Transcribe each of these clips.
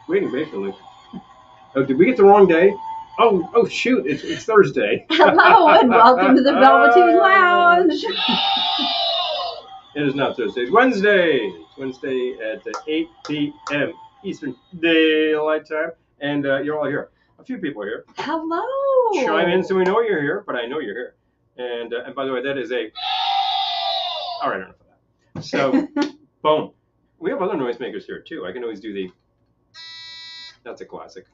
Waiting patiently. Oh, did we get the wrong day? Oh, shoot! It's Thursday. Hello and welcome to the Velveteen Lounge. It is not Thursday. It's Wednesday. It's Wednesday at 8 p.m. Eastern Daylight Time, and you're all here. A few people are here. Hello. Chime in so we know you're here, but I know you're here. And by the way, that is a. All right, enough of that. So, boom. We have other noisemakers here too. I can always do the. That's a classic.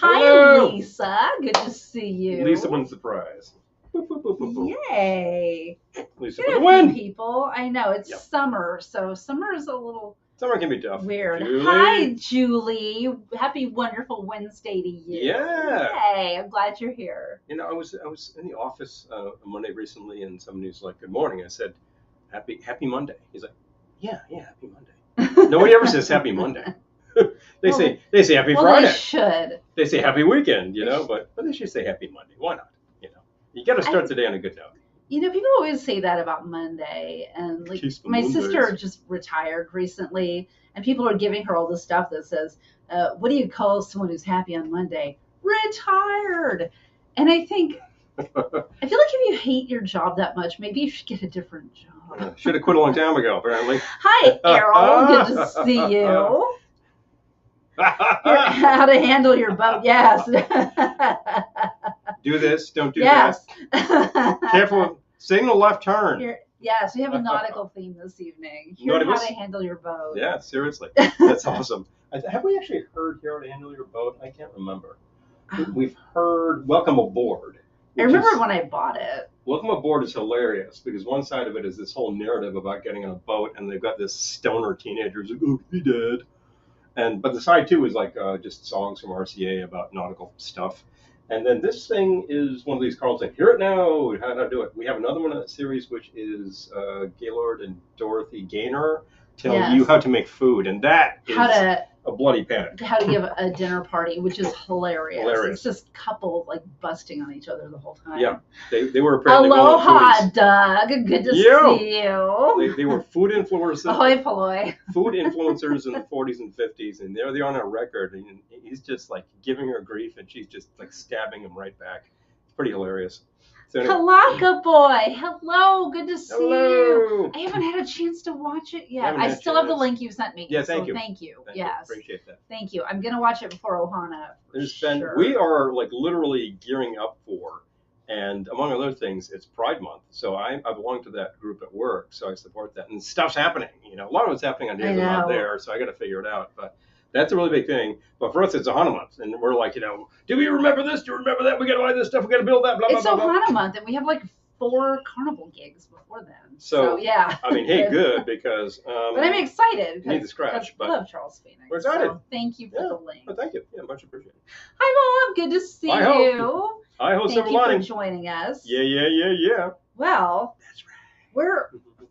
Hi, Hello. Lisa. Good to see you. Lisa won surprise. Boop, boop, boop, boop, boop. Yay. Lisa Get for a the win. few people. I know it's Yep. summer, so summer is a little Summer can be tough. weird. Julie. Hi, Julie. Happy wonderful Wednesday to you. Yeah. Yay. I'm glad you're here. You know, I was in the office on Monday recently, and somebody was like, "Good morning." I said, "Happy Monday." He's like, "Yeah, Happy Monday." Nobody ever says Happy Monday. They say Happy Friday. They should. They say Happy Weekend, but they should say Happy Monday. Why not? You got to start the day on a good note. People always say that about Monday, and like my sister just retired recently, and people are giving her all this stuff that says, "What do you call someone who's happy on Monday? Retired." And I think, I feel like if you hate your job that much, maybe you should get a different job. Should have quit a long time ago, apparently. Hi, Errol. Good to see you. How to handle your boat? Yes. Do this. Don't do yes. that. Careful. Signal left turn. Yes, we have a nautical theme this evening. Here's how to handle your boat. Yeah, seriously. That's awesome. Have we actually heard how to handle your boat? I can't remember. We've heard Welcome Aboard. I remember when I bought it. Welcome Aboard is hilarious because one side of it is this whole narrative about getting on a boat, and they've got this stoner teenager who's like, "Oh, he did." But the side two is like just songs from RCA about nautical stuff. And then this thing is one of these Carl's like, "Hear it now, how to do it." We have another one in that series, which is Gaylord and Dorothy Gaynor tell you how to make food. And that is a bloody panic. How to give a dinner party, which is hilarious. It's just couples like busting on each other the whole time. Yeah, they were apparently Aloha, Doug. Good to see you. They were food influencers. Ahoy, polloi. Food influencers in the 40s and 50s, and they're on a record, and he's just like giving her grief, and she's just like stabbing him right back. It's pretty hilarious. So anyway. Kalaka boy, hello, good to see you. I haven't had a chance to watch it yet. I still have the link you sent me. Yeah, thank you. Thank you. Yes, appreciate that. Thank you. I'm gonna watch it before Ohana. We are like literally gearing up for, and among other things, it's Pride Month. So I belong to that group at work, so I support that. And stuff's happening. A lot of it's happening on days I'm not there, so I got to figure it out. But that's a really big thing. But for us, it's Ohana month, and we're like, do we remember this? Do you remember that? We got to buy this stuff. We got to build that. Blah blah blah. It's Ohana month, and we have like 4 carnival gigs before then. So yeah. I mean, hey, good because. But I'm excited. Need the scratch, but I love Charles Phoenix. We're excited. So thank you for the link. Well, thank you. Yeah, much appreciated. Hi, Mom. Good to see you. Hi, ho, Thank you for joining us. Yeah. Well, that's right. We're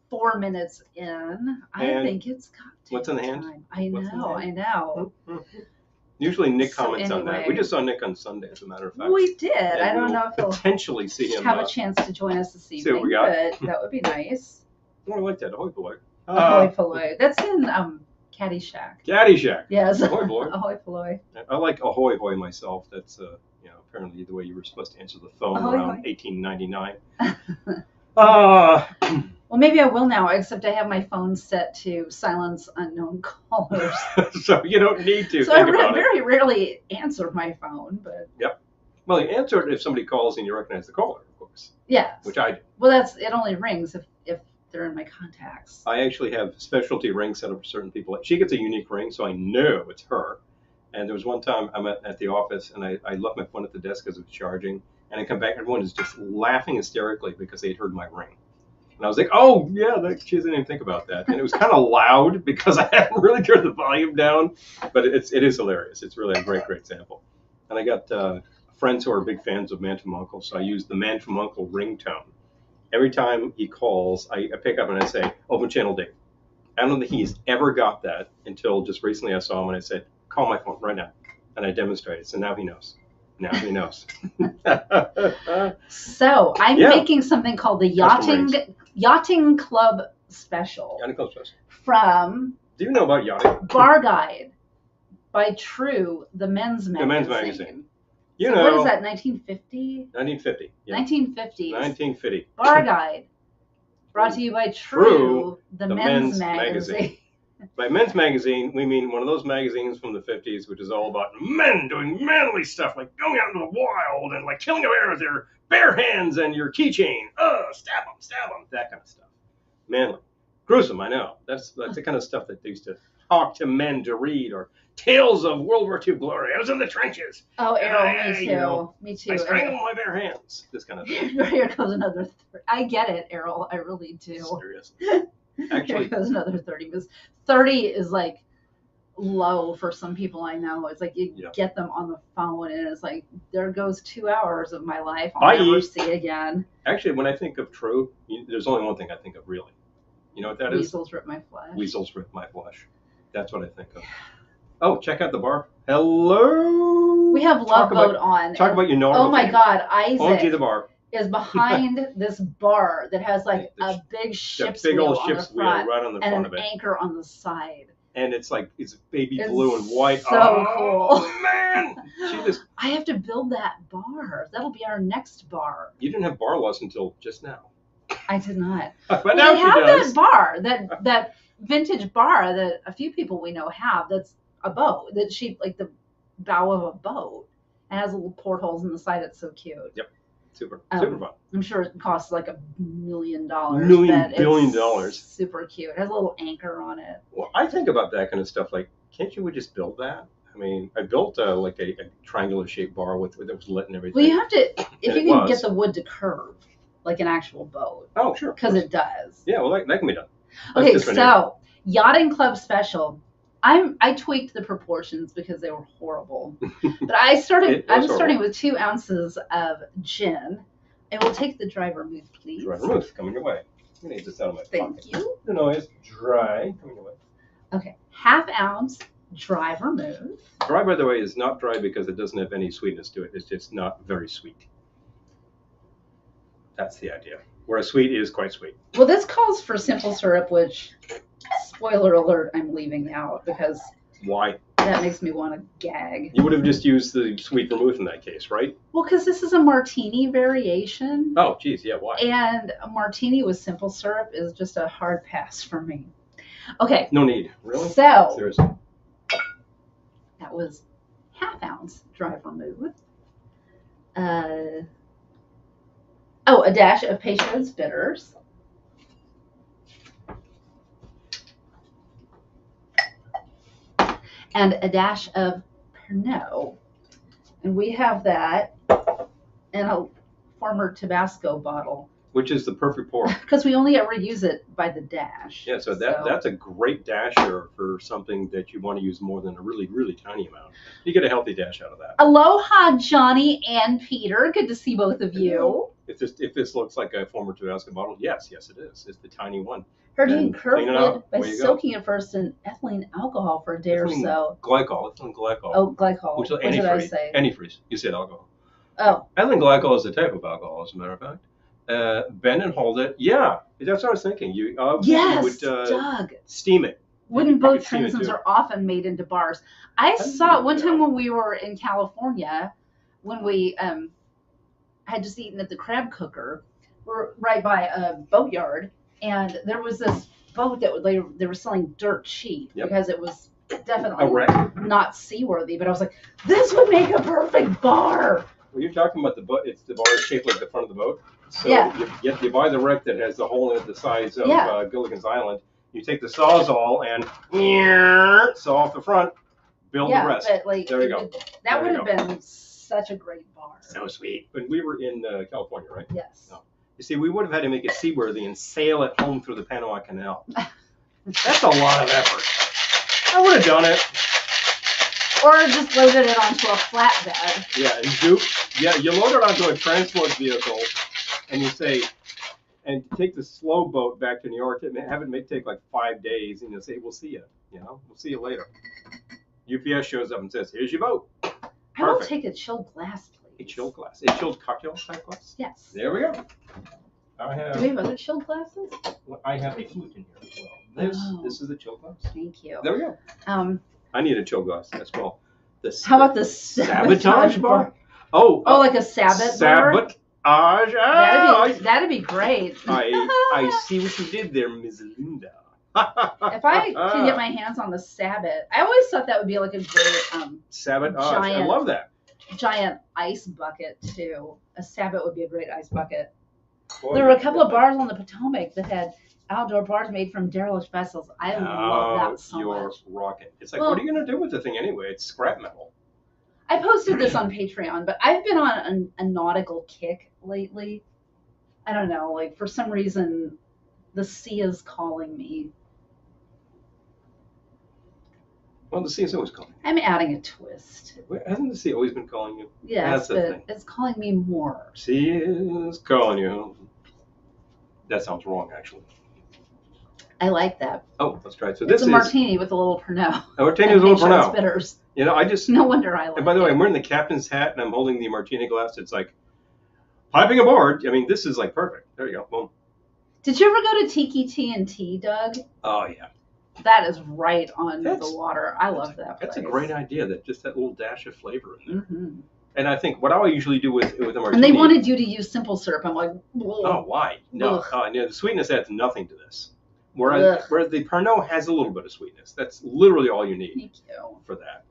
4 minutes in. I think it's cocktail what's in the time. hand? I know. Usually Nick comments on that. We just saw Nick on Sunday, as a matter of fact. We did. I don't know if he'll potentially see him have a chance to join us this evening. See what we got. But that would be nice. Oh, I like that. Ahoy, boy. Ahoy, polloi. That's in Caddyshack. Caddyshack. Yes. Ahoy, boy. Ahoy, polloi. I like ahoy, hoy myself. That's apparently the way you were supposed to answer the phone around 1899. Well, maybe I will now, except I have my phone set to silence unknown callers. So you don't need to. So I very rarely answer my phone, but. Yep. Well, you answer it if somebody calls and you recognize the caller, of course. Yes. Which I do. Well, it only rings if they're in my contacts. I actually have specialty rings set up for certain people. She gets a unique ring, so I know it's her. And there was one time I'm at the office, and I left my phone at the desk because it was charging. And I come back, everyone is just laughing hysterically because they had heard my ring. And I was like, oh, yeah, she didn't even think about that. And it was kind of loud because I hadn't really turned the volume down. But it is hilarious. It's really a great, great sample. And I got friends who are big fans of Man from U.N.C.L.E, so I use the Man from U.N.C.L.E ringtone. Every time he calls, I pick up and I say, open channel Dave. I don't think he's ever got that until just recently I saw him and I said, call my phone right now. And I demonstrated. So now he knows. Now he knows. So I'm making something called the Yachting Club Special. Yachting Club Special. From Do you know about yachting? Bar Guide by True, the men's magazine. The men's magazine. You know. What is that, 1950? 1950. Yeah. 1950. 1950. Bar Guide. Brought to you by True, the men's magazine. By men's magazine, we mean one of those magazines from the 50s, which is all about men doing manly stuff, like going out into the wild and like killing a bear with your bare hands and your keychain. Stab them, that kind of stuff. Manly. Gruesome, I know. That's the kind of stuff that they used to talk to men to read, or tales of World War II glory. I was in the trenches. Oh, Errol, me too. You know, me too. I strangled my bare hands. This kind of thing. Here goes another. I get it, Errol. I really do. Seriously. Actually, here goes another 30. Because 30 is like low for some people I know. It's like you get them on the phone, and it's like, there goes 2 hours of my life I'll never see again. Actually, when I think of True, there's only one thing I think of, really. You know what that is? Weasels rip my flesh. Weasels rip my flesh. That's what I think of. Oh, check out the bar. Hello. We have Love Boat on. Talk about your nautical. Oh my God, Isaac. OMG, the bar is behind this bar that has like a big ship's wheel on the front, right on the front of it, and an anchor on the side. And it's like it's baby blue and white. So cool. Man, I have to build that bar. That'll be our next bar. You didn't have bar laws until just now. I did not. But now we have that bar, that vintage bar that a few people we know have. That's a boat, that shape like the bow of a boat, and has little portholes in the side. It's so cute. Yep, super fun. I'm sure it costs like $1 million. Billion dollars. Super cute. It has a little anchor on it. Well, I think about that kind of stuff. Like, can't you just build that? I mean, I built like a triangular shaped bar with that was lit and everything. Well, you have to if you can get the wood to curve like an actual boat. Oh, sure. Because it does. Yeah, well, that can be done. Okay, so Yachting Club Special. I tweaked the proportions because they were horrible. But I'm starting with 2 ounces of gin. And we'll take the dry vermouth, please. Dry vermouth, coming your way. I'm going to get this out of my pocket. Thank you. The noise, dry, coming your way. Okay, 1/2 ounce dry vermouth. Dry, by the way, is not dry because it doesn't have any sweetness to it. It's just not very sweet. That's the idea. Whereas sweet is quite sweet. Well, this calls for simple syrup, which, spoiler alert, I'm leaving out because... Why? That makes me want to gag. You would have just used the sweet vermouth in that case, right? Well, because this is a martini variation. Oh, geez, yeah, why? And a martini with simple syrup is just a hard pass for me. Okay. No need, really? So, seriously. That was 1/2 ounce dry vermouth. A dash of Peychaud's bitters. And a dash of Pernod. And we have that in a former Tabasco bottle. Which is the perfect pour. Because we only ever use it by the dash. Yeah, so that's a great dasher for something that you want to use more than a really, really tiny amount. You get a healthy dash out of that. Aloha, Johnny and Peter. Good to see both of you. If this looks like a former Tabasco bottle, yes, it is. It's the tiny one. Heard you curve wood by soaking it first in ethylene alcohol for a day or so. Ethylene glycol. Oh, glycol. Which is what did I say? Antifreeze. You said alcohol. Oh. Ethylene glycol is a type of alcohol, as a matter of fact. Bend and hold it. Yeah, that's what I was thinking. You would Doug. Steam it. Wooden boat transoms are often made into bars. I saw it one time when we were in California, when we had just eaten at the crab cooker. We're right by a boatyard, and there was this boat that they were selling dirt cheap because it was definitely not seaworthy. But I was like, this would make a perfect bar. Well, you're talking about the boat. It's the bar shaped like the front of the boat. So you buy the wreck that has the hole in it the size of Gilligan's Island. You take the Sawzall and saw off the front, build the rest. But there you go. That would have been such a great bar. So sweet. When we were in California, right? Yes. No. You see, we would have had to make it seaworthy and sail it home through the Panama Canal. That's a lot of effort. I would have done it. Or just loaded it onto a flatbed. Yeah, and zoop. Yeah, you load it onto a transport vehicle, and you say, and take the slow boat back to New York and have it take like 5 days, and you'll say, we'll see you. You know, we'll see you later. UPS shows up and says, here's your boat. I will take a chilled glass, please. A chilled glass. A chilled cocktail type glass? Yes. There we go. Do we have other chilled glasses? Well, I have a flute in here as well. This is the chilled glass. Thank you. There we go. I need a chilled glass as well. How about the sabotage bar? Oh, like a sabot bar? That'd be great. I see what you did there, Ms. Linda. If I can get my hands on the sabot, I always thought that would be like a great sabotage. I love that. Giant ice bucket too. A sabot would be a great ice bucket. Boy, there were a couple of bars on the Potomac that had outdoor bars made from derelict vessels. I love that so you're much. rocking. It's like, what are you going to do with the thing anyway? It's scrap metal. I posted this on Patreon, but I've been on a nautical kick lately. I don't know, like for some reason, the sea is calling me. Well, the sea is always calling. I'm adding a twist. Hasn't the sea always been calling you? Yes, but it's calling me more. Sea is calling you. That sounds wrong, actually. I like that. Oh, let's try it. So it's a martini with a little Pernod. A martini with a little Pernod. Bitters. You know, I just. No wonder I like it. And by the way, I'm wearing the captain's hat and I'm holding the martini glass. It's like piping aboard. I mean, this is like perfect. There you go. Boom. Did you ever go to Tiki T&T, Doug? Oh, yeah. That is right on the water. I love that place. That's a great idea. That just that little dash of flavor in there. Mm-hmm. And I think what I usually do with a martini. And they wanted you to use simple syrup. I'm like, whoa. Oh, why? No, the sweetness adds nothing to this. Whereas the Pernod has a little bit of sweetness. That's literally all you need for that.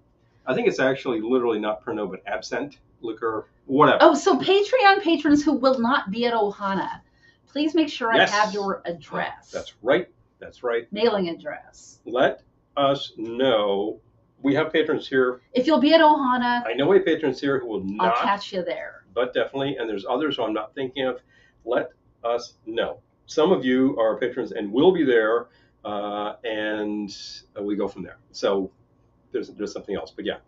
I think it's actually literally not Pernod, but absinthe, liquor, whatever. Oh, so Patreon patrons who will not be at Ohana, please make sure I have your address. That's right. That's right. Mailing address. Let us know. We have patrons here. If you'll be at Ohana. I know we have patrons here who will not. I'll catch you there. But definitely. And there's others who I'm not thinking of. Let us know. Some of you are patrons and will be there. And we go from there. So there's something else. But yeah.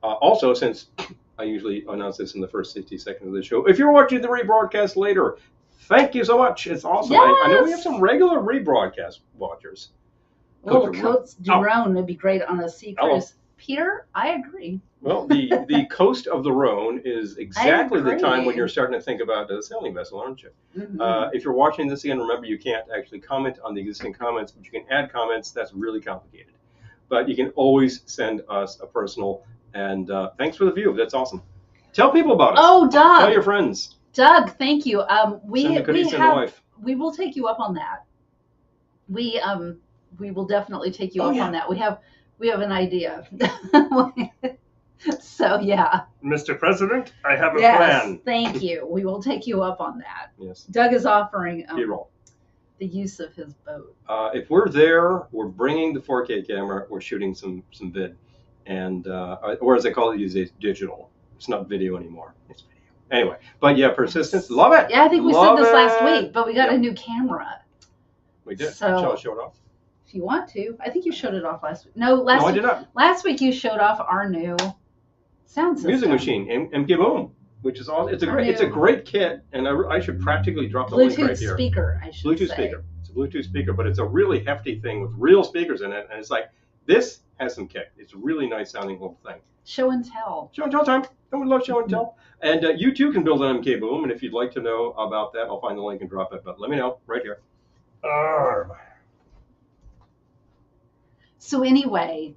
Also, since I usually announce this in the first 60 seconds of the show, if you're watching the rebroadcast later, thank you so much. It's awesome. Yes. I know we have some regular rebroadcast watchers. Coach Jerome would be great on a sea cruise. Peter, I agree. Well, the coast of the Rhone is exactly the time when you're starting to think about a sailing vessel, aren't you? Mm-hmm. If you're watching this again, remember you can't actually comment on the existing comments, but you can add comments. That's really complicated. But you can always send us a personal. And thanks for the view. That's awesome. Tell people about us. Oh, Doug. Tell your friends. Doug, thank you. We will take you up on that. We will definitely take you up on that. We have an idea. So yeah. Mr. President, I have a plan. Thank you. We will take you up on that. Yes. Doug is offering B-roll. The use of his boat. If we're there, we're bringing the 4K camera. We're shooting some vid, and or as they call it these days, digital. It's not video anymore. It's video. Anyway, but yeah, persistence. Love it. Yeah, I think we said this last week, but we got a new camera. We did. So, shall I show it off? If you want to. I think you showed it off last week. No, I did not. Last week you showed off our new sound system. Music machine, MK Boom, which is awesome. It's a great kit, and I should practically drop the link right here. Bluetooth speaker, I should say. Bluetooth speaker. It's a Bluetooth speaker, but it's a really hefty thing with real speakers in it, and it's like, this has some kick. It's a really nice sounding little thing. Show and tell. Show and tell time. Don't we love show and tell? And you too can build an MK Boom, and if you'd like to know about that, I'll find the link and drop it, but let me know right here. So anyway,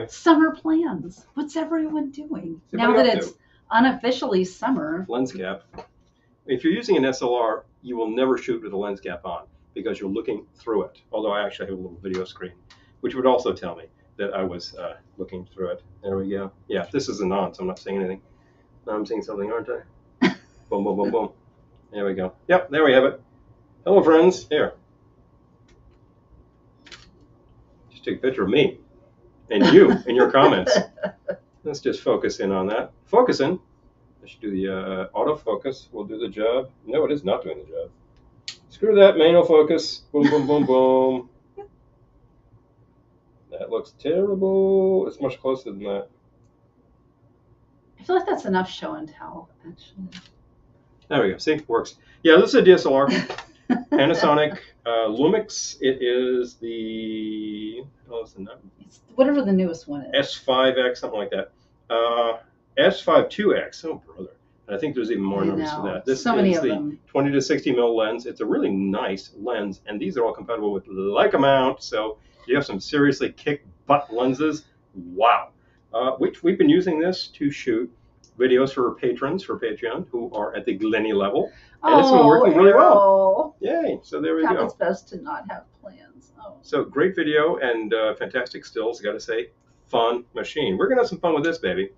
summer plans. What's everyone doing now that it's unofficially summer? Lens cap. If you're using an SLR, you will never shoot with a lens cap on because you're looking through it. Although I actually have a little video screen, which would also tell me that I was looking through it. There we go. Yeah, this is a non, so I'm not saying anything. Now I'm saying something, aren't I? Boom, boom, boom, boom. There we go. Yep, there we have it. Hello, friends. Here. Take a picture of me and you in your comments. Let's just focus in on that. Focusing. I should do the autofocus. We'll do the job. No, it is not doing the job. Screw that manual focus. Boom, boom, boom, boom. That looks terrible. It's much closer than that. I feel like that's enough show and tell, actually. There we go. See, it works. Yeah, this is a DSLR. Panasonic Lumix. It is the it's whatever the newest one is. S5X, something like that. S52X. Oh, brother. And I think there's even more numbers for that. This is the 20 to 60 mil lens. It's a really nice lens, and these are all compatible with Leica mount. So you have some seriously kick butt lenses. Wow. We've been using this to shoot videos for patrons for Patreon who are at the Glenny level. And it's been working really well. Yay. So there we go. It's best to not have plans. Oh. So great video and fantastic stills. Got to say, fun machine. We're going to have some fun with this, baby.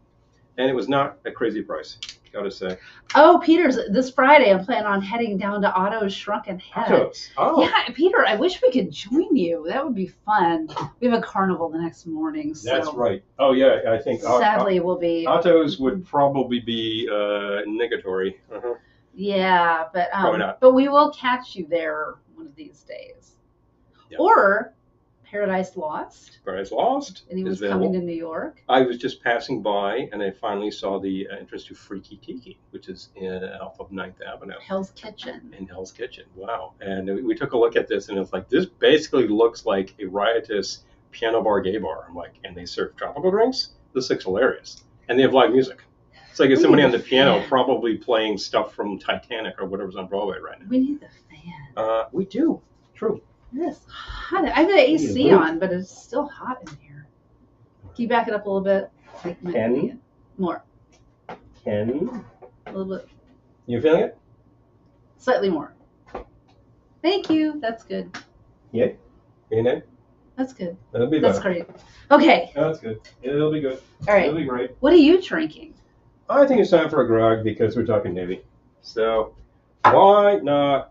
And it was not a crazy price, got to say. Oh, Peter's, this Friday I'm planning on heading down to Otto's Shrunken Head. Otto's? Oh. Yeah, Peter, I wish we could join you. That would be fun. We have a carnival the next morning. So that's right. Oh, yeah, I think. Sadly, we'll be. Otto's would probably be negatory. Uh-huh. Yeah, but probably not. But we will catch you there one of these days. Yep. Or Paradise Lost. Paradise Lost. Anyone's coming to New York? I was just passing by, and I finally saw the entrance to Freaky Tiki, which is off of 9th Avenue. Hell's Kitchen. In Hell's Kitchen. Wow. And we took a look at this, and it's like, this basically looks like a riotous piano bar, gay bar. I'm like, and they serve tropical drinks? This looks hilarious. And they have live music. It's like somebody on the piano probably playing stuff from Titanic or whatever's on Broadway right now. We need the fan. We do. True. It's hot. I have the AC on, but it's still hot in here. Can you back it up a little bit? Ken? More. Ken? A little bit. You feeling it? Slightly more. Thank you. That's good. Yeah? That's good. That'll be better. That's great. Okay. That's good. It'll be good. All right. It'll be great. What are you drinking? I think it's time for a grog because we're talking Navy. So why not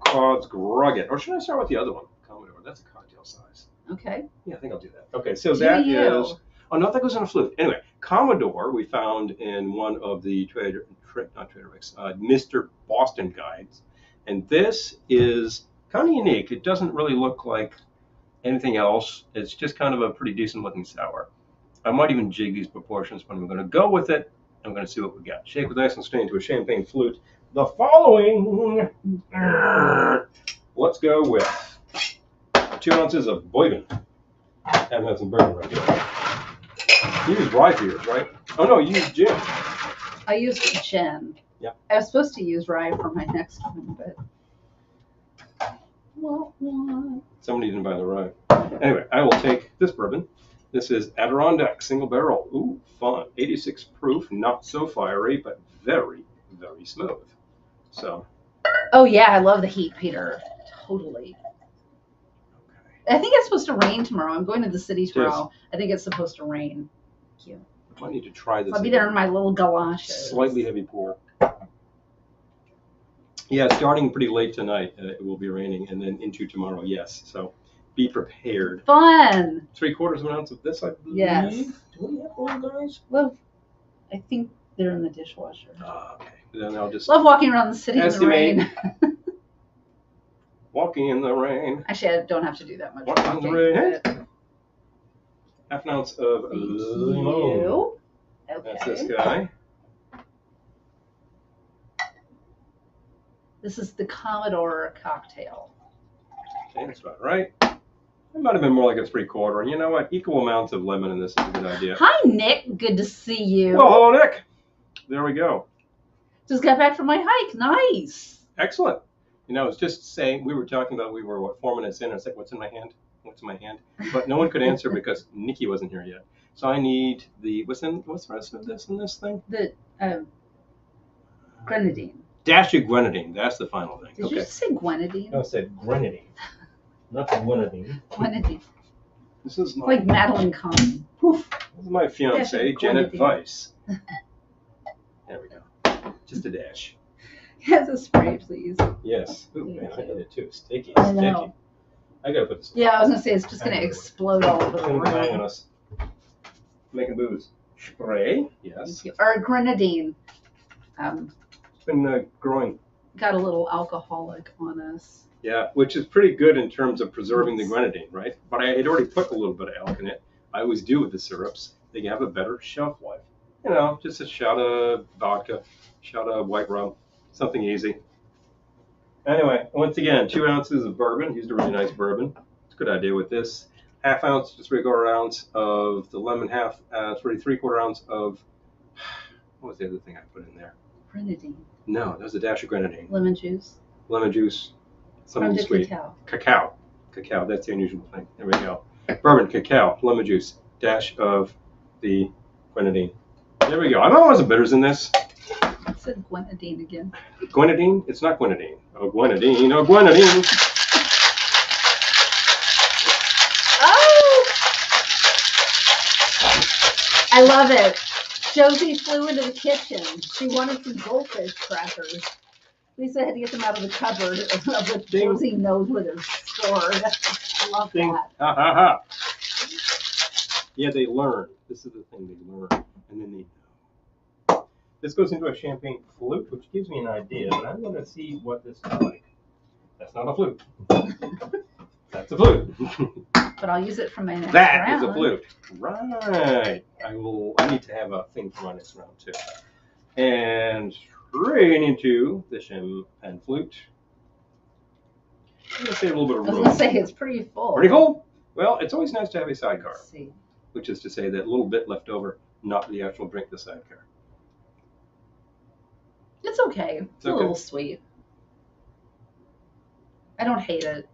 grog it? Or should I start with the other one? Commodore. That's a cocktail size. Okay. Yeah, I think I'll do that. Okay, so that is... Oh, no, that goes in a flute. Anyway, Commodore we found in one of the Mr. Boston guides. And this is kind of unique. It doesn't really look like anything else. It's just kind of a pretty decent looking sour. I might even jig these proportions, but I'm going to go with it. I'm going to see what we got. Shake with ice and strain into a champagne flute. The following, let's go with 2 ounces of bourbon. I haven't had some bourbon right here. You use rye for yours, right? Oh, no, you use gin. I used gin. Yeah. I was supposed to use rye for my next one, but... Somebody didn't buy the rye. Anyway, I will take this bourbon. This is Adirondack single barrel. Ooh, fun. 86 proof, not so fiery, but very, very smooth. So. Oh, yeah, I love the heat, Peter. Totally. Okay. I think it's supposed to rain tomorrow. I'm going to the city tomorrow. I think it's supposed to rain. Thank you. I might need to try this. I'll be there in my little galoshes. Slightly heavy pour. Yeah, starting pretty late tonight, it will be raining, and then into tomorrow, yes. So be prepared. Fun. 3/4 of an ounce of this, I believe. Yes. Do we have one, guys? Well, I think they're in the dishwasher. Okay. Then I'll just love walking around the city in the rain. Walking in the rain. Actually, I don't have to do that much. Walking in the rain. Half an ounce of lemon. Okay. That's this guy. This is the Commodore cocktail. Okay, that's about right. It might have been more like a 3/4. And you know what? Equal amounts of lemon in this is a good idea. Hi, Nick. Good to see you. Well, hello, Nick. There we go. Just got back from my hike. Nice. Excellent. You know, I was just saying, we were talking about, 4 minutes in. I was like, what's in my hand? What's in my hand? But no one could answer because Nikki wasn't here yet. So I need the, what's the rest of this in this thing? The grenadine. Dash of grenadine. That's the final thing. Did you say grenadine? No, I said grenadine. Not the grenadine. Grenadine. This is my... Like Madeline Kahn. Poof. This is my fiance, Janet Weiss. There we go. Just a dash. Yes, a spray, please. Yes. Ooh, man, I hit it too. Sticky. I know. I gotta put this. Yeah, I was gonna say it's just gonna explode all over the room. Hang on us. Making booze. Spray. Yes. Or grenadine. It's been growing. Got a little alcoholic on us. Yeah, which is pretty good in terms of preserving the grenadine, right? But I had already put a little bit of elk in it. I always do with the syrups. They have a better shelf life. You know, just a shot of vodka, shot of white rum, something easy. Anyway, once again, 2 ounces of bourbon. Used a really nice bourbon. It's a good idea with this. 1/2 ounce to 3/4 ounce of the lemon, 3/4 ounce of, what was the other thing I put in there? Grenadine. No, that was a dash of grenadine. Lemon juice. Lemon juice. Something sweet. Cacao. Cacao, that's the unusual thing. There we go. Bourbon, cacao, lemon juice, dash of the grenadine. There we go. I know there's some bitters in this. I said grenadine again. Grenadine? It's not grenadine. Oh, grenadine. Oh, grenadine. Oh! I love it. Josie flew into the kitchen. She wanted some goldfish crackers. Lisa had to get them out of the cupboard, but Josie knows where they're stored. I love that. Ha ha ha. Yeah, they learn. This is the thing, they learn. And then they know. This goes into a champagne flute, which gives me an idea, but I'm going to see what this is like. That's not a flute. That's a flute. But I'll use it for my next round. That is a flute. Right. I need to have a thing for my next round, too. And straight into the champagne flute. I'm going to save a little bit of room. I was going to say, it's pretty full. Pretty full? Well, it's always nice to have a sidecar. Let's see. Which is to say that little bit left over, not the actual drink, the sidecar. It's okay. It's a little sweet. I don't hate it.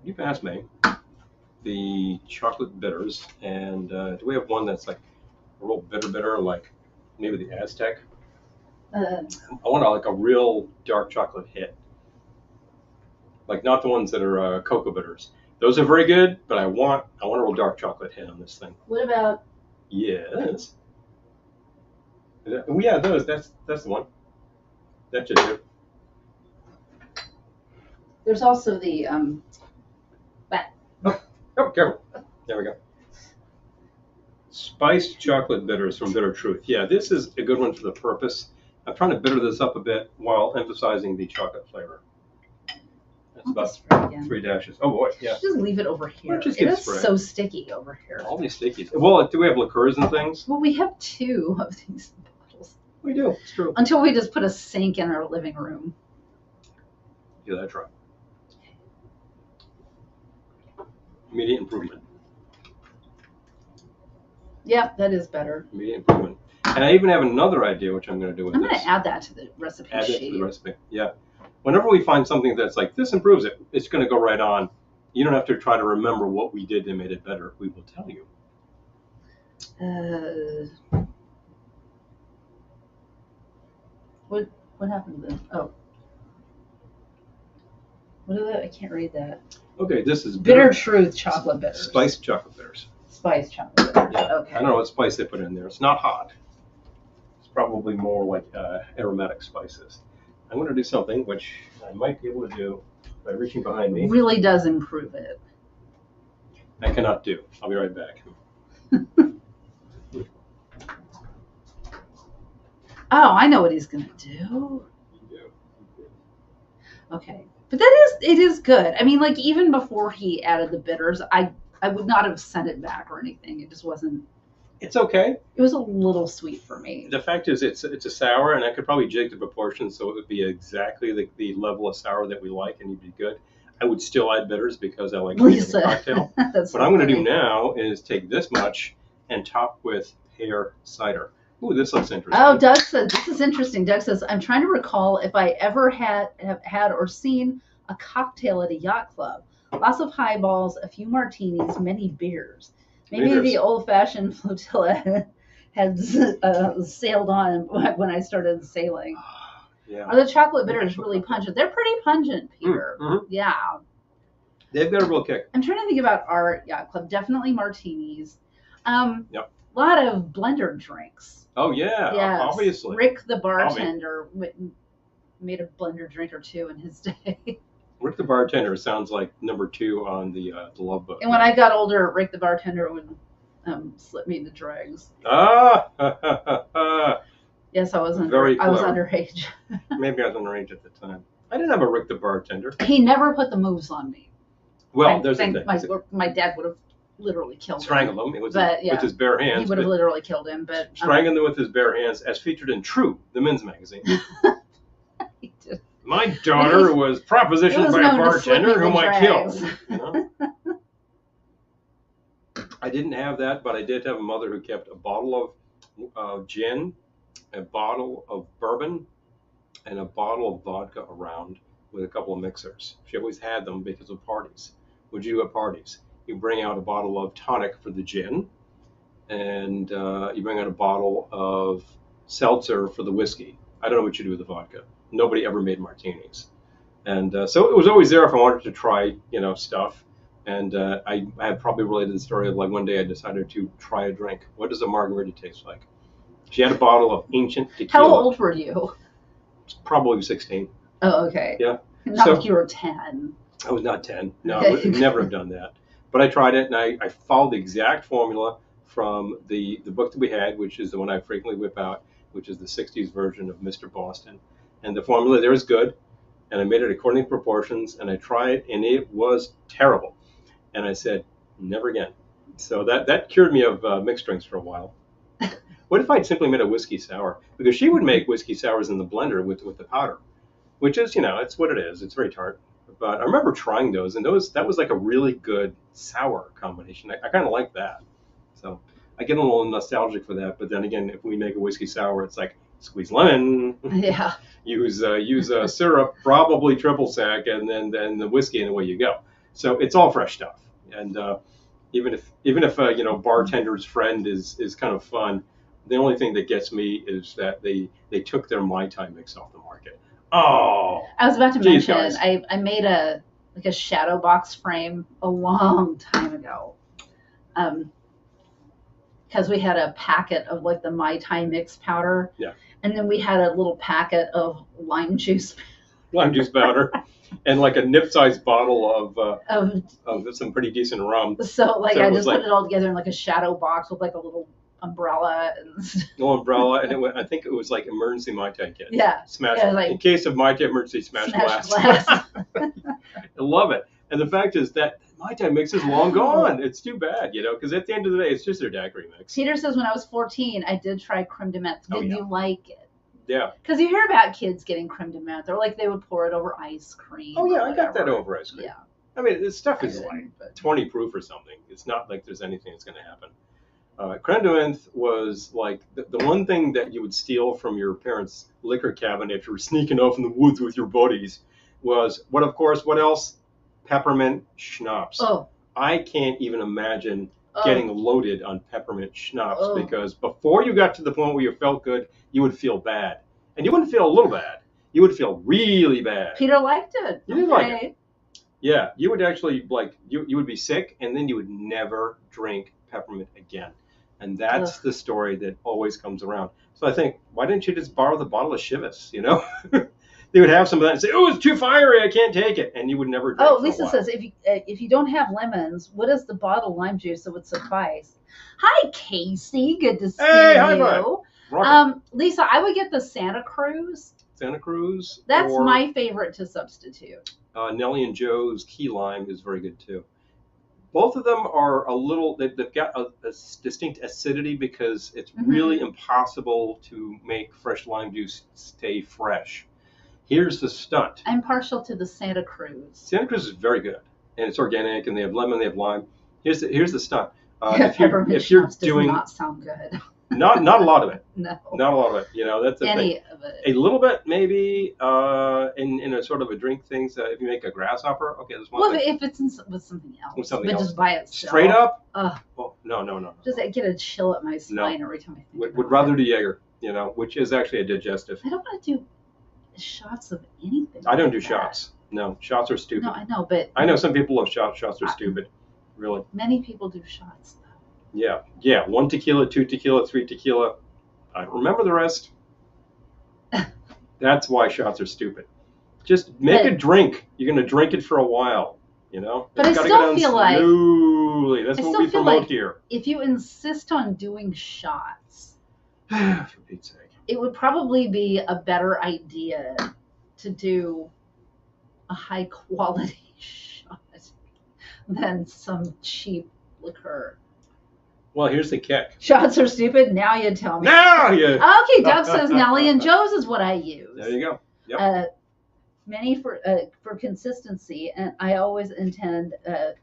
You passed me the chocolate bitters, and do we have one that's like a real bitter, like maybe the Aztec? I want like a real dark chocolate hit, like not the ones that are cocoa bitters. Those are very good, but I want a real dark chocolate hit on this thing. What about? Yes. Yeah, those. That's the one. That should do. There's also the Oh, careful. There we go. Spiced chocolate bitters from Bitter Truth. Yeah, this is a good one for the purpose. I'm trying to bitter this up a bit while emphasizing the chocolate flavor. That's about 3 dashes. Oh boy, yeah. Just leave it over here. It is so sticky over here. All these stickies. Well, do we have liqueurs and things? Well, we have 2 of these bottles. We do. It's true. Until we just put a sink in our living room. Give that a try. Immediate improvement. Yep, that is better. Immediate improvement. And I even have another idea, which I'm going to do with this. I'm going to add that to the recipe sheet. Add it to the recipe, yeah. Whenever we find something that's like, this improves it, it's going to go right on. You don't have to try to remember what we did that made it better. We will tell you. What happened then? Oh. What is that? I can't read that. Okay, this is Bitter Truth chocolate bitters. Spiced chocolate bitters. Spiced chocolate bitters. Yeah. Okay. I don't know what spice they put in there. It's not hot. It's probably more like aromatic spices. I'm going to do something which I might be able to do by reaching behind me. Really does improve it. I cannot do. I'll be right back. Oh, I know what he's going to do. Okay. But it is good. I mean, like, even before he added the bitters, I would not have sent it back or anything. It just wasn't. It's okay. It was a little sweet for me. The fact is, it's a sour, and I could probably jig the proportions so it would be exactly the level of sour that we like, and it'd be good. I would still add bitters because I like Lisa. A cocktail. What I'm going to do now is take this much and top with pear cider. Ooh, this looks interesting. Oh, Doug says, this is interesting. Doug says, I'm trying to recall if I ever have had or seen a cocktail at a yacht club. Lots of highballs, a few martinis, many beers. Maybe the old-fashioned flotilla had sailed on when I started sailing. Yeah. Are the chocolate bitters really pungent? They're pretty pungent, Peter. Mm-hmm. Yeah. They've got a real kick. I'm trying to think about our yacht club. Definitely martinis. Yep. A lot of blender drinks. Oh, yeah. Yes. Obviously. Rick, the bartender, made a blender drink or 2 in his day. Rick the bartender sounds like number 2 on the Love Book. And when I got older, Rick the bartender would slip me the dregs. Ah! Yes, I was Very I was clever. underage. Maybe I was underage at the time. I didn't have a Rick the bartender. He never put the moves on me. Well, there's the thing. My dad would have literally killed strangled him with his bare hands. He would have literally killed him, but strangled him with his bare hands, as featured in True, the men's magazine. He did. My daughter was propositioned by a bartender whom I killed. You know? I didn't have that, but I did have a mother who kept a bottle of gin, a bottle of bourbon, and a bottle of vodka around with a couple of mixers. She always had them because of parties. What'd you do at parties? You bring out a bottle of tonic for the gin, and you bring out a bottle of seltzer for the whiskey. I don't know what you do with the vodka. Nobody ever made martinis. And so it was always there if I wanted to try, stuff. And I had probably related the story of like one day I decided to try a drink. What does a margarita taste like? She had a bottle of ancient tequila. How old were you? Probably 16. Oh, okay. Yeah. Not like you were 10. I was not 10. No, I would never have done that. But I tried it, and I followed the exact formula from the book that we had, which is the one I frequently whip out, which is the 60s version of Mr. Boston. And the formula there is good, and I made it according to proportions, and I tried, and it was terrible. And I said, never again. So that cured me of mixed drinks for a while. What if I'd simply made a whiskey sour? Because she would make whiskey sours in the blender with the powder, which is, it's what it is. It's very tart. But I remember trying those, and that was like a really good sour combination. I kind of like that. So I get a little nostalgic for that. But then again, if we make a whiskey sour, it's like squeeze lemon, yeah, use syrup, probably triple sec, and then the whiskey, and away you go. So it's all fresh stuff. And even if bartender's friend is kind of fun, the only thing that gets me is that they took their Mai Tai mix off the market. Oh, I was about to mention, guys. I made a shadow box frame a long time ago, because we had a packet of like the Mai Tai mix powder, yeah, and then we had a little packet of lime juice powder, and like a nip-sized bottle of some pretty decent rum. So I just put it all together in like a shadow box with like a little umbrella and no umbrella, and I think it was like emergency Mai Tai kit. Yeah, smash. Yeah, like, in case of Mai Tai emergency, smash glass. I love it. And the fact is that Mai Tai mix is long gone. It's too bad, because at the end of the day, it's just their daiquiri mix. Peter says when I was 14, I did try creme de menthe. Did you like it? Yeah. Because you hear about kids getting creme de menthe, or like they would pour it over ice cream. Oh yeah, I got that over ice cream. Yeah. I mean, this stuff is like 20 proof or something. It's not like there's anything that's going to happen. Creme de menthe was like the one thing that you would steal from your parents' liquor cabinet if you were sneaking off in the woods with your buddies. Was what else? Peppermint schnapps. Oh. I can't even imagine getting loaded on peppermint schnapps because before you got to the point where you felt good, you would feel bad. And you wouldn't feel a little bad. You would feel really bad. Peter liked it. You did like it. Yeah, you would actually you would be sick, and then you would never drink peppermint again. And that's the story that always comes around. So I think, why didn't you just borrow the bottle of Chivas, They would have some of that and say, oh, it's too fiery, I can't take it. And you would never drink. Oh, Lisa says, if you don't have lemons, what is the bottle lime juice that would suffice? Hi, Casey. Good to see you. Lisa, I would get the Santa Cruz. Santa Cruz? That's my favorite to substitute. Nellie and Joe's key lime is very good, too. Both of them are they've got a distinct acidity because it's really impossible to make fresh lime juice stay fresh. Here's the stunt. I'm partial to the Santa Cruz. Santa Cruz is very good, and it's organic, and they have lemon, they have lime. Here's the stunt. If you're doing, does not sound good. Not a lot of it. No. Not a lot of it. That's the thing. Of it. A little bit, maybe, in a sort of a drink thing. So if you make a grasshopper, okay, there's one thing. If it's with something else. With something else. Just by itself. Straight up? Oh, no. Just get a chill at my spine every time I think would rather do Jaeger, which is actually a digestive. I don't want to do shots of anything. I don't do shots. No, shots are stupid. No, I know, but I know some people love shots. Shots are stupid. Really. Many people do shots, though. Yeah. 1 tequila, 2 tequila, 3 tequila. I don't remember the rest. That's why shots are stupid. Just make a drink. You're going to drink it for a while, But I still feel like slowly. That's what we promote here. If you insist on doing shots, for Pete's sake. it would probably be a better idea to do a high quality shot than some cheap liquor. Well, here's the kick. Shots are stupid. Now you tell me. Now you. Okay, Doug says Nelly and Joe's is what I use. There you go. Yep. Many for consistency, and I always intend to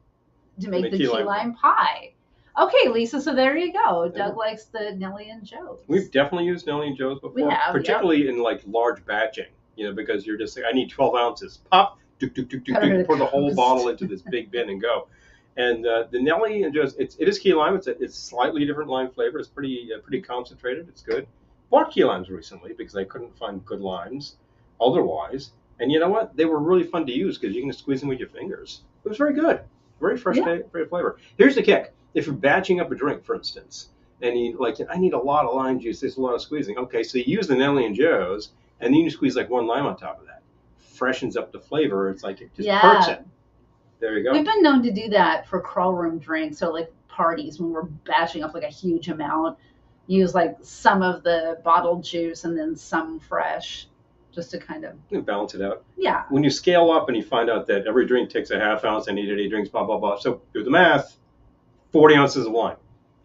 make the key lime pie. Okay, Lisa, so there you go. Doug likes the Nelly and Joe's. We've definitely used Nelly and Joe's before, we have, particularly in like large batching, because you're just like, I need 12 ounces. Pop, pour the whole bottle into this big bin and go. And the Nelly and Joe's, it is key lime. It's slightly different lime flavor. It's pretty concentrated. It's good. Bought key limes recently because I couldn't find good limes otherwise. And you know what? They were really fun to use because you can squeeze them with your fingers. It was very good. Very fresh flavor. Here's the kick. If you're batching up a drink, for instance, and you I need a lot of lime juice, there's a lot of squeezing. Okay, so you use the Nelly and Joe's, and then you squeeze like one lime on top of that. Freshens up the flavor. It's like it just perks it. There you go. We've been known to do that for crawl room drinks or like parties when we're batching up like a huge amount. Use like some of the bottled juice and then some fresh. Just to kind of balance it out. Yeah. When you scale up and you find out that every drink takes a half ounce, I need 8 drinks, blah, blah, blah. So do the math. 40 ounces of lime.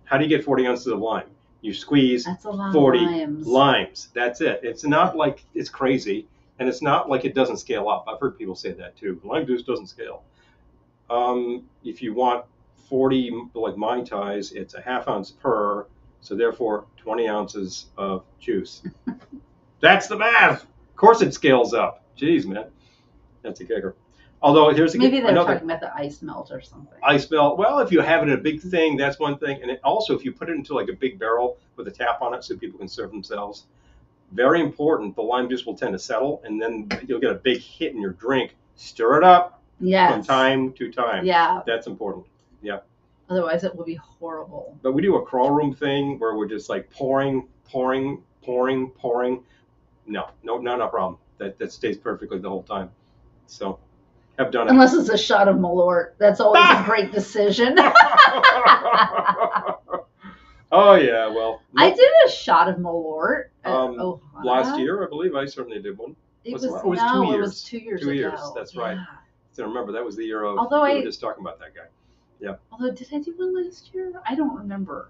How do you get 40 ounces of lime? You squeeze 40 limes. That's it. It's not like it's crazy, and it's not like it doesn't scale up. I've heard people say that too. Lime juice doesn't scale. If you want 40 like Mai Tais, it's a half ounce per, so therefore 20 ounces of juice. That's the math. Of course it scales up. Jeez, man. That's a kicker. Although here's maybe they're talking about the ice melt or something. Ice melt. Well, if you have it in a big thing, that's one thing. And also, if you put it into like a big barrel with a tap on it so people can serve themselves, very important. The lime juice will tend to settle, and then you'll get a big hit in your drink. Stir it up from time to time. Yeah. That's important. Yeah. Otherwise, it will be horrible. But we do a crawl room thing where we're just like pouring. No, not a problem. That stays perfectly the whole time. So. Have done it. Unless it's a shot of Malort. That's always a great decision. Oh, yeah, well. I did a shot of Malort. Last year, I believe I certainly did one. It was 2 years. It was 2 years 2 years, ago. that's right. So remember, that was the year of, we were just talking about that guy. Yeah. Although, did I do one last year? I don't remember.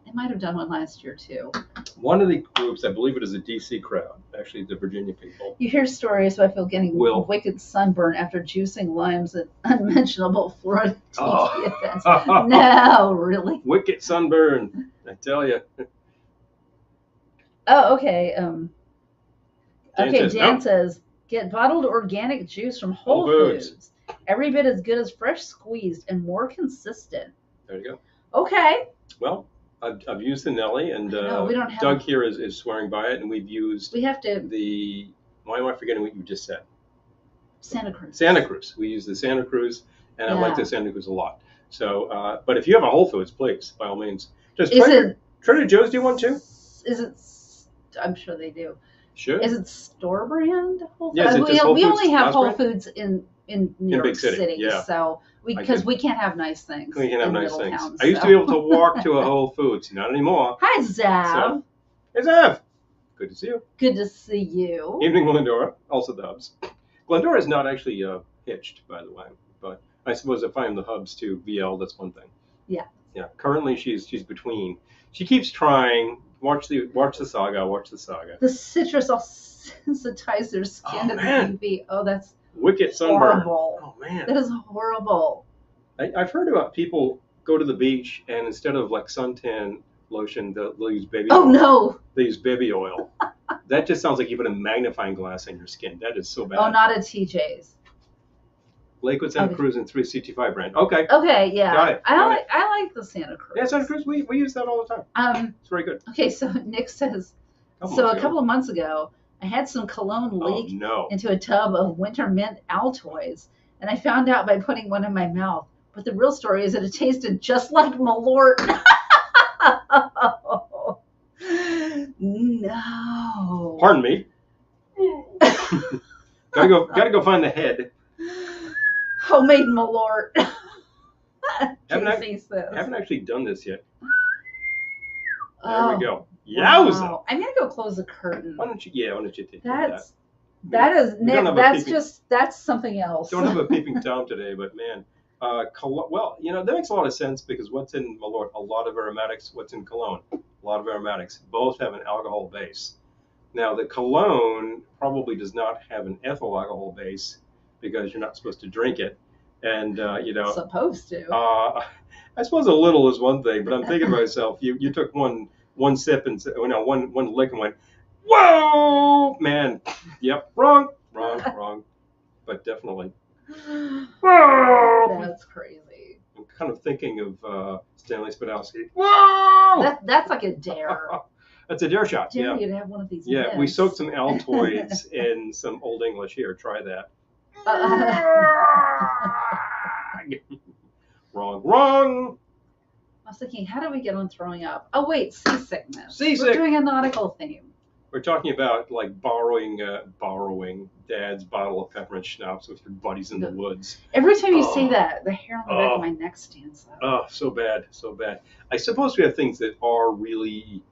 I might have done one last year, too. One of the groups, I believe it is a D.C. crowd, actually the Virginia people. You hear stories about people getting wicked sunburn after juicing limes at unmentionable Florida TV events. No, really? Wicked sunburn, I tell you. Oh, okay. Dan says, get bottled organic juice from Whole Foods. Every bit as good as fresh squeezed and more consistent. There you go. Okay. Well, I've used the Nelly, and Doug here is swearing by it, and we've used why am I forgetting what you just said? Santa Cruz. Santa Cruz. We use the Santa Cruz, and I like the Santa Cruz a lot. So, but if you have a Whole Foods, please, by all means. Trader Joe's do one too? I'm sure they do. Sure. Is it store brand Whole Foods? Yeah, we only have Whole Foods in New York City, yeah. So because we can't have nice things. We can't have nice things. I used to be able to walk to a Whole Foods, not anymore. Hi, Zav. Hey, Zav. Good to see you. Good to see you. Evening, Glendora. Also the hubs. Glendora is not actually hitched, by the way, but I suppose if I am the hubs to VL, that's one thing. Yeah. Yeah. Currently, she's between. She keeps trying. Watch the saga. Watch the saga. The citrus all sensitize their skin to the UV. Oh, that's wicked sunburn. Horrible. Oh man, that is horrible. I've heard about people go to the beach and instead of like suntan lotion, they'll use baby oil. Oh no, they use baby oil. That just sounds like you put a magnifying glass in your skin. That is so bad. Oh, not at TJ's. Lakewood Santa Cruz and 3CT5 brand. Okay. Okay, yeah. Got it. I like the Santa Cruz. Yeah, Santa Cruz. We use that all the time. It's very good. Okay, so Nick says, a couple of months ago, I had some cologne leak into a tub of Winter Mint Altoids, and I found out by putting one in my mouth. But the real story is that it tasted just like Malort. No. Pardon me. Gotta go find the head. Homemade Malort. Haven't actually done this yet. There we go. Yowza! Wow. I'm gonna go close the curtain. Why don't you take that? That's something else. Don't have a peeping Tom today, but man, well, that makes a lot of sense because what's in Malort? A lot of aromatics. What's in cologne? A lot of aromatics. Both have an alcohol base. Now, the cologne probably does not have an ethyl alcohol base because you're not supposed to drink it, and supposed to. I suppose a little is one thing, but I'm thinking to myself, you took one sip and one lick and went, whoa, man, yep, wrong, but definitely. That's crazy. I'm kind of thinking of Stanley Spadowski. Whoa! That's like a dare. That's a dare shot. Dare you to have one of these. Yeah, mints. We soaked some Altoids in some Old English. Here, try that. Wrong. I was thinking, how do we get on throwing up? Oh wait, seasickness. Seasick. We're doing a nautical theme. We're talking about like borrowing Dad's bottle of peppermint schnapps with your buddies in the woods. Every time you say that, the hair on the back of my neck stands up. Oh, so bad. I suppose we have things that are really.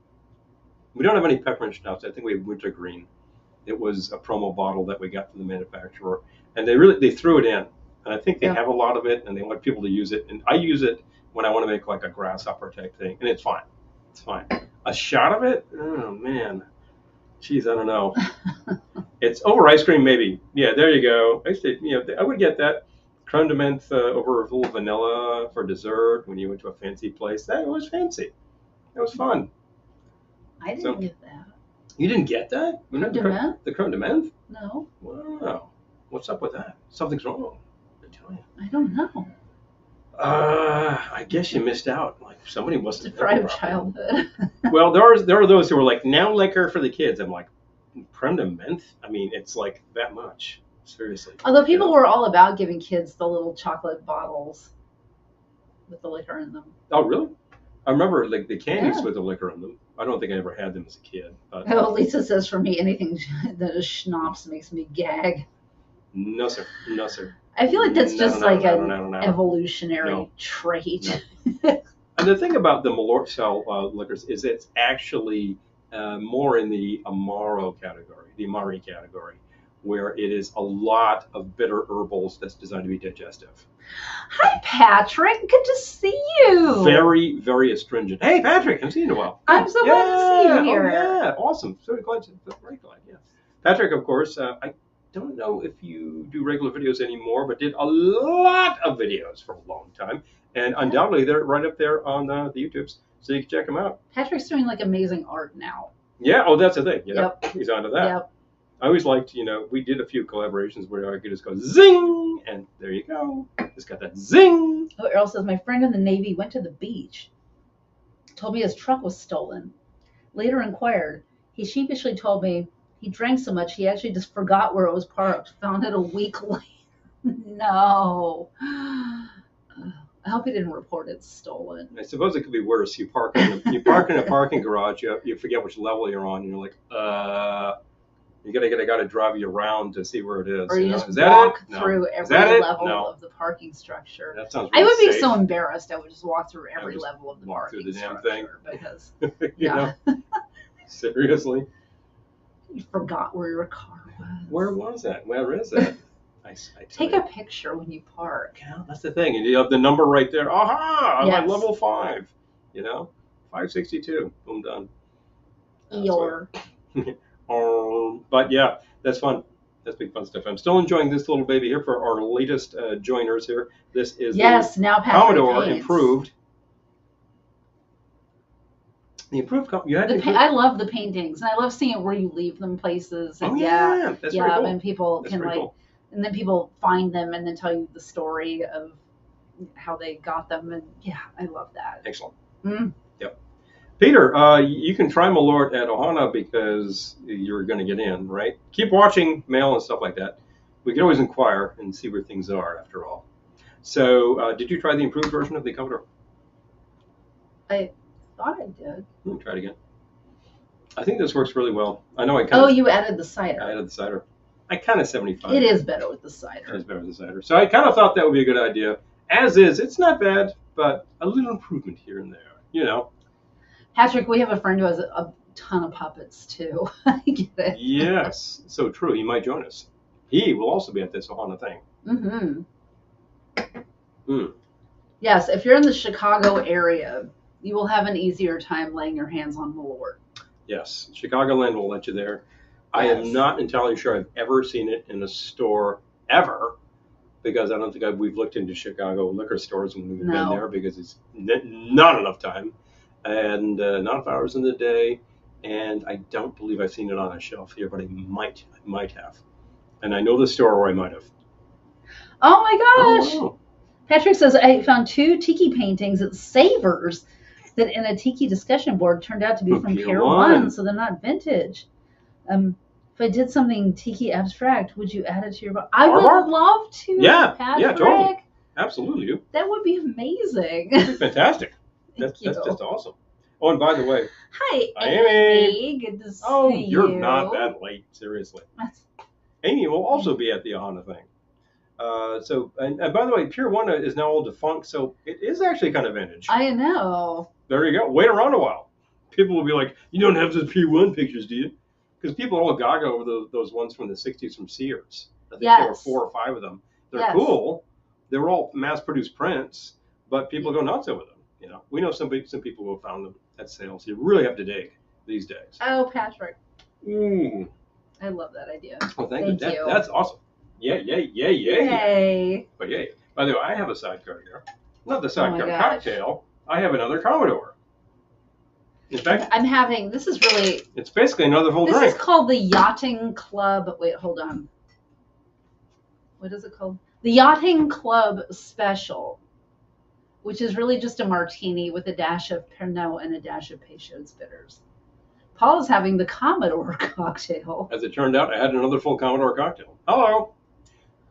We don't have any peppermint schnapps. I think we have wintergreen. It was a promo bottle that we got from the manufacturer, and they threw it in, and I think they have a lot of it, and they want people to use it, and I use it when I want to make like a grasshopper type thing, and it's fine. It's fine. A shot of it? Oh man. Jeez, I don't know. It's over ice cream, maybe. Yeah, there you go. I would get that creme de menthe over a little vanilla for dessert when you went to a fancy place. That was fancy. That was fun. I didn't get that. You didn't get that? Creme de menthe? The creme de menthe? No. Wow. What's up with that? Something's wrong. I tell you. I don't know. I guess you missed out. Like somebody must have deprived childhood. Well, there are those who are like now liquor for the kids. I'm like, creme de menthe. I mean, it's like that much. Seriously. Although people were all about giving kids the little chocolate bottles with the liquor in them. Oh, really? I remember like the candies with the liquor in them. I don't think I ever had them as a kid. But... Oh, Lisa says for me, anything that is schnapps makes me gag. No, sir. I feel like that's an evolutionary trait. No. And the thing about the Malort style liquors is it's actually more in the Amaro category, the Amari category, where it is a lot of bitter herbals that's designed to be digestive. Hi, Patrick. Good to see you. Very, very astringent. Hey, Patrick. I haven't seen you in a while. I'm so glad to see you here. Oh, yeah, awesome. Very glad. Yeah. Patrick, of course, I don't know if you do regular videos anymore, but did a lot of videos for a long time. And undoubtedly, they're right up there on the YouTubes, so you can check them out. Patrick's doing like amazing art now. Yeah, that's the thing. Yep. He's onto that. Yep. I always liked, we did a few collaborations where I could just go zing, and there you go. Just got that zing. Oh, Earl says, my friend in the Navy went to the beach, told me his truck was stolen. Later inquired. He sheepishly told me he drank so much he actually just forgot where it was parked. Found it a week later. No. I hope he didn't report it stolen. I suppose it could be worse. You park in a parking garage. You forget which level you're on. And you're like, you gotta drive you around to see where it is. Or you just walk through every level of the parking structure. That sounds really I would be safe. so embarrassed. I would just walk through every level of the parking through the damn structure thing. Because yeah. Seriously. You forgot where your car was. Where was that? Where is that? I Take a picture when you park. Yeah, that's the thing. And you have the number right there. Aha! I'm at Yes. level 5. 562. Boom, done. But yeah, that's fun. That's big fun stuff. I'm still enjoying this little baby here for our latest joiners here. This is now Patrick Commodore paints. Improved. The improved. I love the paintings, and I love seeing where you leave them places. And that's very cool. And people That's can very cool. and then people find them and then tell you the story of how they got them, and I love that. Excellent. Mm. Yep. Peter, you can try Malort at Ohana because you're going to get in, right? Keep watching mail and stuff like that. We can always inquire and see where things are, after all. So, did you try the improved version of the Commodore? I thought I did. Try it again. I think this works really well. I know you added the cider. I added the cider. I kind of 75. It is better with the cider. It is better with the cider. So I kind of thought that would be a good idea. As is, it's not bad, but a little improvement here and there, Patrick, we have a friend who has a ton of puppets too. I get it. Yes, so true. He might join us. He will also be at this Ohana thing. Mm-hmm. Mm. Yes, if you're in the Chicago area, you will have an easier time laying your hands on Malort. Yes, Chicagoland will let you there. I am not entirely sure I've ever seen it in a store ever, because I don't think we've looked into Chicago liquor stores when we've been there, because it's not enough time and not enough hours in the day. And I don't believe I've seen it on a shelf here, but I might have. And I know the store where I might have. Oh my gosh! Oh, wow. Patrick says, I found 2 tiki paintings at Savers that in a tiki discussion board turned out to be from Pier 1, so they're not vintage. If I did something tiki abstract, would you add it to your book? I would love to. Yeah, Patrick. Yeah, totally. Absolutely. That would be amazing. That'd be fantastic. That's just awesome. Oh, and by the way. Hi, Amy. Good to see you. Oh, you're not that late. Seriously. Amy will also be at the Ohana thing. And by the way, Pier 1 is now all defunct, so it is actually kind of vintage. I know. There you go. Wait around a while. People will be like, you don't have those Pier 1 pictures, do you? Because people are all gaga over those ones from the 60s from Sears. I think there were 4 or 5 of them. They're cool. They were all mass-produced prints, but people go nuts over them. You know, we know some people who have found them at sales. You really have to dig these days. Oh, Patrick. Mm. I love that idea. Well, thank you. That's awesome. Yay. But yay. By the way, I have a sidecar here. Not the sidecar cocktail. I have another Commodore. In fact, I'm having, this is really... It's basically another full drink. This is called the Yachting Club. Wait, hold on. What is it called? The Yachting Club Special, which is really just a martini with a dash of Pernod and a dash of Peychaud's bitters. Paul is having the Commodore cocktail. As it turned out, I had another full Commodore cocktail. Hello.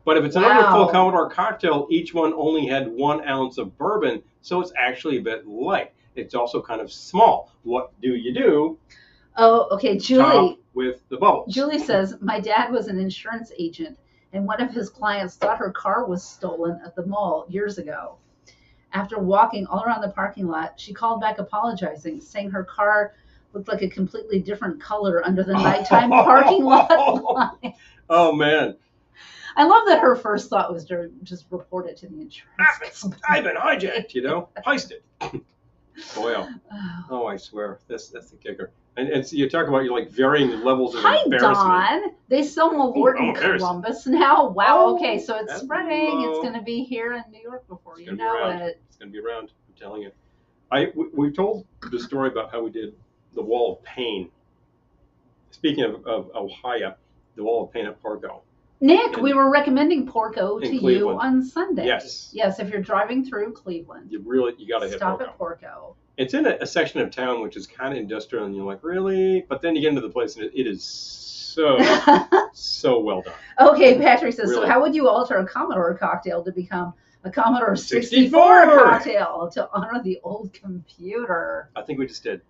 But if it's another full Commodore cocktail, each one only had 1 ounce of bourbon, so it's actually a bit light. It's also kind of small. What do you do? Oh, okay, Julie. Top with the bubbles. Julie says, my dad was an insurance agent, and one of his clients thought her car was stolen at the mall years ago. After walking all around the parking lot, she called back apologizing, saying her car looked like a completely different color under the nighttime parking lot line. Oh, man. I love that her first thought was to just report it to the insurance company. I've been hijacked, heisted. Boy, oh, I swear, that's the kicker. And so you talk about varying levels of embarrassment. Hi, Don. They sell Malort in Columbus now. Wow. Okay, so it's spreading. It's going to be here in New York before you know it. It's going to be around. I'm telling you. We told the story about how we did the Wall of Pain. Speaking of Ohio, the Wall of Pain at Porco. Nick, we were recommending Porco to Cleveland. You on Sunday. Yes. Yes, if you're driving through Cleveland. You got to hit Porco. Stop at Porco. It's in a section of town which is kind of industrial, and you're like, really? But then you get into the place, and it is so well done. Okay, Patrick says, really? So how would you alter a Commodore cocktail to become a Commodore 64 cocktail to honor the old computer? I think we just did.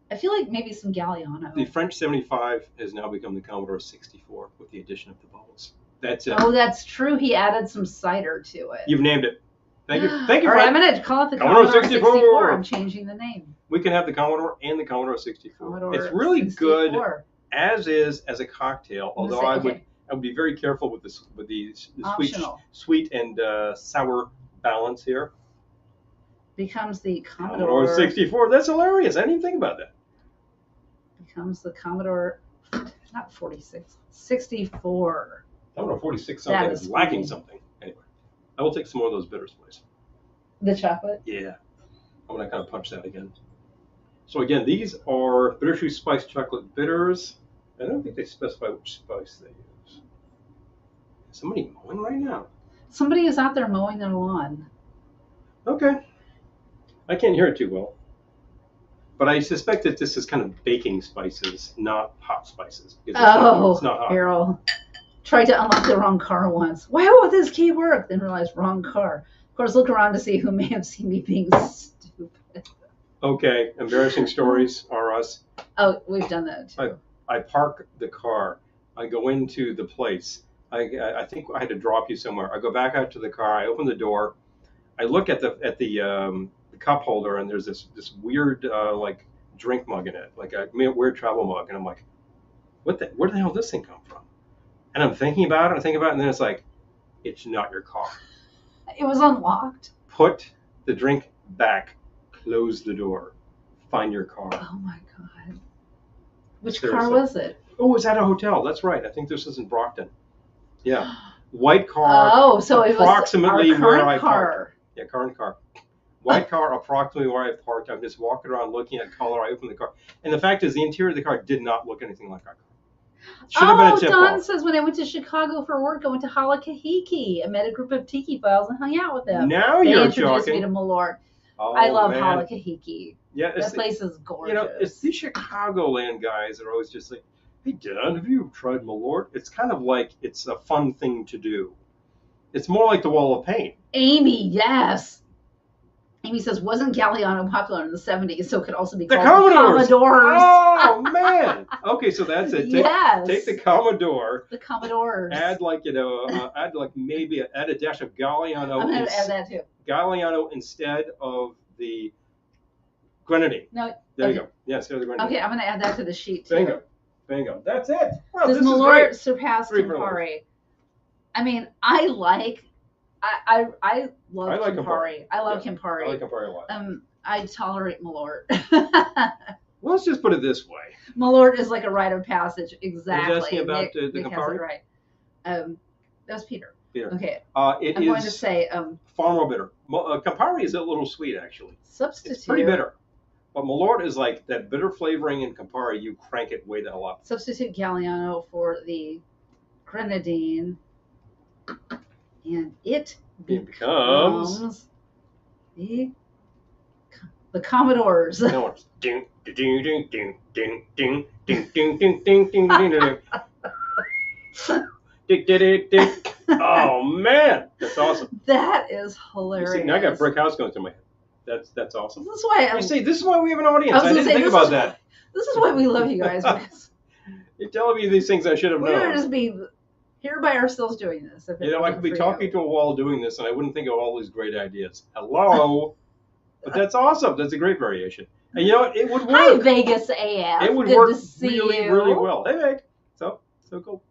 I feel like maybe some Galliano. The French 75 has now become the Commodore 64 with the addition of the bubbles. That's it. Oh, that's true. He added some cider to it. You've named it. Thank you. All right, I'm going to call it the Commodore 64. I'm changing the name. We can have the Commodore and the Commodore 64. Commodore it's really 64. Good as a cocktail. Although I would be very careful with the sweet and sour balance here. Becomes the Commodore 64. That's hilarious. I didn't even think about that. Becomes the Commodore, not 46, 64. Commodore 46 something is lacking something. Anyway, I will take some more of those bitters, please. The chocolate? Yeah. I'm going to kind of punch that again. So again, these are bittersweet spiced chocolate bitters. I don't think they specify which spice they use. Is somebody mowing right now? Somebody is out there mowing their lawn. Okay. I can't hear it too well. But I suspect that this is kind of baking spices, not hot spices. It's not hot. Errol. Tried to unlock the wrong car once. Why would this key work? Then realized wrong car. Of course, look around to see who may have seen me being stupid. Okay, embarrassing stories are us. Oh, we've done that too. I park the car. I go into the place. I think I had to drop you somewhere. I go back out to the car. I open the door. I look at the the cup holder, and there's this weird like drink mug in it, like a weird travel mug, and I'm like, where the hell did this thing come from? And I'm thinking about it, and then it's like, it's not your car. It was unlocked. Put the drink back, close the door, find your car. Oh my God. Which car was it? Oh, it was at a hotel. That's right. I think this is in Brockton. Yeah. White car. Oh, so approximately it was where I car. parked. Yeah, current car. White car, approximately where I parked. I'm just walking around looking at color. I opened the car. And the fact is, the interior of the car did not look anything like our car. Should have been a tip Don off. says, when I went to Chicago for work, I went to Halakahiki. I met a group of tiki files and hung out with them. Now they you're introduced joking. me to Malort. Oh, I love man. Halakahiki. Yeah, that place is gorgeous. You know, it's the Chicagoland guys that are always just like, hey, Dan, have you tried Malort? It's kind of like it's a fun thing to do. It's more like the Wall of Pain. Amy, yes. Amy says, wasn't Galliano popular in the 70s, so it could also be called the Commodores. Oh, man. Okay, so that's it. Take the Commodore. The Commodores. Add maybe add a dash of Galliano. I'm going to add that too. Galliano instead of the Grenadine. No. There you go. Yes, there's the Grenadine. Okay, I'm going to add that to the sheet too. Bingo. That's it. Wow, does Malort surpass Campari? I mean, I love Campari. I love Campari. I like Campari a lot. I tolerate Malort. Well, let's just put it this way. Malort is like a rite of passage. Exactly. Was asking about the Nick Campari? Right. That was Peter. Okay. I'm going to say far more bitter. Campari is a little sweet, actually. Substitute. It's pretty bitter. But Malort is like that bitter flavoring in Campari. You crank it way the hell up. Substitute Galliano for the Grenadine, and it becomes the Commodores. Ding, ding, ding, ding, ding, ding, ding, ding, ding, ding, ding, ding, ding. Oh man, that's awesome. That is hilarious. You see, now I got a brick house going through my head. That's awesome. This is why you see. This is why we have an audience. I didn't think about that. This is why we love you guys. You're telling me these things I should have known. We're just be here by ourselves doing this. I could be talking to a wall doing this, and I wouldn't think of all these great ideas. Hello, but that's awesome. That's a great variation. And you know what? It would work. Hi, Vegas AF. It would Good work to see really, you. really well. Hey, Meg. So cool.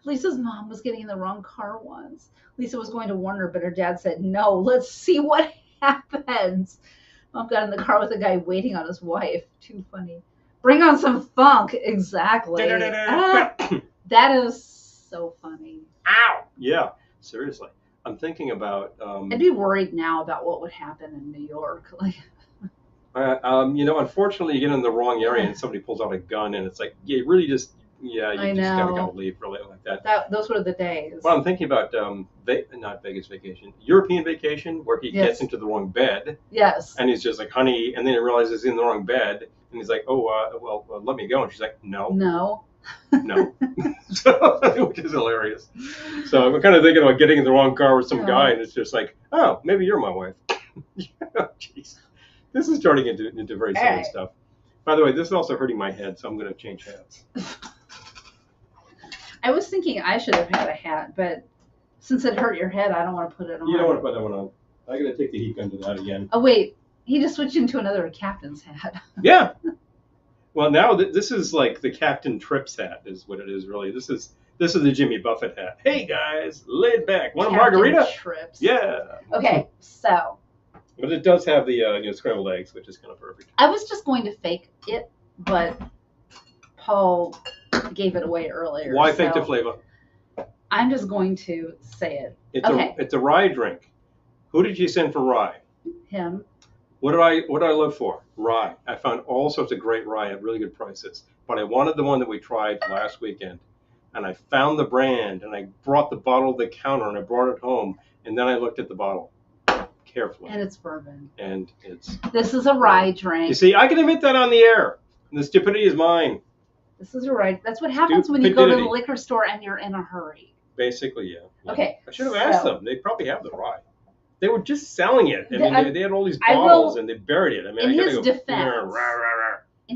Lisa's mom was getting in the wrong car once. Lisa was going to warn her, but her dad said, no, let's see what happens. Mom got in the car with a guy waiting on his wife. Too funny. Bring on some funk. Exactly. That is so funny. Ow. Yeah, seriously. I'm thinking about... I'd be worried now about what would happen in New York. Unfortunately, you get in the wrong area and somebody pulls out a gun, and it's like, you really just... Yeah, you just gotta leave really like that. Those were the days. Well, I'm thinking about not Vegas vacation, European vacation, where he gets into the wrong bed. Yes. And he's just like, honey, and then he realizes he's in the wrong bed, and he's like, well, let me go. And she's like, no. Which is hilarious. So I'm kind of thinking about getting in the wrong car with some guy, and it's just like, oh, maybe you're my wife. Jeez, this is turning into very silly stuff. By the way, this is also hurting my head, so I'm going to change hats. I was thinking I should have had a hat, but since it hurt your head, I don't want to put it on. You don't want to put that one on. I got to take the heat gun to that again. Oh wait, he just switched into another captain's hat. Yeah. Well, now this is like the Captain Trips hat, is what it is really. This is the Jimmy Buffett hat. Hey guys, laid back. Want a margarita? Trips. Yeah. Okay, so. But it does have the scrambled eggs, which is kind of perfect. I was just going to fake it, but Paul gave it away earlier. Why fake the flavor? I'm just going to say it. It's a rye drink. Who did you send for rye? Him. What did I look for? Rye. I found all sorts of great rye at really good prices, but I wanted the one that we tried last weekend, and I found the brand, and I brought the bottle to the counter, and I brought it home, and then I looked at the bottle carefully. And it's bourbon. And it's... This is a rye drink. You see, I can admit that on the air. The stupidity is mine. This is a rye. That's what happens when you go to the liquor store and you're in a hurry. Basically, yeah. Okay. I should have asked them. They probably have the rye. They were just selling it. I mean, they had all these bottles and they buried it. I mean, in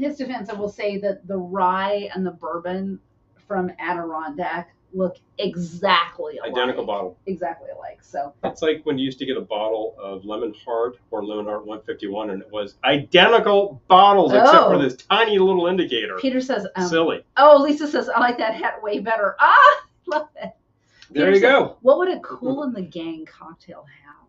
his defense, I will say that the rye and the bourbon from Adirondack look exactly alike. Identical bottle. Exactly alike. So it's like when you used to get a bottle of Lemon Heart or Lemon Heart 151, and it was identical bottles except for this tiny little indicator. Peter says, silly. Oh, Lisa says, I like that hat way better. Ah, love it. There you go. What would a cool in the gang cocktail have?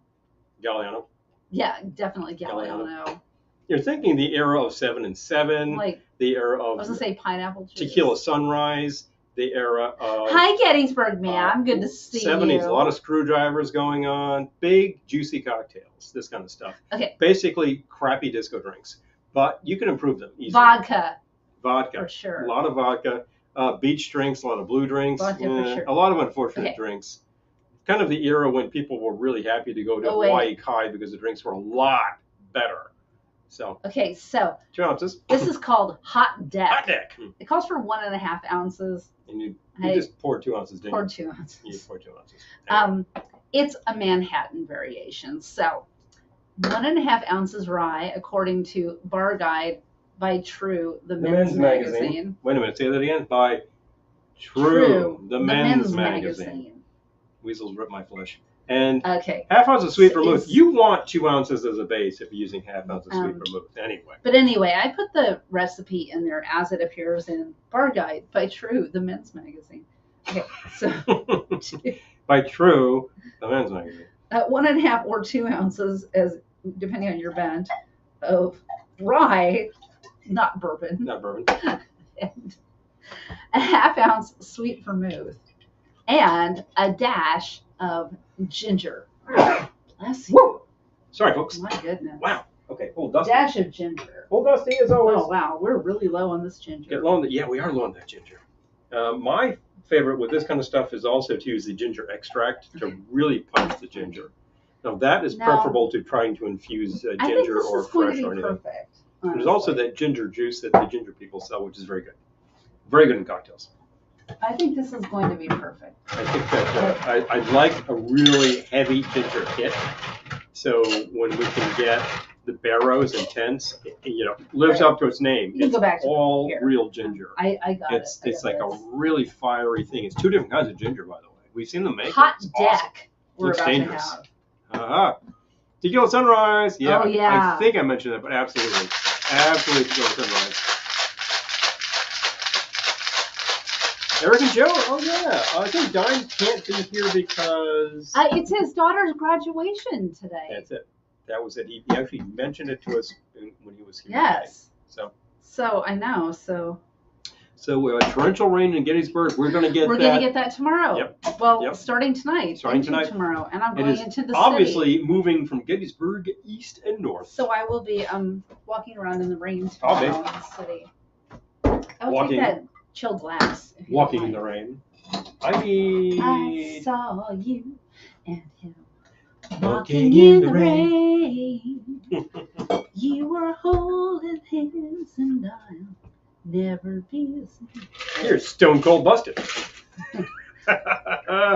Galliano. Yeah, definitely Galliano. You're thinking the era of 7 and 7, like the era of I was gonna say pineapple juice. Tequila Sunrise, the era of Hi Gettysburg man, good to see 70s, you. a lot of screwdrivers going on, big juicy cocktails, this kind of stuff. Okay. Basically crappy disco drinks, but you can improve them easily. Vodka. For sure. A lot of vodka, beach drinks, a lot of blue drinks, vodka for sure. A lot of unfortunate drinks. Kind of the era when people were really happy to go to Hawaii Kai because the drinks were a lot better. So 2 ounces. This is called Hot Deck. Hot Deck. It calls for 1.5 ounces. And you just poured 2 ounces, didn't you? Poured 2 ounces. You poured 2 ounces. It's a Manhattan variation. So 1.5 ounces rye, according to Bar Guide by True, the men's magazine. Wait a minute, say that again. By True, the men's magazine. Weasels rip my flesh. And half ounce of sweet vermouth. You want 2 ounces as a base if you're using half ounce of sweet vermouth anyway. But anyway, I put the recipe in there as it appears in Bar Guide by True, the men's magazine. Okay, so by True, the men's magazine. 1.5 or 2 ounces, as depending on your bent, of rye, not bourbon. Not bourbon. And a half ounce sweet vermouth, and a dash of ginger. Bless you. Woo! Sorry, folks. My goodness. Wow. Okay. Old Dusty. Dash of ginger. Old Dusty as always. Oh wow, we're really low on this ginger. Get low on yeah, we are low on that ginger. My favorite with this kind of stuff is also to use the ginger extract to really punch the ginger. Now that is preferable to trying to infuse ginger or fresh or anything. Perfect. There's also that ginger juice that the ginger people sell, which is very good. Very good in cocktails. I think this is going to be perfect. I think that I like a really heavy ginger hit. So when we can get the barrows and tents, lives up to its name. It's all real ginger. I got it. It's like a really fiery thing. It's 2 different kinds of ginger, by the way. We've seen them make Hot it. Deck. Awesome. We're Looks about dangerous. to have. Tequila Sunrise. Yeah. Oh, yeah. I think I mentioned that, but absolutely. Absolutely Tequila Sunrise. Eric and Joe. Oh, yeah. I think Dime can't be here because... it's his daughter's graduation today. That's it. That was it. He actually mentioned it to us when he was here. Yes. Today. So I know. So torrential rain in Gettysburg. We're going to get We're going to get that tomorrow. Yep. Well, starting tonight. Starting tonight. Tomorrow. And I'm going into the obviously city. Moving from Gettysburg east and north. So I will be walking around in the rain tomorrow in the city. I will take that chilled glass. Walking in the rain. I saw you and him walking in the rain. You were holding hands and I'll never be the same. You're stone cold busted.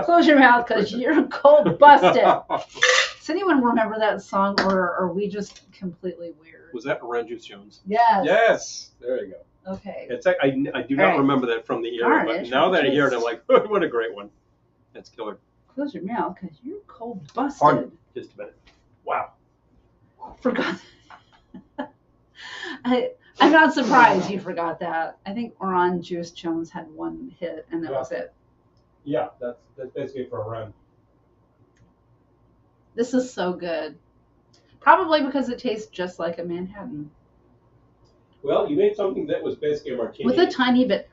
Close your mouth because you're cold busted. Does anyone remember that song, or are we just completely weird? Was that Orange Juice Jones? Yes. Yes. There you go. Okay. It's like I do not remember that from the era, but now that I hear it, I'm like, oh, what a great one. That's killer. Close your mouth because you're cold busted. Pardon. Just a minute. Wow. Forgot. I'm not surprised you forgot that. I think Orange Juice Jones had one hit, and that was it. Yeah, that's basically for a run. This is so good. Probably because it tastes just like a Manhattan. Well, you made something that was basically a martini. With a tiny bit.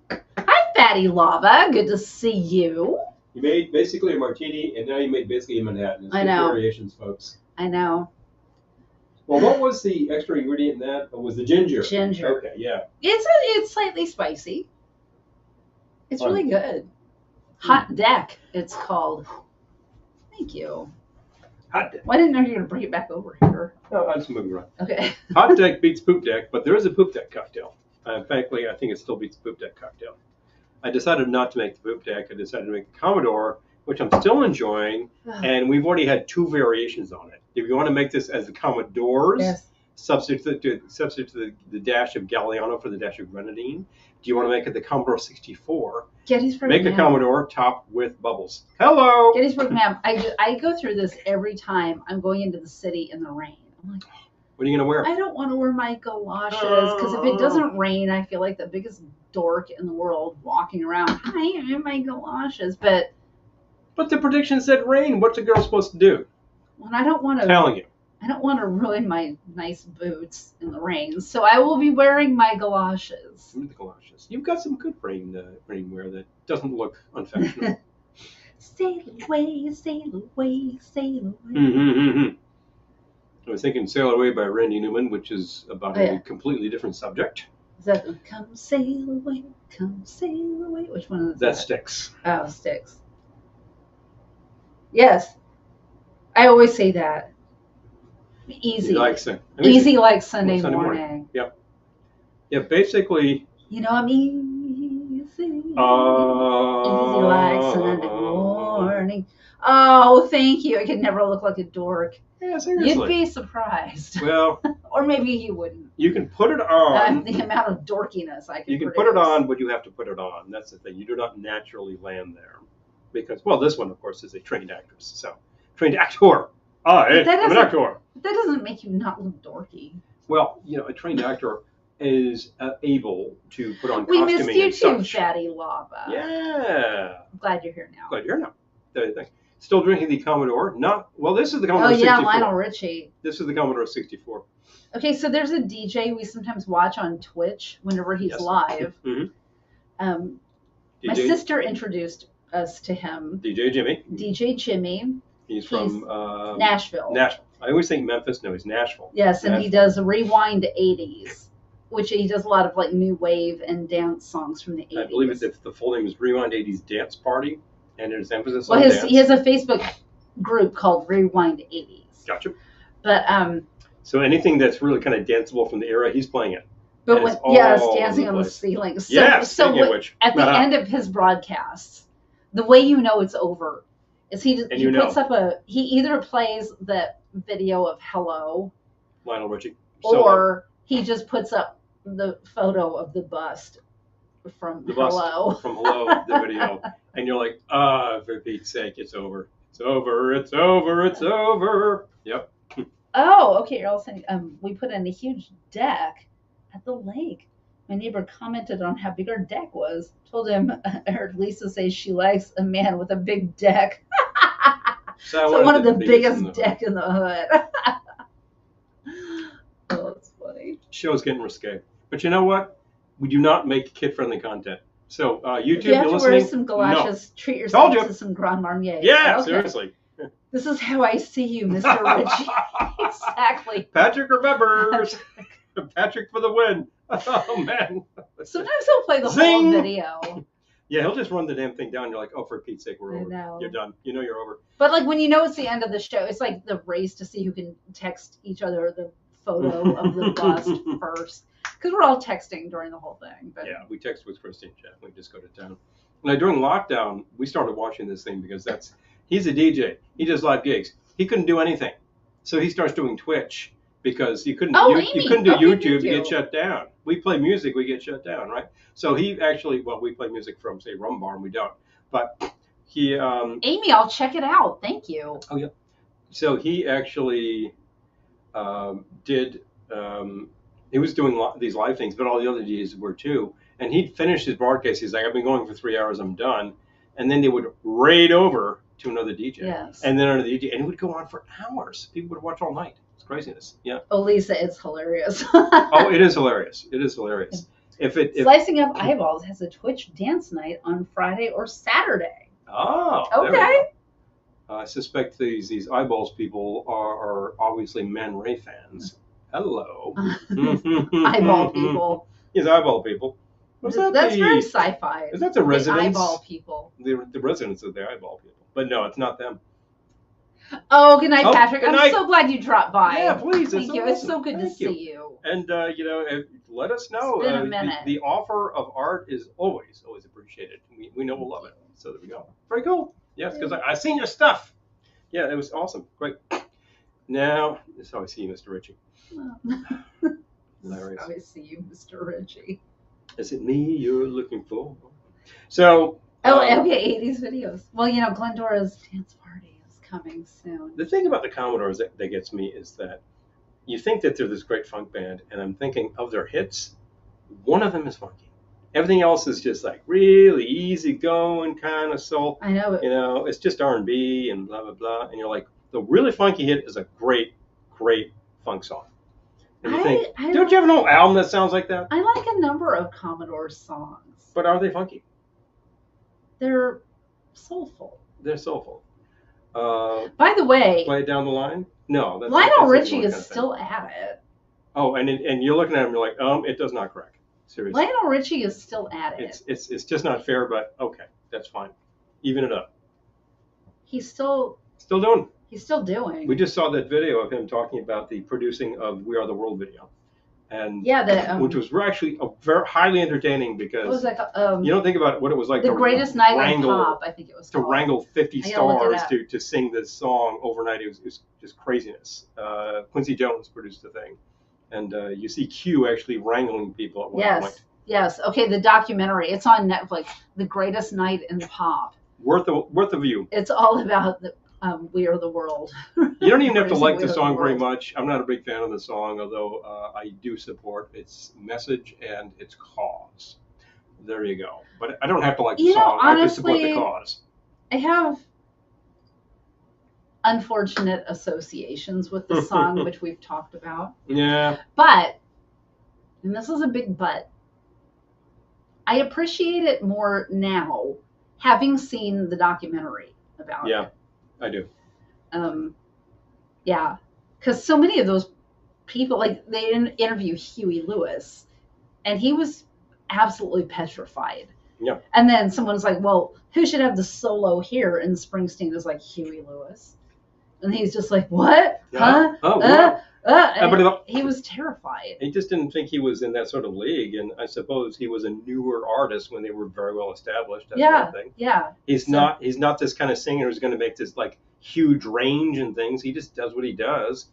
Hi, Fatty Lava. Good to see you. You made basically a martini, and now you made basically a Manhattan. It's I know. Variations, folks. I know. Well, what was the extra ingredient in that? It was the ginger. Ginger. Okay, yeah. It's slightly spicy. It's really good. Hot Deck, it's called. Thank you. Hot Deck. Well, I didn't know you were going to bring it back over here. No, I'm just moving around. Okay. Hot Deck beats Poop Deck, but there is a Poop Deck cocktail. Frankly, I think it still beats Poop Deck cocktail. I decided not to make the Poop Deck. I decided to make the Commodore, which I'm still enjoying, and we've already had 2 variations on it. If you want to make this as the Commodores, Substitute the dash of Galliano for the dash of grenadine. Do you want to make it the Commodore 64? Gettysburg, make a Commodore topped with bubbles. Hello. Gettysburg, ma'am. I go through this every time I'm going into the city in the rain. I'm like, what are you gonna wear? I don't want to wear my galoshes because if it doesn't rain, I feel like the biggest dork in the world walking around. Hi, I'm in my galoshes, but the prediction said rain. What's a girl supposed to do? Well, I don't want to. Telling you. I don't want to ruin my nice boots in the rain, so I will be wearing my galoshes. The galoshes. You've got some good rainwear that doesn't look unfashionable. Sail away, sail away, sail away. Mm-hmm. I was thinking "Sail Away" by Randy Newman, which is about a completely different subject. Is that "Come Sail Away, Come Sail Away"? Which one is that? That Styx. Oh, Styx. Yes, I always say that. Easy. Like Sunday morning. Yep. Yeah, basically. You know I'm easy. Easy like Sunday morning. Oh, thank you. I could never look like a dork. Yeah, seriously. You'd be surprised. Well. Or maybe you wouldn't. You can put it on. The amount of dorkiness I can. You can put it on, but you have to put it on. That's the thing. You do not naturally land there, because this one, of course, is a trained actress. So trained actor. I'm an actor. That doesn't make you not look dorky. Well, a trained actor is able to put on costuming. We missed you too, Fatty Lava. Yeah. I'm glad you're here now. Glad you're here now. Still drinking the Commodore. This is the Commodore 64. Oh, yeah, Lionel Richie. This is the Commodore 64. Okay, so there's a DJ we sometimes watch on Twitch whenever he's live. Mm-hmm. My sister introduced us to him. DJ Jimmy. He's from Nashville. I always think Memphis. No, he's Nashville. Yes, and he does Rewind 80s, which he does a lot of like new wave and dance songs from the 80s. I believe the full name is Rewind 80s Dance Party, and there's emphasis on dance. He has a Facebook group called Rewind 80s. Gotcha. But so anything that's really kind of danceable from the era, he's playing it. But dancing on the ceiling. So, at the end of his broadcasts, the way you know it's over is he puts up he either plays the video of Hello, Lionel Richie, or he just puts up the photo of the bust from Hello. From Hello, the video, and you're like, for Pete's sake, it's over. It's over. It's over. It's over. Yep. Oh, okay. You're all saying we put in a huge deck at the lake. My neighbor commented on how big our deck was. Told him I heard Lisa say she likes a man with a big deck. So one of the biggest deck in the hood. Oh, that's funny. Show's getting risque. But you know what? We do not make kid-friendly content. So YouTube, if you have to wear some galoshes, treat yourself to some Grand Marnier. Yeah, okay. Seriously. This is how I see you, Mr. Richie. Exactly. Patrick remembers. Patrick for the win. Oh, man. Sometimes he'll play the whole video. Yeah, he'll just run the damn thing down. You're like, oh, for Pete's sake, we're over. You're done. You know you're over. But like when you know it's the end of the show, it's like the race to see who can text each other the photo of the bust first. Because we're all texting during the whole thing. But yeah, we text with Christine Jeff. We just go to town. Now, during lockdown, we started watching this thing because he's a DJ. He does live gigs. He couldn't do anything. So he starts doing Twitch because you couldn't do YouTube, you get shut down. We play music, we get shut down, right? So he actually, we play music from, say, Rum Barn, we don't. But he... Amy, I'll check it out. Thank you. Oh, yeah. So he actually did... he was doing these live things, but all the other DJs were too. And he'd finish his broadcast. He's like, I've been going for 3 hours, I'm done. And then they would raid over to another DJ. Yes. And then another DJ. And it would go on for hours. People would watch all night. It's craziness. Yeah. Oh, Lisa, it's hilarious. Oh, it is hilarious. It is hilarious. Slicing Up Eyeballs has a Twitch dance night on Friday or Saturday. Oh. Okay. I suspect these Eyeballs people are obviously Man Ray fans. Hello. Eyeball people. Yes, eyeball people. That's very sci-fi. Is that the residents? The eyeball people. The residents of the eyeball people. But no, it's not them. Oh, good night, Patrick. I'm so glad you dropped by. Yeah, please. Thank you. Awesome. It's so good to see you. And, let us know. It's been a minute. The offer of art is always appreciated. We know we'll love it. So there we go. Very cool. Yes, because I seen your stuff. Yeah, it was awesome. Great. Now, that's how I see you, Mr. Ritchie. Hilarious. That's how I see you, Mr. Ritchie. Is it me you're looking for? So. Okay, 80s videos. Well, Glendora's dance party is coming soon. The thing about the Commodores that gets me is that you think that they're this great funk band, and I'm thinking of their hits, one of them is funky. Everything else is just like really easy going kind of soul. I know. It's just R&B and blah, blah, blah. And you're like, the really funky hit is a great, great funk song. And you think, don't you have an old album that sounds like that? I like a number of Commodore songs. But are they funky? They're soulful. They're soulful. By the way, Play It Down the Line? No. Lionel Richie is still at it. Oh, and you're looking at him, you're like, it does not crack. Seriously. Lionel Richie is still at it. It's just not fair, but okay, that's fine. Even it up. He's still doing. He's still doing. We just saw that video of him talking about the producing of "We Are the World" video, and which was actually very highly entertaining because it was like you don't think about what it was like. The Greatest Night in Pop, I think it was called. To wrangle 50 stars to sing this song overnight. It was just craziness. Quincy Jones produced the thing. And you see Q actually wrangling people at one point. Yes. Okay, the documentary. It's on Netflix. The Greatest Night in Pop. Worth a view. It's all about the We Are the World. You don't even have to like the song very much. I'm not a big fan of the song, although I do support its message and its cause. There you go. But I don't have to like the song. Honestly, I have to support the cause. I have unfortunate associations with the song, which we've talked about. Yeah. But, and this is a big but, I appreciate it more now, having seen the documentary about it. Yeah, I do. Yeah, because so many of those people, like they interview Huey Lewis, and he was absolutely petrified. Yeah. And then someone's like, well, who should have the solo here? And Springsteen is like, Huey Lewis. And he's just like, what? Yeah. But he was terrified. He just didn't think he was in that sort of league. And I suppose he was a newer artist when they were very well established. That's one thing. Yeah. He's not this kind of singer who's going to make this like huge range and things. He just does what he does.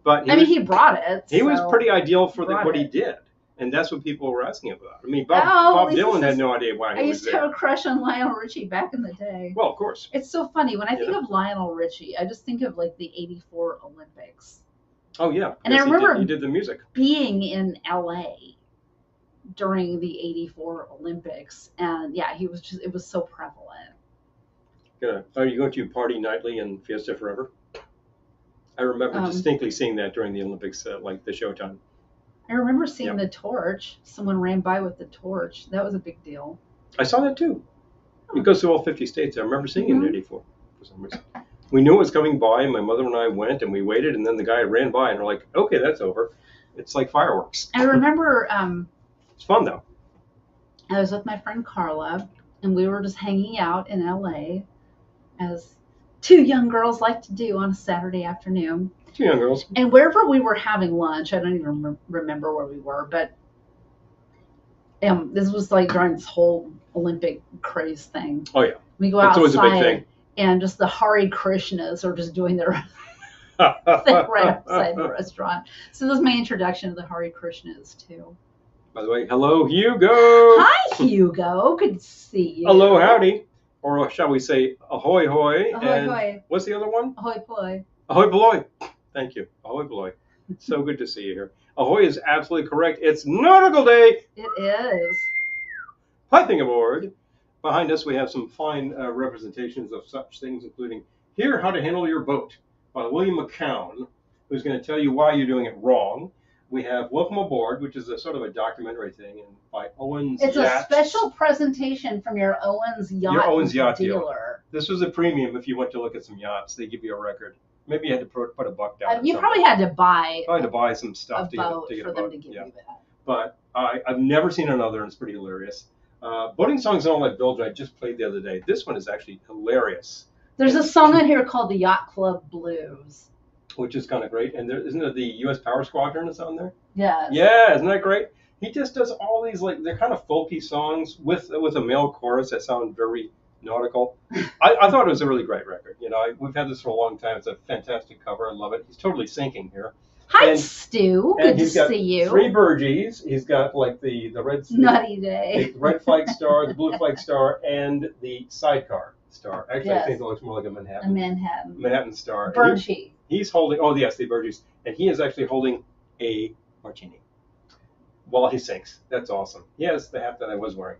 But he brought it. He was pretty ideal for what he did. And that's what people were asking about. I mean, Bob Dylan had no idea why he was there. I used to have a crush on Lionel Richie back in the day. Well, of course. It's so funny. When I think of Lionel Richie, I just think of like the 84 Olympics. Oh, yeah. And I remember he did the music. Being in L.A. during the 84 Olympics. And yeah, it was so prevalent. Are you going to party nightly in Fiesta Forever? I remember distinctly seeing that during the Olympics, like the showtime. I remember seeing the torch. Someone ran by with the torch. That was a big deal. I saw that too. It goes through all 50 states. I remember seeing it in 84 for some reason. We knew it was coming by, and my mother and I went, and we waited, and then the guy ran by, and we're like, okay, that's over. It's like fireworks. I remember... it's fun, though. I was with my friend Carla, and we were just hanging out in L.A., as two young girls like to do on a Saturday afternoon. Two young girls. And wherever we were having lunch, I don't even remember where we were, but this was like during this whole Olympic craze thing. Oh, yeah. We go outside, always a big thing. And just the Hare Krishnas are just doing their thing right outside the restaurant. So this was my introduction to the Hare Krishnas, too. By the way, hello, Hugo. Hi, Hugo. Good to see you. Hello, howdy. Or shall we say, ahoy, hoy. Ahoy, hoy. What's the other one? Ahoy, poy. Ahoy, beloy. Thank you. Ahoy, beloy. So good to see you here. Ahoy is absolutely correct. It's Nautical Day. It is. Piping aboard. Behind us, we have some fine representations of such things, including Here, How to Handle Your Boat by William McCown, who's going to tell you why you're doing it wrong. We have Welcome Aboard, which is a sort of a documentary thing, and by Owens It's Yachts. A special presentation from your Owens Yacht dealer. This was a premium if you went to look at some yachts. They give you a record. Maybe you had to put $1 down. You probably had to buy some stuff to get a boat. For them to give you that. But I've never seen another, and it's pretty hilarious. Boating songs don't like Bilge I just played the other day. This one is actually hilarious. There's a song on here called the Yacht Club Blues, which is kind of great. And isn't it the U.S. Power Squadron that's on there? Yes. Yeah, isn't that great? He just does all these, like, they're kind of folky songs with a male chorus that sound very nautical. I thought it was a really great record. We've had this for a long time. It's a fantastic cover. I love it. He's totally sinking here. Hi, Stu. Good to see you. 3 Burgies. He's got like the red Nutty Day, the red flag star, the blue flag star, and the sidecar star. Actually, yes. I think it looks more like a Manhattan. A Manhattan star. Burgie. He's holding. Oh yes, the Burgies, and he is actually holding a martini while he sinks. That's awesome. Yes, the hat that I was wearing.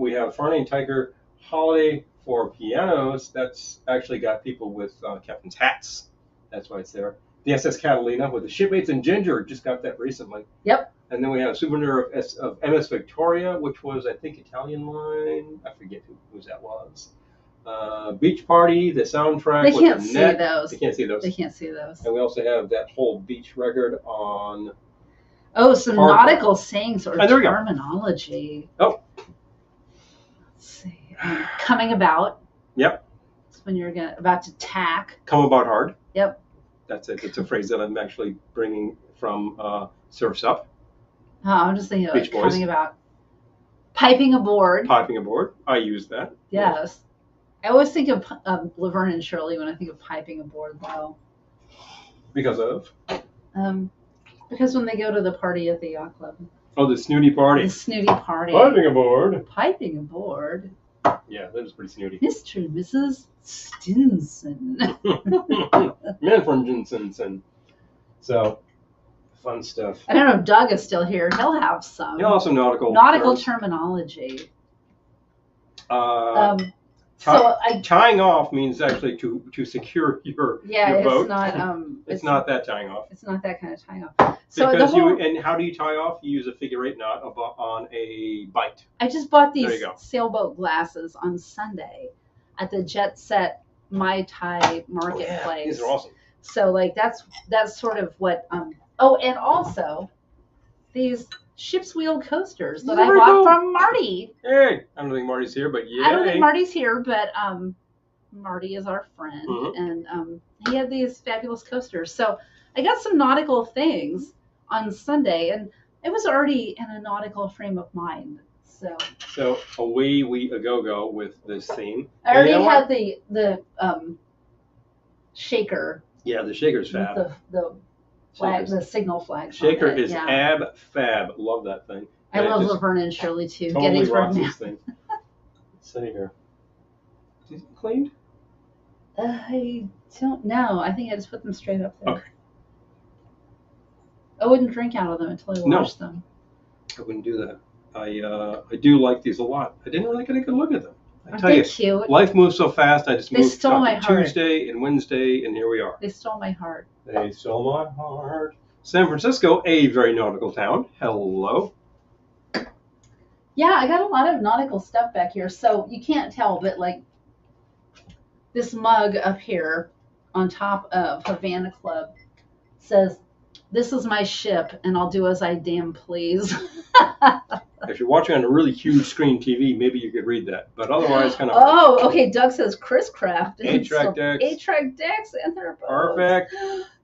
We have Farney and Tiger Holiday for pianos. That's actually got people with captain's hats. That's why it's there. The SS Catalina with the shipmates and ginger. Just got that recently. Yep. And then we have a souvenir of MS Victoria, which was, I think, Italian line. I forget whose that was. Beach Party, the soundtrack. They can't see those. They can't see those. They can't see those. And we also have that whole beach record on. Oh, some nautical sayings or terminology. Oh. Let's see. Coming about. Yep. It's when you're about to tack. Come about hard. Yep. That's it. It's a phrase that I'm actually bringing from Surf's Up. Oh, I'm just thinking of coming about. Piping aboard. Piping aboard. I use that. Yes. I always think of Laverne and Shirley when I think of piping aboard, though. Because of? Because when they go to the party at the yacht club. Oh, the snooty party. The snooty party. Piping aboard. Piping aboard. Yeah, that was pretty snooty. Mr. and Mrs. Stinson. Man from Jensenson. So, fun stuff. I don't know if Doug is still here. He'll have some. He'll have some nautical terminology. Tying off means actually to secure your boat. It's not that tying off. It's not that kind of tying off. So and how do you tie off? You use a figure 8 knot on a bight. I just bought these sailboat glasses on Sunday at the Jet Set Mai Tai marketplace. Oh, yeah. These are awesome. So that's sort of what and also these ship's wheel coasters that I bought from Marty. Hey, I don't think Marty's here, but yeah. I don't think Marty's here, but Marty is our friend, and he had these fabulous coasters. So I got some nautical things on Sunday, and I was already in a nautical frame of mind. So away we go with this theme. I already had the shaker. Yeah, the shaker's fab. The flag, the signal flag. Shaker is fab. Love that thing. I love Laverne and Shirley too. Totally rocks this thing. Let's see here. Is it cleaned? I don't know. I think I just put them straight up there. Okay. I wouldn't drink out of them until I washed them. I wouldn't do that. I do like these a lot. I didn't really get a good look at them. Aren't they cute? Life moves so fast. I just moved stole my heart. Tuesday and Wednesday, and here we are. They stole my heart. They stole my heart. San Francisco, a very nautical town. Hello. Yeah, I got a lot of nautical stuff back here. So you can't tell, but like this mug up here on top of Havana Club says, "This is my ship, and I'll do as I damn please." If you're watching on a really huge screen TV, maybe you could read that. But otherwise, kind of. Oh, okay. Doug says Chris Craft. 8-track decks. 8-track decks and their boats. Perfect.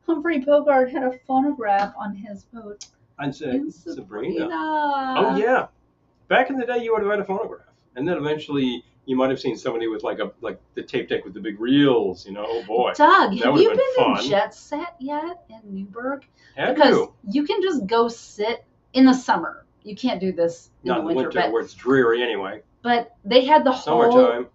Humphrey Bogart had a phonograph on his boat. I'd say Sabrina. Oh, yeah. Back in the day, you would have had a phonograph. And then eventually, you might have seen somebody with like the tape deck with the big reels, Oh, boy. Doug, have you been to Jet Set yet in Newburgh? Because you can just go sit in the summer. You can't do this in the winter, where it's dreary anyway. But they had the whole summertime.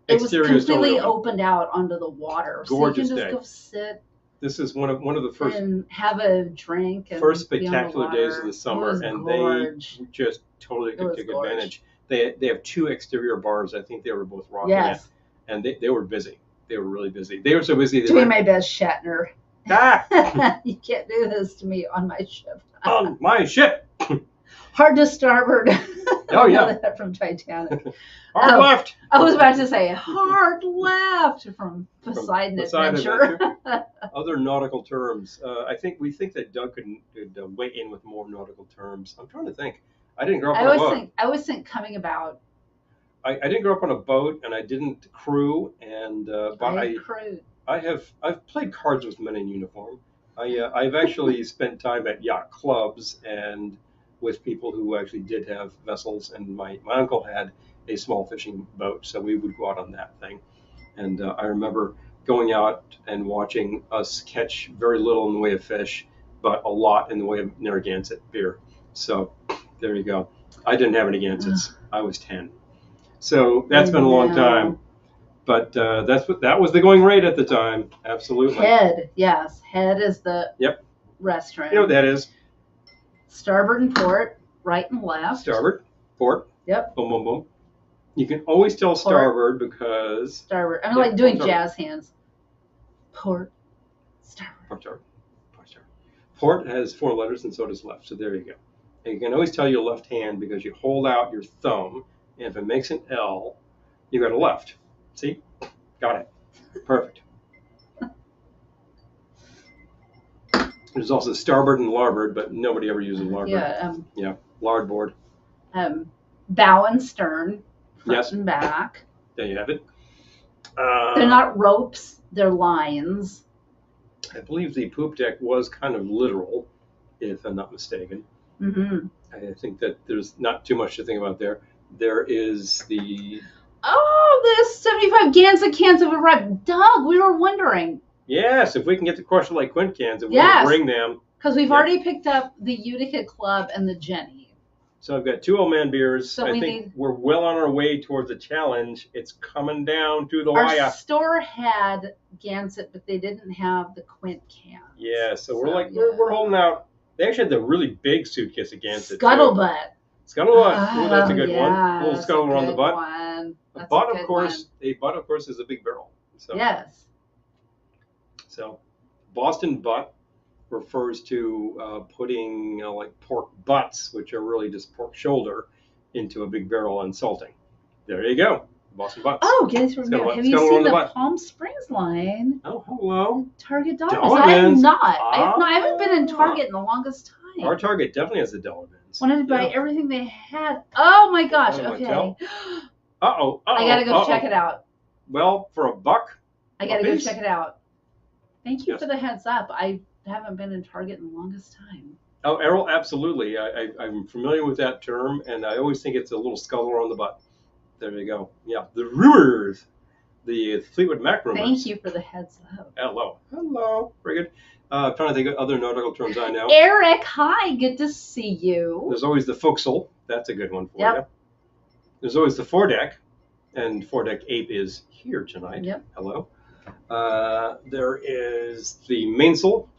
It was completely opened out onto the water, gorgeous so you can just go sit. This is one of the first and have a drink. And first spectacular days of the summer, and gorge. They just totally took advantage. They have 2 exterior bars. I think they were both rocking it, and they were busy. They were really busy. They were so busy. Doing my best, Shatner. Ah! You can't do this to me on my ship. On my ship. Hard to starboard. Oh, yeah. That from Titanic. Hard left. I was about to say hard left from Poseidon Adventure. Other nautical terms. We think that Doug could weigh in with more nautical terms. I'm trying to think. I didn't grow up on a boat. I always think coming about. I didn't grow up on a boat, and I didn't crew, and but I've played cards with men in uniform. I've actually spent time at yacht clubs and with people who actually did have vessels, and my uncle had a small fishing boat, so we would go out on that thing. And I remember going out and watching us catch very little in the way of fish, but a lot in the way of Narragansett beer. So there you go. I didn't have any Gansets. I was 10. So that's been a long time. But that was the going rate at the time. Absolutely. Head, yes. Head is the restroom. You know what that is? Starboard and port, right and left. Starboard, port. Yep. Boom, boom, boom. You can always tell starboard because... Starboard. I'm like doing jazz hands. Port, starboard. Port, starboard. Port, starboard. Port has 4 letters and so does left. So there you go. And you can always tell your left hand because you hold out your thumb, and if it makes an L, you go to left. See? Got it. Perfect. There's also starboard and larboard, but nobody ever uses larboard. Yeah. Larboard. Bow and stern. Front and back. There you have it. They're not ropes. They're lines. I believe the poop deck was kind of literal, if I'm not mistaken. Mm-hmm. I think that there's not too much to think about there. There is the... Oh, the 75 Gansett cans have arrived. Doug, we were wondering. Yes, if we can get the Crusher Lake Quint cans, and we'll bring them. Because we've already picked up the Utica Club and the Jenny. So I've got 2 old man beers. So I think we're well on our way towards the challenge. It's coming down to the wire. Our store had Gansett, but they didn't have the Quint can. Yeah, so we're holding out. They actually had the really big suitcase of Gansett. Scuttlebutt. Scuttlebutt. Oh, that's a good one. A little scuttle on the butt. A butt, of course, is a big barrel. So. Yes. So, Boston butt refers to putting like pork butts, which are really just pork shoulder, into a big barrel and salting. There you go, Boston butts. Oh, guys, remember? Have you seen the Palm Springs line? Oh, hello. Target dollars. I haven't been in Target in the longest time. Our Target definitely has the dollar bins. Wanted to buy everything they had. Oh my gosh. Okay. Uh-oh. I gotta go check it out. Well, for $1. I gotta go check it out. Thank you for the heads up. I haven't been in Target in the longest time. Oh, Errol, absolutely. I'm familiar with that term, and I always think it's a little sculler on the butt. There you go. Yeah, the rumors. The Fleetwood Mac rumors. Thank you for the heads up. Hello. Very good. I'm trying to think of other nautical terms I know. Eric, hi. Good to see you. There's always the forecastle. That's a good one for you. There's always the foredeck, and foredeck ape is here tonight. Yep. Hello. There is the mainsail,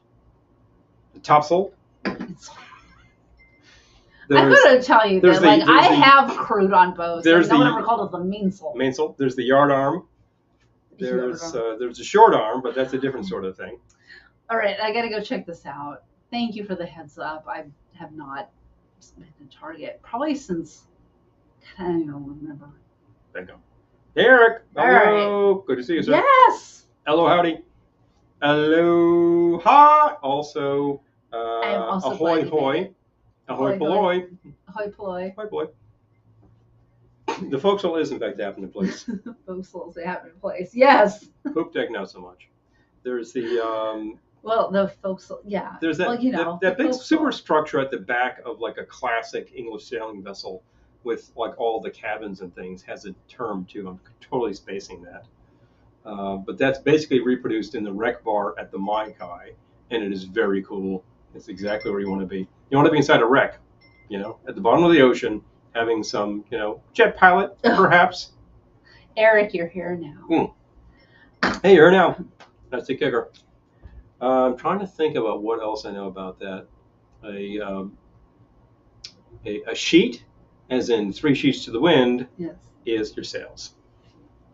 the topsail. I'm going to tell you that I have crewed on boats. No one ever called it the mainsail. Mainsail. There's the yard arm. There's a short arm, but that's a different sort of thing. All right, I got to go check this out. Thank you for the heads up. I have not been in Target probably since I don't even remember. There you go. Hey, Eric. Hello. Right. Good to see you, sir. Yes. Hello, howdy. Aloha. Also, ahoy, hoy. Ahoy, polloi. Ahoy, polloi. Ahoy, polloi. The forecastle is, in fact, happening place. Forecastles, they happen in place. Yes. Poop deck, not so much. There's the... the forecastle, yeah. There's that, that big superstructure at the back of like a classic English sailing vessel with like all the cabins and things has a term too. I'm totally spacing that. But that's basically reproduced in the wreck bar at the Mai Kai, and it is very cool. It's exactly where you want to be. You want to be inside a wreck, at the bottom of the ocean, having some, jet pilot, perhaps. Eric, you're here now. Hey, you're here now. That's the kicker. I'm trying to think about what else I know about that. A sheet, as in 3 sheets to the wind, is your sails.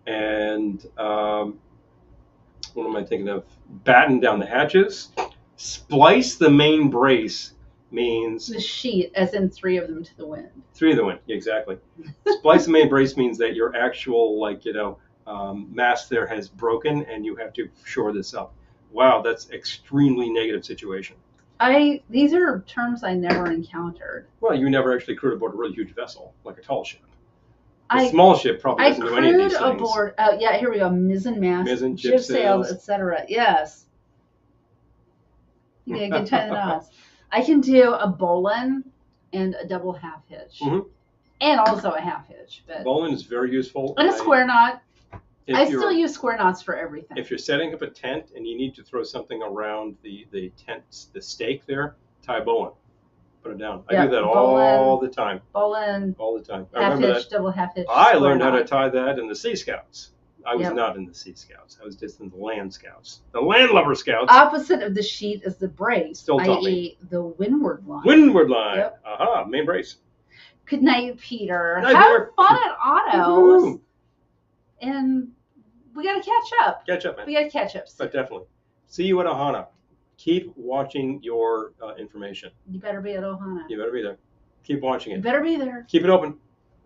And what am I thinking of? Batten down the hatches. Splice the main brace means... The sheet, as in 3 of them to the wind. 3 of the wind, exactly. Splice the main brace means that your actual, mast there has broken and you have to shore this up. Wow, that's extremely negative situation. These are terms I never encountered. Well, you never actually crewed aboard a really huge vessel, like a tall ship. A small ship probably doesn't do any of these things. I crewed aboard, here we go, mizzen mast, jib sails, etc. Yes. You get 10 knots. I can do a bowline and a double half hitch. Mm-hmm. And also a half hitch. But bowline is very useful. And a square knot. I still use square knots for everything. If you're setting up a tent and you need to throw something around the tent, the stake there, tie a bowline. Put it down. I do that all the time. Bowline. All the time. I half remember hitch, that. double half hitch. I learned how to tie that in the Sea Scouts. I was Yep. not in the Sea Scouts. I was just in the Land Scouts. The Landlubber Scouts. Opposite of the sheet is the brace, Still taught i.e. the windward line. Windward line. Yep. Aha, main brace. Good night, Peter. Night, Have Peter. fun at autos. Woo-hoo. And we got to catch up. Catch up, man. We got to catch up. But definitely. See you at Ohana. Keep watching your information. You better be at Ohana. You better be there. Keep watching You it. better be there. Keep it open.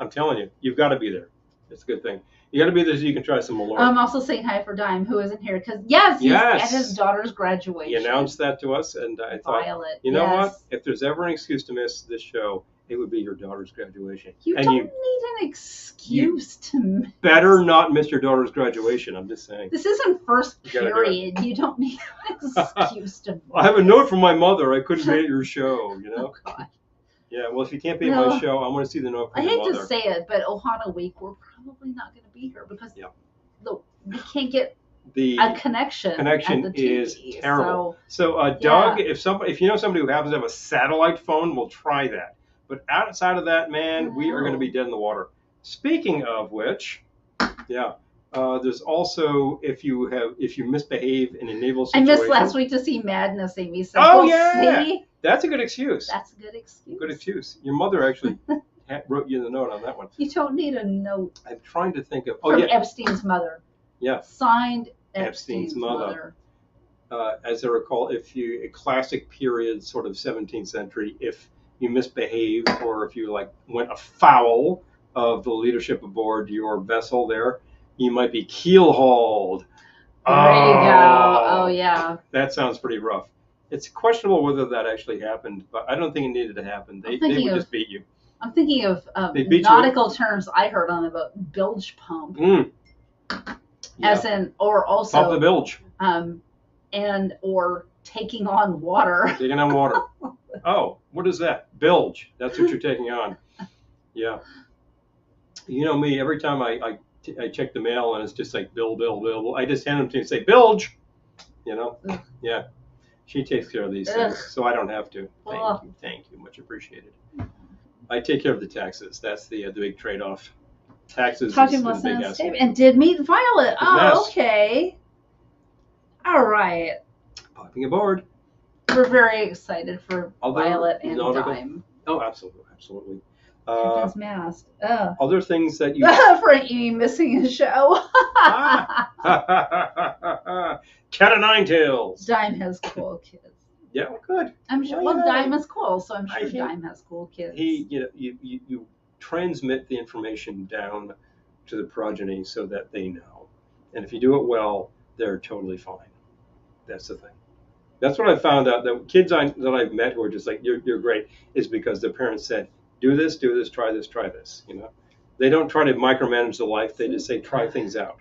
I'm telling you, you've got to be there. It's a good thing. You got to be there so you can try some Malort. I'm also saying hi for Dime, who isn't here, because he's at his daughter's graduation. He announced that to us, and I thought, Violet, you know what? If there's ever an excuse to miss this show, it would be your daughter's graduation. You and don't need an excuse to miss. Better not miss your daughter's graduation. I'm just saying. This isn't first You gotta do period. You don't need an excuse to miss. I have a note from my mother. I couldn't be at your show. You know. Oh, God. Yeah. Well, if you can't be at my show, I want to see the note from I your hate mother. to say it, but Ohana Week, we're probably not going to be here because we can't get a connection. Connection at the is TV, terrible. So, Doug, if you know somebody who happens to have a satellite phone, we'll try that. But outside of that, man, we are going to be dead in the water. Speaking of which, there's also if you misbehave in a naval situation. I missed last week to see Madness, Amy. So See? That's a good excuse. That's a good excuse. Good excuse. Your mother actually wrote you the note on that one. You don't need a note. I'm trying to think of. From Epstein's mother. Yeah. Signed Epstein's mother. As I recall, a classic period, sort of 17th century, if you misbehaved or if you went afoul of the leadership aboard your vessel there, you might be keel hauled. There you go. Oh, yeah. That sounds pretty rough. It's questionable whether that actually happened, but I don't think it needed to happen. They would just beat you. I'm thinking of nautical terms I heard on the boat. Bilge pump. As in, or also. Pump the bilge. And or taking on water. Taking on water. Oh, what is that? Bilge. That's what you're taking on. Yeah. You know me, every time I check the mail and it's just like bill, I just hand them to you and say, bilge. You know? Yeah. She takes care of these things, so I don't have to. Thank you. Much appreciated. I take care of the taxes. That's the big trade-off. Taxes is the big hassle. And did meet Violet. Okay. All right. Popping aboard. We're very excited for Violet and Dime. Oh, absolutely. Captain's Mast. Other things that you... For Amy missing a show. Cat of nine tails. Dime has cool kids. Yeah, good. I'm sure. Well, Dime is cool, so I'm sure Dime has cool kids. You transmit the information down to the progeny so that they know, and if you do it well, they're totally fine. That's the thing. That's what I found out. That kids that I've met who are just like you're great is because their parents said, do this, try this. You know, they don't try to micromanage the life. They just say try things out,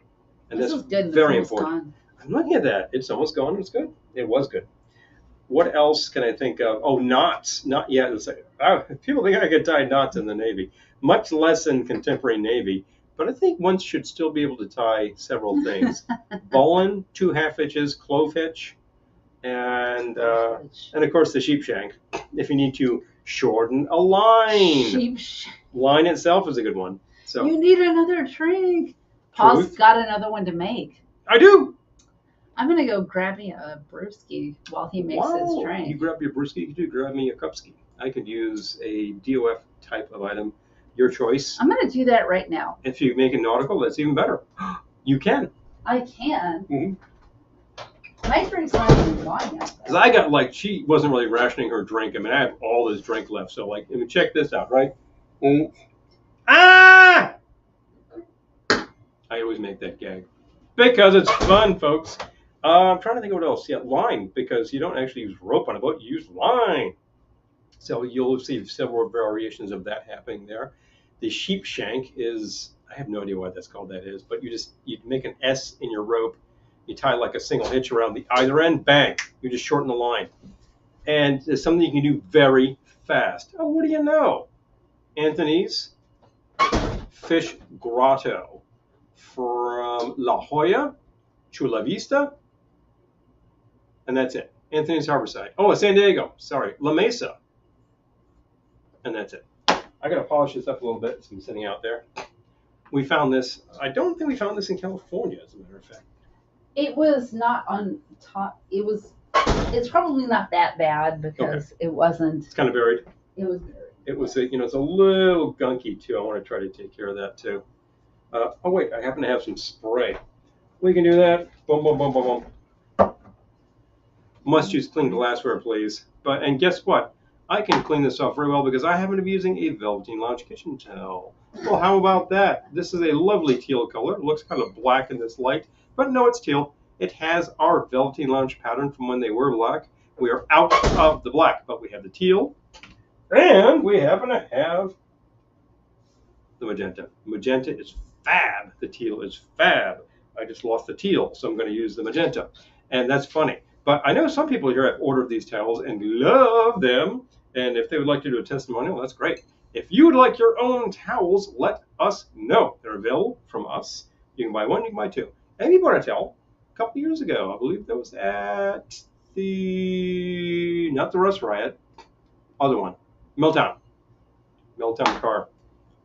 and this that's is good. very important. I'm looking at that. It's almost gone. It's good. It was good. What else can I think of? Oh, knots. Not yet. It's like, people think I could tie knots in the Navy. Much less in contemporary Navy. But I think one should still be able to tie several things. Bowline, 2 half hitches, clove hitch, and of course the sheep shank. If you need to shorten a line. Line itself is a good one. So you need another drink. Paul's got another one to make. I do. I'm going to go grab me a brewski while he makes his drink. You grab your brewski, you grab me a cupski. I could use a DOF type of item. Your choice. I'm going to do that right now. If you make a nautical, that's even better. You can. I can. Mm-hmm. My drink's not even gone yet. Because I got she wasn't really rationing her drink. I mean, I have all this drink left. So check this out, right? I always make that gag. Because it's fun, folks. I'm trying to think of what else. Yeah, line, because you don't actually use rope on a boat, you use line. So you'll see several variations of that happening there. The sheep shank is, I have no idea what that's called that is, but you make an S in your rope, you tie like a single hitch around the either end, bang, you just shorten the line. And it's something you can do very fast. Oh, what do you know? Anthony's Fish Grotto from La Jolla, Chula Vista, and that's it. Anthony's Harborside. Oh, San Diego. Sorry, La Mesa, and that's it. I gotta polish this up a little bit. It's been sitting out there. We found this. I don't think we found this in California, as a matter of fact. It was not on top. It was. It's probably not that bad because it wasn't. It's kind of buried. It was buried. It was, it's a little gunky too. I want to try to take care of that too. Oh wait, I happen to have some spray. We can do that. Boom, boom, boom, boom, boom. Must use clean glassware, please. And guess what? I can clean this off very well because I happen to be using a Velveteen Lounge kitchen towel. Well, how about that? This is a lovely teal color. It looks kind of black in this light, but no, it's teal. It has our Velveteen Lounge pattern from when they were black. We are out of the black, but we have the teal, and we happen to have the magenta. Magenta is fab. The teal is fab. I just lost the teal, so I'm going to use the magenta. And that's funny. But I know some people here have ordered these towels and love them. And if they would like to do a testimonial, that's great. If you would like your own towels, let us know. They're available from us. You can buy one, you can buy two. Amy bought a towel a couple years ago. I believe that was at not the Rust Riot, other one, Milltown Car,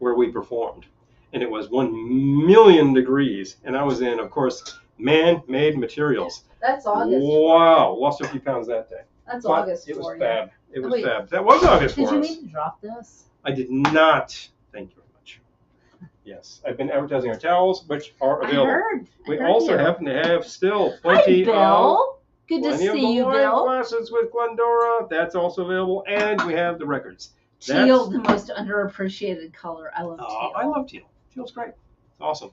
where we performed. And it was 1,000,000 degrees. And I was in, of course, man-made materials. That's August. Wow, lost a few pounds that day. That's August. It was fab. It was fab. That was August for us. Did you mean to drop this? I did not. Thank you very much. Yes, I've been advertising our towels, which are available. We also happen to have still plenty Bill. Good to see you, Bill. Glasses with Glendora. That's also available, and we have the records. Teal, the most underappreciated color. I love teal. I love teal. Teal's great. It's awesome.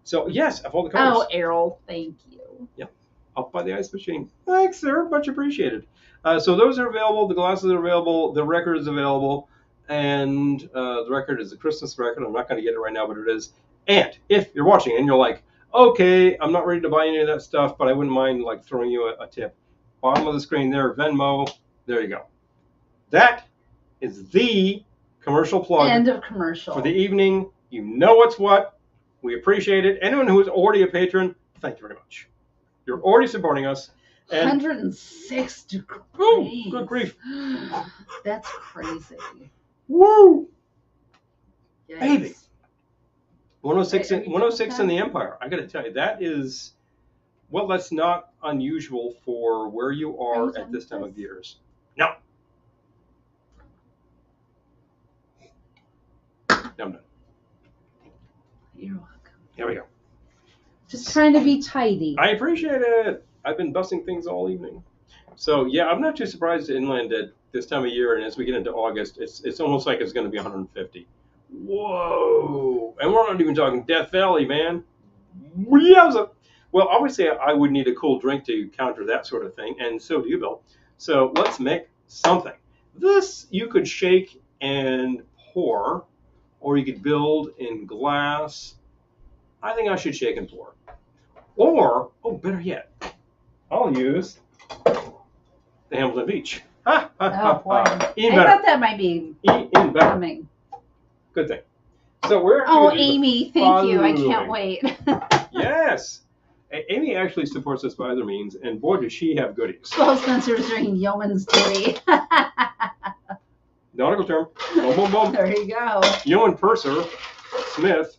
So yes, of all the colors. Oh, Errol, thank you. Yep. Up by the ice machine. Thanks, sir. Much appreciated. So those are available. The glasses are available. The record is available. And the record is a Christmas record. I'm not going to get it right now, but it is. And if you're watching and you're like, okay, I'm not ready to buy any of that stuff, but I wouldn't mind like throwing you a tip. Bottom of the screen there, Venmo. There you go. That is the commercial plug. End of commercial. For the evening. You know what's what. We appreciate it. Anyone who is already a patron, thank you very much. You're already supporting us. And 106 degrees. Oh, good grief. That's crazy. Woo! Yikes. Baby. 106 in the Empire. I got to tell you, that is, well, that's not unusual for where you are at this time of years. No. I'm done. You're welcome. There we go. Just trying to be tidy. I appreciate it. I've been busting things all evening. So, yeah, I'm not too surprised inland at this time of year, and as we get into August, it's almost like it's going to be 150. Whoa! And we're not even talking Death Valley, man. Yowza! Well, obviously, I would need a cool drink to counter that sort of thing, and so do you, Bill. So let's make something. This you could shake and pour, or you could build in glass. I think I should shake and pour. Or, oh, better yet, I'll use the Hamilton Beach. Ha, ha, ha, boy. ha. I thought that might be coming. Good thing. So we're Amy, thank you. I can't wait. Yes. Amy actually supports us by other means, and boy, does she have goodies. Well, Spencer's drinking yeoman's titty. Nautical term. Boom, boom, boom. There you go. Yeoman Purser Smith.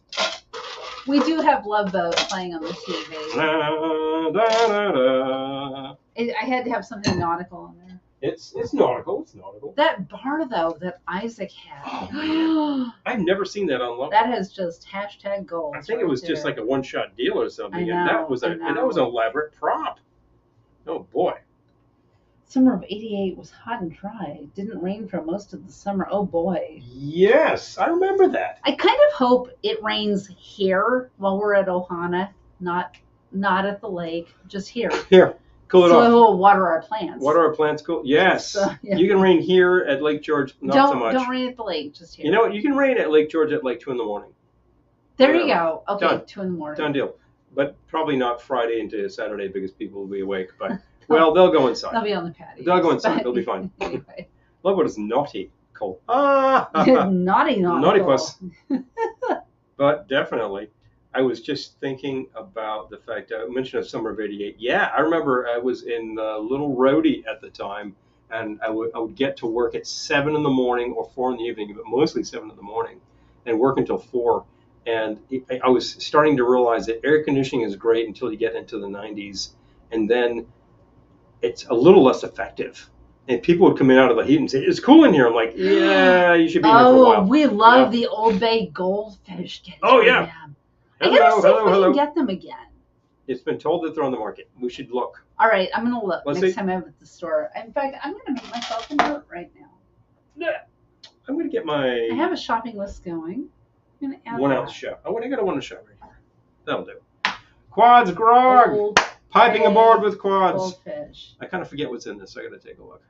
We do have Love Boat playing on the TV. Da, da, da, da. I had to have something nautical in there. It's nautical. It's nautical. That bar, though, that Isaac had. Oh, I've never seen that on. That has just hashtag gold. I think it was just like a one-shot deal or something, I know, and that was an elaborate prop. Oh boy. Summer of '88 was hot and dry. It didn't rain for most of the summer. Oh boy. Yes, I remember that. I kind of hope it rains here while we're at Ohana, not at the lake, just here. Here. Cool it off. So we'll water our plants. Water our plants, cool. Yes. Yeah. You can rain here at Lake George, not so much. Don't rain at the lake, just here. You know what? You can rain at Lake George at like 2 a.m. There you go. Okay, Done. 2 a.m. Done deal. But probably not Friday into Saturday because people will be awake. But, well, they'll go inside. They'll be on the patio. They'll go inside. They'll be fine. Anyway. Love what is naughty, Cole. Naughty. Naughty puss. But definitely, I was just thinking about the fact I mentioned a summer of '88. Yeah, I remember I was in Little Rhodey at the time, and I would get to work at 7 in the morning or 4 in the evening, but mostly 7 in the morning, and work until 4. And I was starting to realize that air conditioning is great until you get into the 90s, and then it's a little less effective. And people would come in out of the heat and say, "It's cool in here." I'm like, "Yeah, you should be in here for a while." We love the Old Bay goldfish. Oh yeah. I gotta see if we can get them again. It's been told that they're on the market. We should look. All right, I'm gonna look next time I'm at the store. In fact, I'm gonna make myself a note right now. Yeah. I'm gonna get my. I have a shopping list going. I'm gonna add 1 ounce shot. Oh, I got a 1 ounce shot right here. That'll do. Quads grog. Piping aboard with quads. Goldfish. I kind of forget what's in this, so I gotta take a look.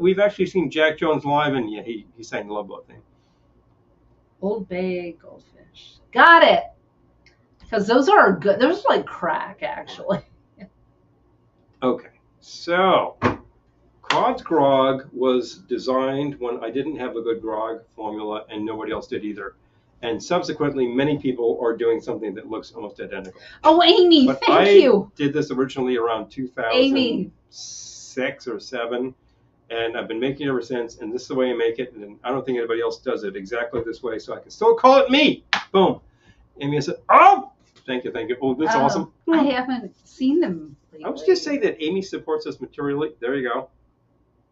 We've actually seen Jack Jones live, and yeah, he sang the Love Boat theme. Old Bay goldfish. Got it. Because those are good. Those are like crack, actually. Okay, so Quads grog was designed when I didn't have a good grog formula, and nobody else did either. And subsequently, many people are doing something that looks almost identical. Oh, Amy, thank you. I did this originally around 2006 or 7, and I've been making it ever since. And this is the way I make it, and I don't think anybody else does it exactly this way, so I can still call it me. Boom. Amy said, "Oh, thank you. Oh, that's awesome." I haven't seen them lately. I was just saying that Amy supports us materially. There you go.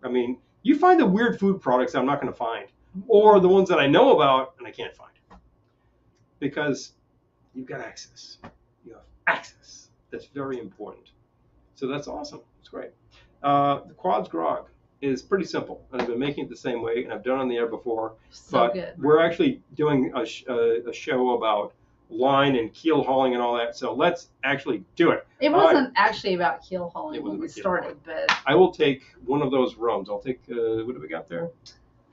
I mean, you find the weird food products I'm not going to find, or the ones that I know about and I can't find. Because you've got access. You have access. That's very important. So that's awesome. It's great. The Quads grog is pretty simple, and I've been making it the same way, and I've done it on the air before. But good. We're actually doing a show about line and keel hauling and all that. So let's actually do it. It wasn't actually about keel hauling when we started, but I will take one of those rums. I'll take what do we got there?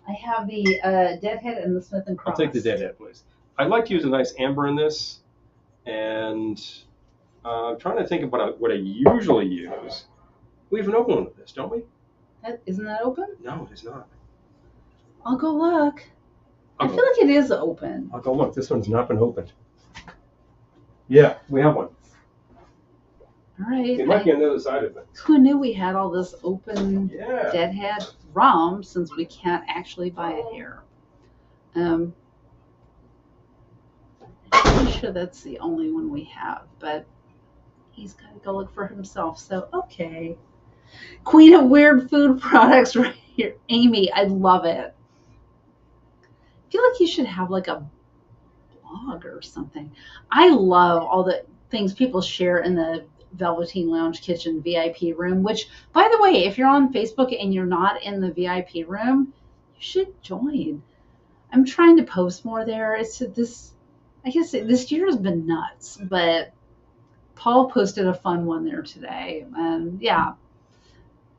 I have the Deadhead and the Smith and Cross. I'll take the Deadhead, please. I like to use a nice amber in this, and I'm trying to think about what I usually use. We have an open one of this, don't we? Isn't that open? No, it is not. I'll go look. I feel like it is open. I'll go look. This one's not been opened. Yeah, we have one. All right. It might be on the other side of it. Who knew we had all this open Deadhead rum since we can't actually buy it here? I'm pretty sure that's the only one we have, but he's got to go look for himself. So, okay. Queen of weird food products right here. Amy, I love it. I feel like you should have like a blog or something. I love all the things people share in the Velveteen Lounge Kitchen VIP room, which, by the way, if you're on Facebook and you're not in the VIP room, you should join. I'm trying to post more there. I guess this year has been nuts, but Paul posted a fun one there today. And yeah,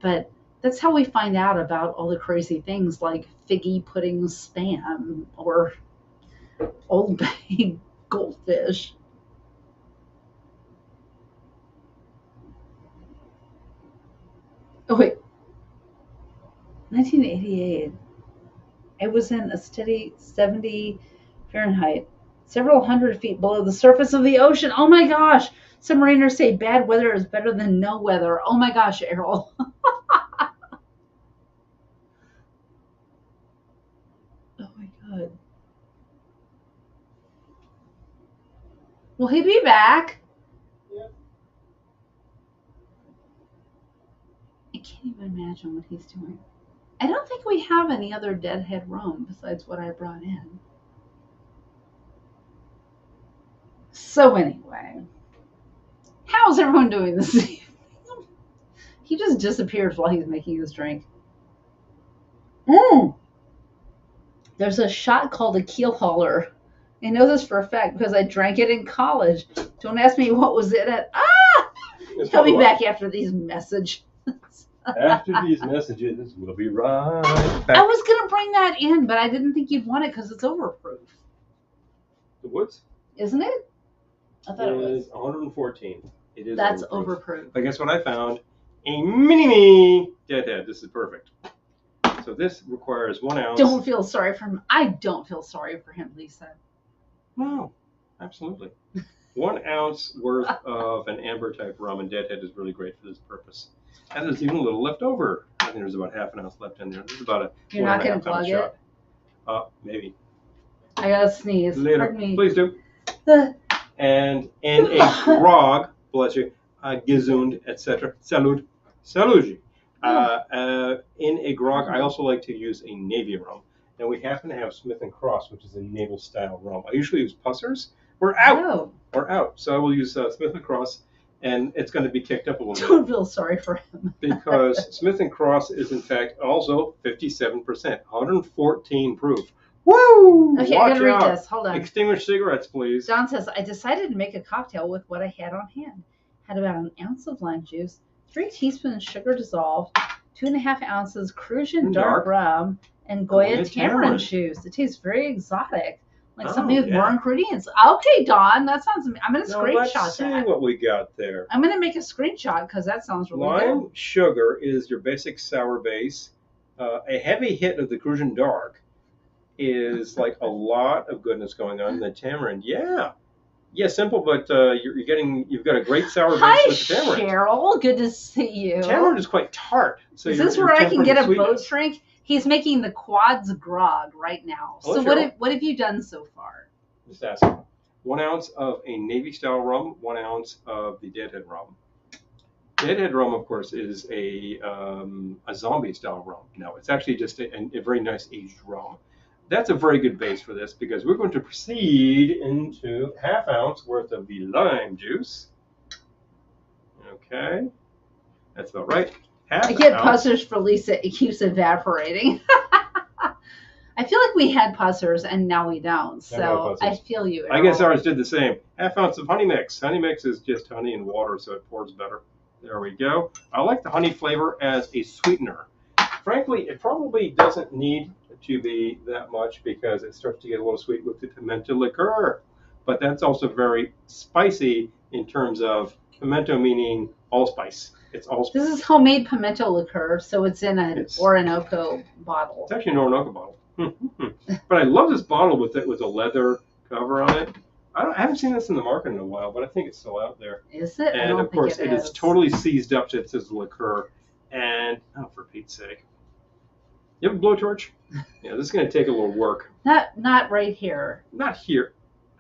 but that's how we find out about all the crazy things like figgy pudding spam or Old Bay goldfish. Oh, wait. 1988. It was in a steady 70 Fahrenheit, several hundred feet below the surface of the ocean. Oh my gosh. Some mariners say bad weather is better than no weather. Oh my gosh, Errol. Oh my God. Will he be back? Yeah. I can't even imagine what he's doing. I don't think we have any other Deadhead rum besides what I brought in. So anyway, how's everyone doing this evening? He just disappears while he's making his drink. There's a shot called a keel hauler. I know this for a fact because I drank it in college. Don't ask me what was in it. He'll be back after these messages. After these messages, we'll be right back. I was going to bring that in, but I didn't think you'd want it because it's overproof. The woods? Isn't it? I thought it was. 114. It is. That's overproof. But guess what I found? A mini-me Deadhead. This is perfect. So this requires 1 ounce. Don't feel sorry for him. I don't feel sorry for him, Lisa. No, absolutely. 1 ounce worth of an amber type rum, and Deadhead is really great for this purpose. And there's even a little left over. I think there's about half an ounce left in there. This is about a You're not going to plug it? Maybe. I got to sneeze. Later. Pardon me. Please do. And in a grog, bless you, gesund, etc. Salud. Saluji. In a grog, I also like to use a Navy rum. And we happen to have Smith & Cross, which is a naval style rum. I usually use Pussers. We're out. Oh. We're out. So I will use Smith & Cross, and it's going to be kicked up a little bit. Don't feel sorry for him. Because Smith & Cross is, in fact, also 57%, 114 proof. Woo! Okay, Watch I gotta read out. this. Hold on. Extinguish cigarettes, please. Don says, I decided to make a cocktail with what I had on hand. Had about an ounce of lime juice, 3 teaspoons sugar dissolved, 2.5 ounces Kitsch-en dark rum, and Goya tamarind juice. It tastes very exotic, like something with more ingredients. Okay, Don, that sounds. I'm gonna screenshot let's see what we got there. I'm gonna make a screenshot because that sounds really good. Lime sugar is your basic sour base. A heavy hit of the Kitsch-en dark is like a lot of goodness going on. The tamarind, simple, but you've got a great sour base with the tamarind. Hi, Cheryl. Good to see you. Tamarind is quite tart. So is this where I can get a boat drink? He's making the quads grog right now. Oh, so Cheryl. what have you done so far? Just asking. 1 ounce of a Navy style rum, 1 ounce of the Deadhead rum. Deadhead rum, of course, is a zombie style rum. No, it's actually just a very nice aged rum. That's a very good base for this because we're going to proceed into 1/2 ounce worth of the lime juice. Okay, that's about right. I get pussers for Lisa. It keeps evaporating. I feel like we had pussers and now we don't. So I feel you. I guess ours did the same. 1/2 ounce of honey mix. Honey mix is just honey and water, so it pours better. There we go. I like the honey flavor as a sweetener. Frankly, it probably doesn't need to be that much because it starts to get a little sweet with the pimento liqueur. But that's also very spicy in terms of pimento meaning allspice. It's allspice. This is homemade pimento liqueur, so it's in an Orinoco bottle. It's actually an Orinoco bottle. But I love this bottle with a leather cover on it. I haven't seen this in the market in a while, but I think it's still out there. Is it? And of course, it is totally seized up to it says liqueur. And for Pete's sake. You have a blowtorch? Yeah, this is going to take a little work. Not right here. Not here.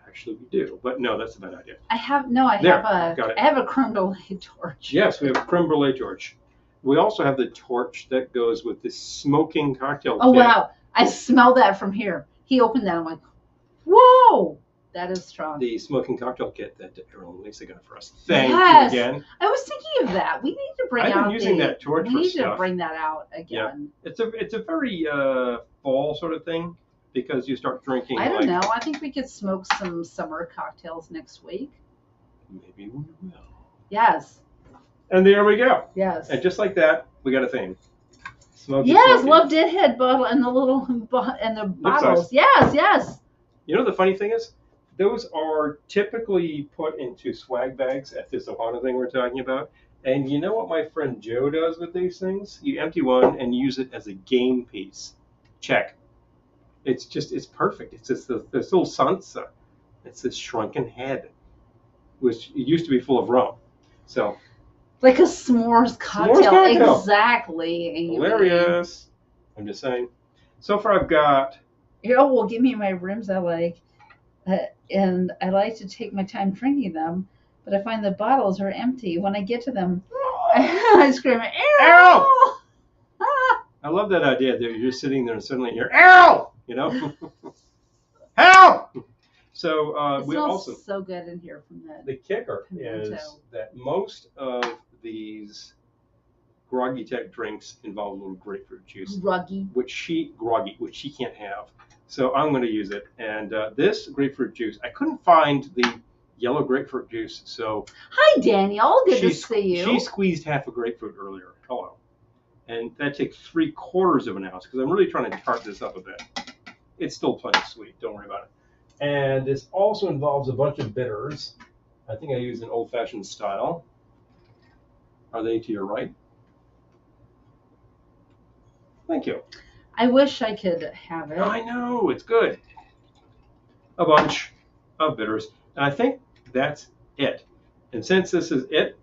Actually, we do, but no, that's a bad idea. I have a creme brulee torch. Yes, we have a creme brulee torch. We also have the torch that goes with the smoking cocktail kit. Oh wow, I smell that from here. He opened that. I'm like, whoa, that is strong. The smoking cocktail kit that Errol and Lisa got for us. Thank you again. I was thinking of that. We need to bring out. I've been using that torch for stuff. We need to bring that out again. Yeah. It's a very fall sort of thing. Because you start drinking. I don't know. I think we could smoke some summer cocktails next week. Maybe we will. Yes. And there we go. Yes. And just like that, we got a theme. Smoking. Love Deadhead bottle and the little bottles. Nice. Yes. You know the funny thing is, those are typically put into swag bags at this Ohana thing we're talking about. And you know what my friend Joe does with these things? You empty one and use it as a game piece. Check. It's perfect. It's just this little sansa. It's this shrunken head, which used to be full of rum. So, like a s'mores cocktail. Exactly. Hilarious. I'm just saying. So far, I've got. Well, give me my rims I like, and I like to take my time drinking them. But I find the bottles are empty. When I get to them, I scream, "Errol!" I love that idea that you're just sitting there and suddenly you're Errol. You know, help! So we also so good in here from that. The kicker is that most of these groggy type drinks involve a little grapefruit juice, which she can't have. So I'm going to use it. And this grapefruit juice, I couldn't find the yellow grapefruit juice. So hi, Daniel. Good to see you. She squeezed half a grapefruit earlier. Hello. And that takes 3/4 of an ounce because I'm really trying to tart this up a bit. It's still plenty sweet. Don't worry about it. And this also involves a bunch of bitters. I think I use an old-fashioned style. Are they to your right? Thank you. I wish I could have it. I know, it's good. A bunch of bitters. And I think that's it. And since this is it,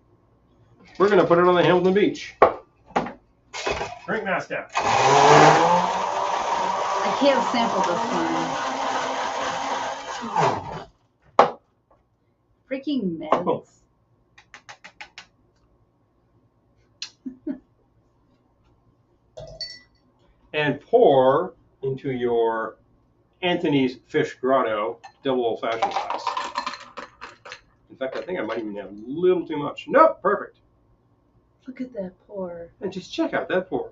we're going to put it on the Hamilton Beach. Drink master. I can't sample this one. Freaking meds. Oh. And pour into your Anthony's Fish Grotto double old fashioned glass. In fact, I think I might even have a little too much. Nope, perfect. Look at that pour. And just check out that pour.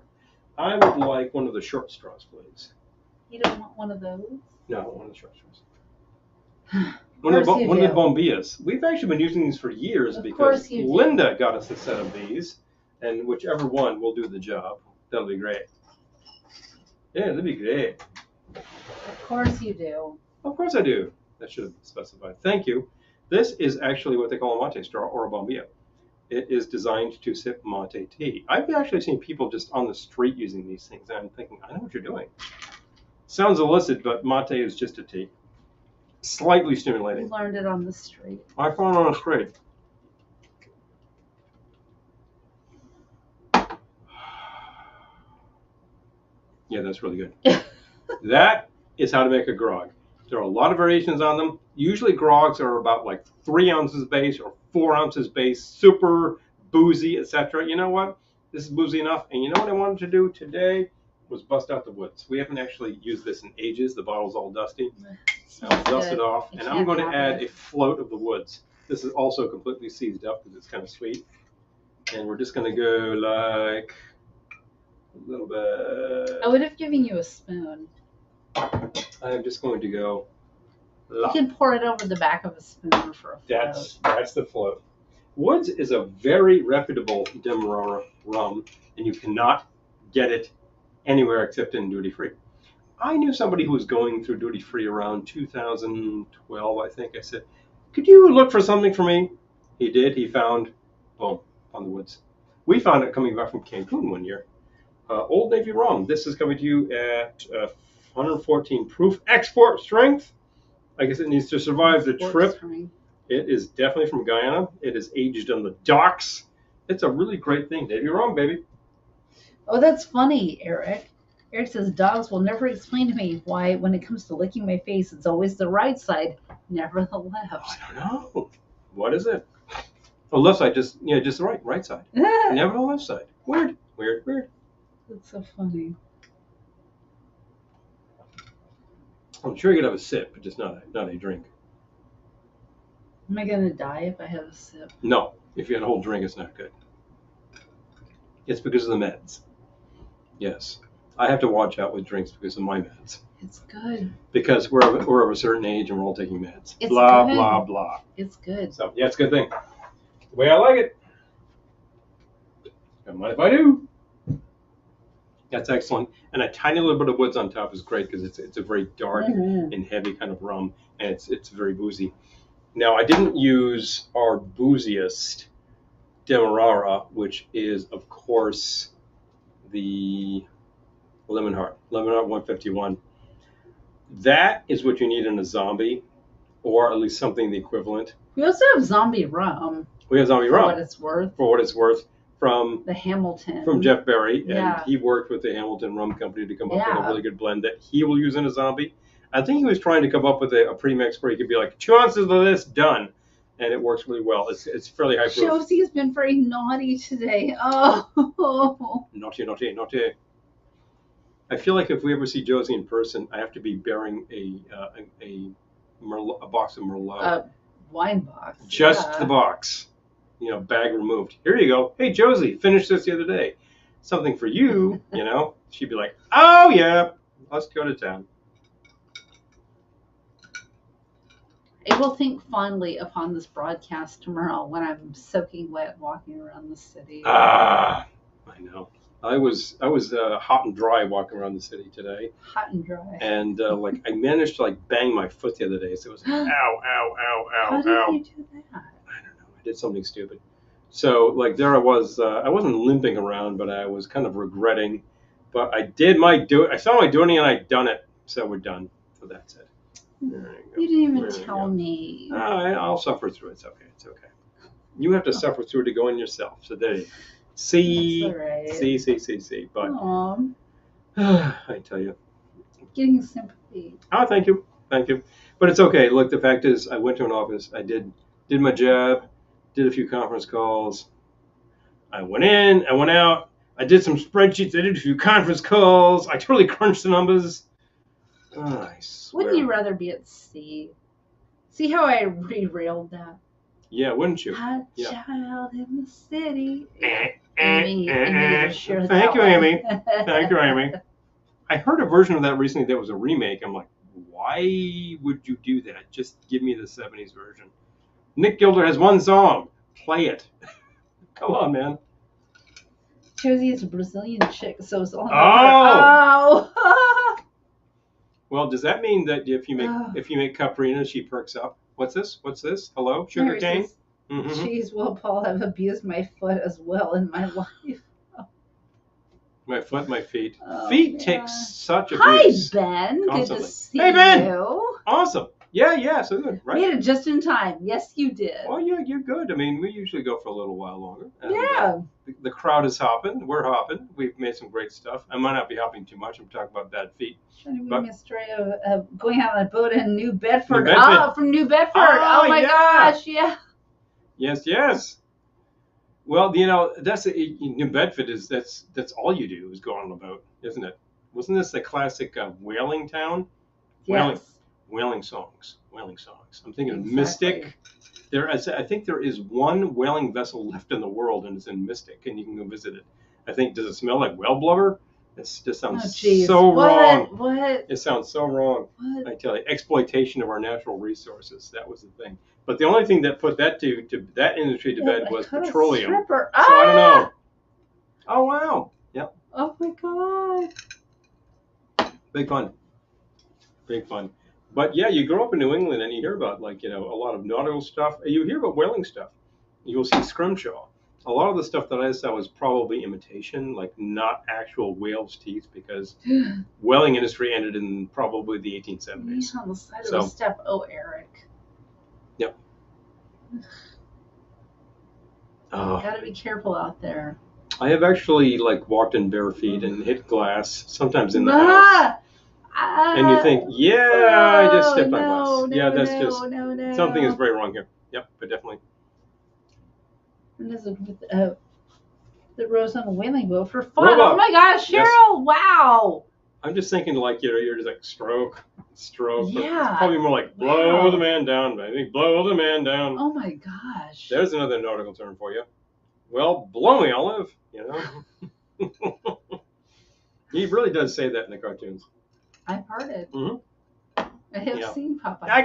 I would like one of the short straws, please. You don't want one of those? No, one of the short straws. One of the bombillas. We've actually been using these for years because Linda got us a set of these, and whichever one will do the job. That'll be great. Yeah, that'd be great. Of course you do. Of course I do. That should have specified. Thank you. This is actually what they call a mate straw or a bombilla. It is designed to sip mate tea. I've actually seen people just on the street using these things, and I'm thinking, I know what you're doing. Sounds illicit, but mate is just a tea. Slightly stimulating. You learned it on the street. I found it on the street. Yeah, that's really good. That is how to make a grog. There are a lot of variations on them. Usually grogs are about like 3 ounces base or 4 ounces base, super boozy, etc. You know what? This is boozy enough. And you know what I wanted to do today was bust out the woods. We haven't actually used this in ages. The bottle's all dusty. I'll dust it off. And I'm going to add a float of the woods. This is also completely seized up because it's kind of sweet. And we're just going to go like a little bit. I would have given you a spoon. I'm just going to go. You can pour it over the back of a spoon for a float. That's the float. Woods is a very reputable Demerara rum, and you cannot get it anywhere except in duty free. I knew somebody who was going through duty free around 2012, I think. I said, could you look for something for me? He did. He found, boom, on the woods. We found it coming back from Cancun one year. Old Navy rum. This is coming to you at 114 proof export strength. I guess it needs to survive the trip. It is definitely from Guyana. It is aged on the docks. It's a really great thing. Navy rum, baby. Oh, that's funny, Eric. Eric says, dogs will never explain to me why, when it comes to licking my face, it's always the right side, never the left. I don't know. What is it? The left side, just the right side. Never the left side. Weird. That's so funny. I'm sure you could have a sip, but just not a drink. Am I going to die if I have a sip? No. If you had a whole drink, it's not good. It's because of the meds. Yes. I have to watch out with drinks because of my meds. It's good. Because we're of a certain age and we're all taking meds. It's blah, good. blah, blah. It's good. So, yeah, it's a good thing. The way I like it. Don't mind if I do. That's excellent. And a tiny little bit of woods on top is great because it's a very dark and heavy kind of rum, and it's very boozy. Now, I didn't use our booziest Demerara, which is, of course, the Lemon Heart 151. That is what you need in a zombie, or at least something the equivalent. We also have zombie rum. We have zombie rum. For what it's worth. From the Hamilton. From Jeff Berry. Yeah. And he worked with the Hamilton Rum Company to come up with a really good blend that he will use in a zombie. I think he was trying to come up with a premix where he could be like, 2 ounces of this, done. And it works really well. It's fairly high proof. Josie has been very naughty today. Oh. Naughty. I feel like if we ever see Josie in person, I have to be bearing a box of Merlot. Wine box. Just the box. Bag removed. Here you go. Hey, Josie, finished this the other day. Something for you, She'd be like, oh, yeah, let's go to town. I will think fondly upon this broadcast tomorrow when I'm soaking wet walking around the city. I know. I was hot and dry walking around the city today. Hot and dry. And I managed to bang my foot the other day. So it was ow, ow, ow, ow, How ow. did you do that? I did something stupid. So there I was. I wasn't limping around, but I was kind of regretting. But I did I saw my doing and I done it. So we're done. So that's it. There you didn't even tell me. I'll suffer through it. It's okay. It's okay. You have to suffer through it to go in yourself. So there you go. See. That's all right. See. But I tell you. Getting sympathy. Oh, thank you. But it's okay. Look, the fact is, I went to an office. I did my job, did a few conference calls. I went in, I went out. I did some spreadsheets. I did a few conference calls. I totally crunched the numbers. I swear. Wouldn't you rather be at sea? See how I derailed that? Yeah, wouldn't you? Hot child in the city. Amy. Thank you, Amy. I heard a version of that recently that was a remake. I'm like, why would you do that? Just give me the 70s version. Nick Gilder has one song. Play it. Come on, man. Josie is a Brazilian chick, so it's all about Oh! Well, does that mean that if you make Caprina, she perks up? What's this? Hello? Sugar cane? Jeez, well, Paul, I've abused my foot as well in my life. My foot, my feet. Oh, feet takes such abuse. Hi, Ben. Constantly. Good to see Hey, Ben. you. Awesome. Yeah, so good, right? Made it just in time. Yes, you did. Well, yeah, you're good. I mean, we usually go for a little while longer. And, yeah. The crowd is hopping. We're hopping. We've made some great stuff. I might not be hopping too much. I'm talking about bad feet. Trying to give me a story of going out on a boat in New Bedford. New Bedford. Oh, from New Bedford. Oh my gosh, yeah. Yes. Well, that's New Bedford is that's all you do is go on a boat, isn't it? Wasn't this the classic whaling town? Yes. Whaling songs. I'm thinking of Mystic. I think there is one whaling vessel left in the world, and it's in Mystic, and you can go visit it. I think, does it smell like whale blubber? This just sounds so wrong. What? It sounds so wrong. What? I tell you, exploitation of our natural resources. That was the thing. But the only thing that put that to that industry to bed was petroleum. Stripper. So I don't know. Oh, wow. Yep. Oh, my God. Big fun. But yeah, you grow up in New England and you hear about a lot of nautical stuff. You hear about whaling stuff. You'll see scrimshaw. A lot of the stuff that I saw was probably imitation, like not actual whale's teeth, because whaling industry ended in probably the 1870s. He's on the side of the step. Oh, Eric. Yep. Gotta be careful out there. I have actually walked in bare feet and hit glass, sometimes in the house. And you think, I just stepped on glass. Something is very wrong here. Yep, but definitely. And this is with the rose on a whaling boat for fun. Robot. Oh my gosh, Cheryl! Yes. Wow. I'm just thinking you're just like stroke. Yeah. It's probably more like blow the man down, baby. Blow the man down. Oh my gosh. There's another nautical term for you. Well, blow me, Olive. He really does say that in the cartoons. I've heard it. Mm-hmm. I have seen Popeye.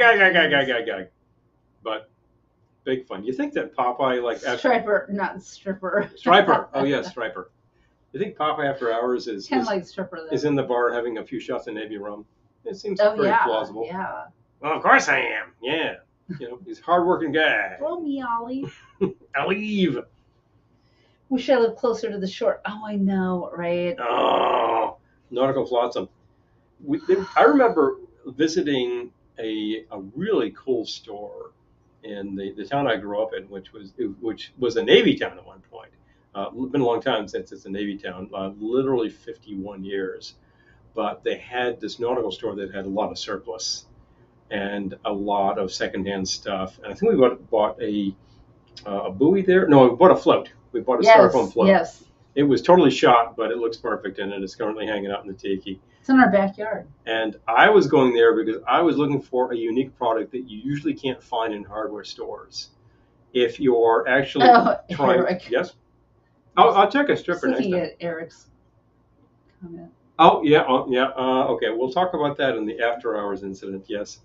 Gag. But big fun. You think that Popeye Striper, not stripper. Striper. Oh yeah, Striper. You think Popeye After Hours is kind of like stripper though. Is in the bar having a few shots of Navy rum? It seems pretty plausible. Yeah. Well, of course I am. Yeah. He's a hardworking guy. Blow me, Ollie. Olive. Wish I lived closer to the shore. Oh, I know, right? Oh, nautical flotsam. I remember visiting a really cool store in the town I grew up in, which was a Navy town at one point. It's been a long time since it's a Navy town, literally 51 years. But they had this nautical store that had a lot of surplus and a lot of secondhand stuff. And I think we bought a buoy there. No, we bought a float. We bought a styrofoam float. Yes. It was totally shot, but it looks perfect, and it is currently hanging out in the tiki. It's in our backyard. And I was going there because I was looking for a unique product that you usually can't find in hardware stores. If you're actually trying... Eric. Yes? I'll check a stripper next time. Looking at Eric's comment. Oh, yeah. Okay, we'll talk about that in the After Hours incident, yes.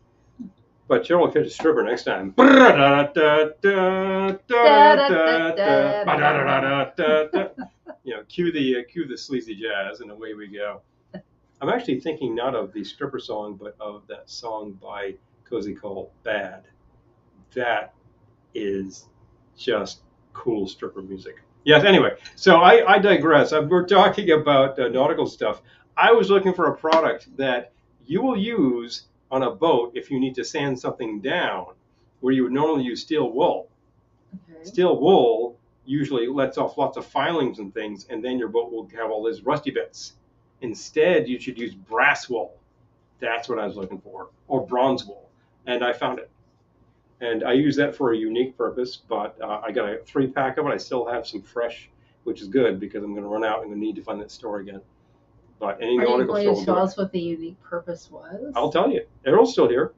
But Cheryl will catch a stripper next time. Cue the sleazy jazz, and away we go. I'm actually thinking not of the stripper song, but of that song by Cozy called Bad. That is just cool stripper music. Yes, anyway, so I digress. We're talking about nautical stuff. I was looking for a product that you will use on a boat if you need to sand something down, where you would normally use steel wool. Okay. Steel wool usually lets off lots of filings and things, and then your boat will have all these rusty bits. Instead, you should use brass wool. That's what I was looking for, or bronze wool, and I found it. And I use that for a unique purpose, but I got a 3-pack of it. I still have some fresh, which is good because I'm going to run out and need to find that store again. But any nautical store will do it. Are you going to tell us what the unique purpose was? I'll tell you. Errol's still here.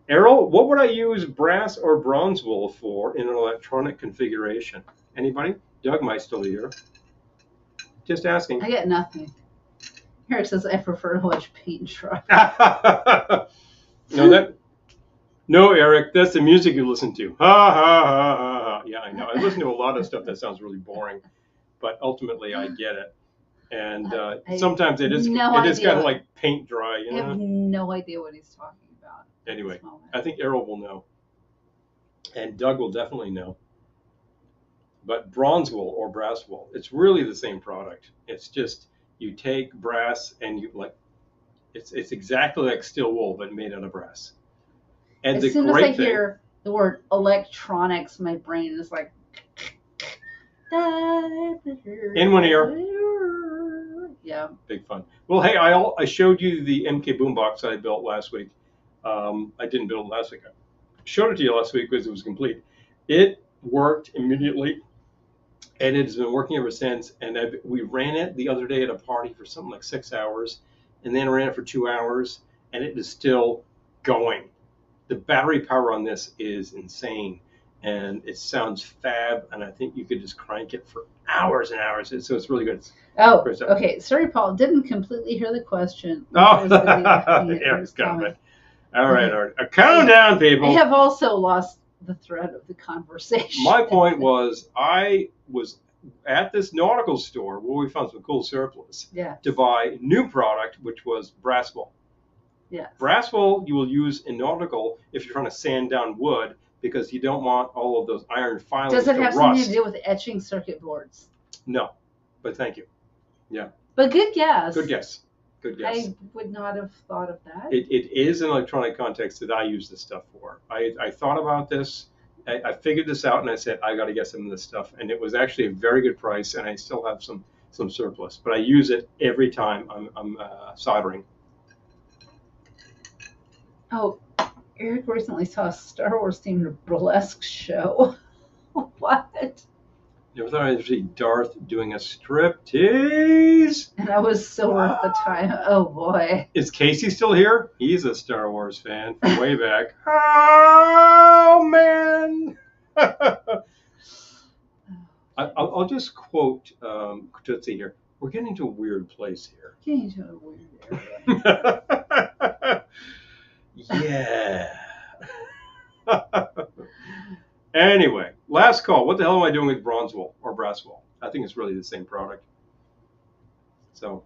Errol, what would I use brass or bronze wool for in an electronic configuration? Anybody? Doug might still be here. Just asking. I get nothing. Eric says I prefer to watch paint dry. No, Eric, that's the music you listen to. Ha, ha, ha, ha. Yeah, I know. I listen to a lot of stuff that sounds really boring, but ultimately I get it. And sometimes it is kind of like paint dry. You know? I have no idea what he's talking about. Anyway, I think Errol will know. And Doug will definitely know. But bronze wool or brass wool, it's really the same product. It's just you take brass and it's exactly like steel wool, but made out of brass. And as soon as I hear the word electronics, my brain is like in one ear. Yeah. Big fun. Well, hey, I showed you the MK boombox I built last week. I didn't build it last week. I showed it to you last week because it was complete. It worked immediately, and it has been working ever since. And we ran it the other day at a party for something like 6 hours, and then ran it for 2 hours, and it is still going. The battery power on this is insane, and it sounds fab, and I think you could just crank it for hours and hours, so it's really good. Oh, okay. Sorry, Paul. Didn't completely hear the question. Oh, yeah, it's coming. All right. Calm down, people. I have also lost the thread of the conversation. My point was I was at this nautical store where we found some cool surplus to buy new product, which was brass wool. Yes. Brass wool you will use in nautical if you're trying to sand down wood because you don't want all of those iron filings to rust. Does it have something to do with etching circuit boards? No, but thank you. Yeah. But good guess. Good guess. Good guess. I would not have thought of that. It is an electronic context that I use this stuff for. I thought about this. I figured this out, and I said, I got to get some of this stuff. And it was actually a very good price, and I still have some surplus. But I use it every time I'm soldering. Oh, Eric recently saw a Star Wars themed burlesque show. What? Never thought I'd see Darth doing a striptease. And that was so worth the time. Oh, boy. Is Casey still here? He's a Star Wars fan from way back. Oh, man. I'll just quote Tootsie here. We're getting to a weird place here. Getting to a weird area. Yeah. Anyway, last call. What the hell am I doing with bronze wool or brass wool? I think it's really the same product. So.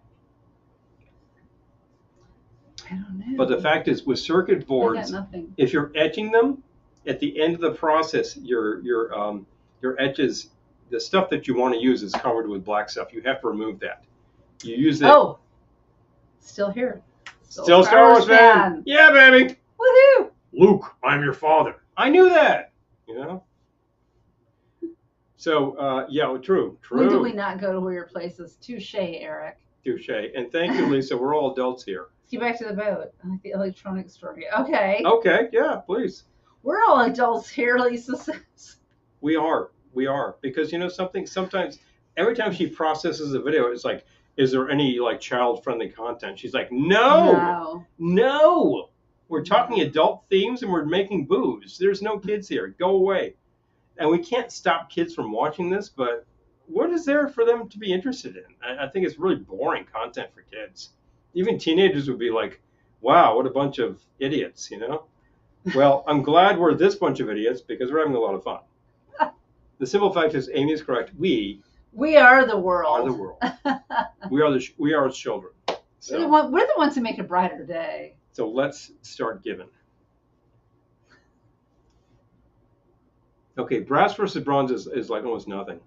I don't know. But the fact is, with circuit boards, if you're etching them, at the end of the process, your etches, the stuff that you want to use is covered with black stuff. You have to remove that. You use that. Oh, still here. Still Star Wars fan. Yeah, baby. Woohoo! Luke, I'm your father. I knew that. You know. So yeah, true. When do we not go to weird places? Touche, Eric. Touche, and thank you, Lisa. We're all adults here. Let's get back to the boat. I like the electronic story. Okay. Okay. Yeah, please. We're all adults here, Lisa says. We are, because you know something. Sometimes, every time she processes a video, it's like, is there any like child-friendly content? She's like, no. We're talking adult themes and we're making booze. There's no kids here. Go away. And we can't stop kids from watching this, but what is there for them to be interested in? I think it's really boring content for kids. Even teenagers would be like, wow, what a bunch of idiots, you know? Well, I'm glad we're this bunch of idiots because we're having a lot of fun. The simple fact is, Amy is correct. We are the world. We are its children. So. We're the ones who make a brighter day. So let's start giving. Okay, brass versus bronze is like almost nothing.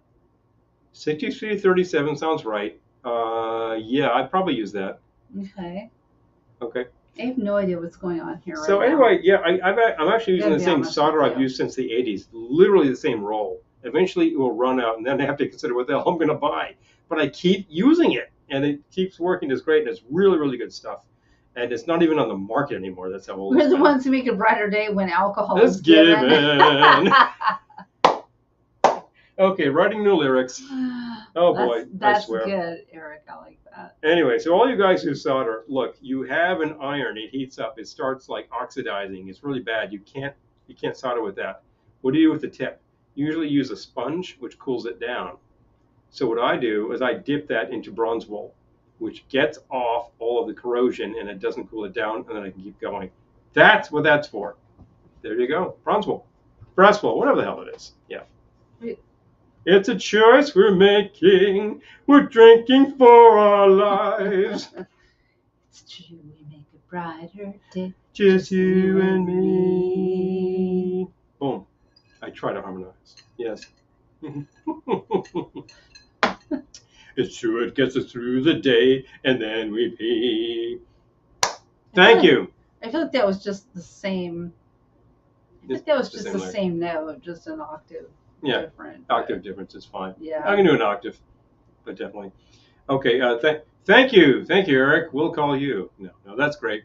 6337 sounds right. Yeah, I'd probably use that. Okay. Okay. I have no idea what's going on here So right anyway, now. yeah, I'm actually using the same solder I've used since the 80s. Literally the same roll. Eventually it will run out, and then I have to consider what the hell I'm going to buy. But I keep using it, and it keeps working just great, and it's really, really good stuff. And it's not even on the market anymore. That's how old. We're the ones who make a brighter day when alcohol is given. Okay, writing new lyrics. Oh boy, that's I swear. Good, Eric. I like that. Anyway, so all you guys who solder, look, you have an iron. It heats up. It starts like oxidizing. It's really bad. You can't solder with that. What do you do with the tip? You usually use a sponge, which cools it down. So what I do is I dip that into bronze wool, which gets off all of the corrosion, and it doesn't cool it down, and then I can keep going. That's what that's for. There you go. Bronze wool, brass wool, whatever the hell it is. Yeah. It's a choice we're making. We're drinking for our lives. It's true, we make a brighter day. Just you and me. Boom. I try to harmonize. Yes. It's true, it gets us through the day, and then we pee. Thank you. I feel like that was just the same. I think that was just the same note, just an octave. Yeah, different. Octave difference is fine. Yeah. I can do an octave, but definitely. Okay, thank you, Eric. We'll call you. No, that's great.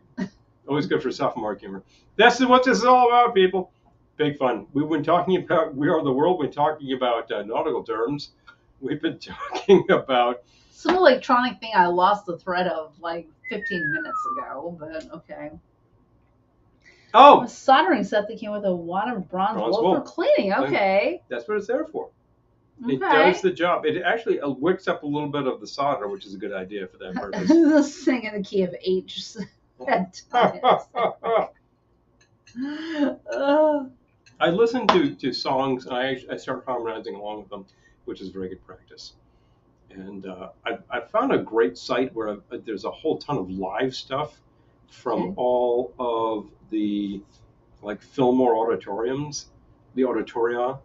Always good for sophomore humor. That's what this is all about, people. Big fun. We've been talking about We Are the World. We've been talking about nautical terms. We've been talking about some electronic thing I lost the thread of like 15 minutes ago, but okay. Oh, a soldering set that came with a wad of bronze wool for cleaning. Okay. That's what it's there for. Okay. It does the job. It actually wicks up a little bit of the solder, which is a good idea for that purpose. This thing in the key of H. I listen to songs, and I start harmonizing along with them, which is very good practice. And I found a great site where there's a whole ton of live stuff from all of the Fillmore auditoriums, the auditoria,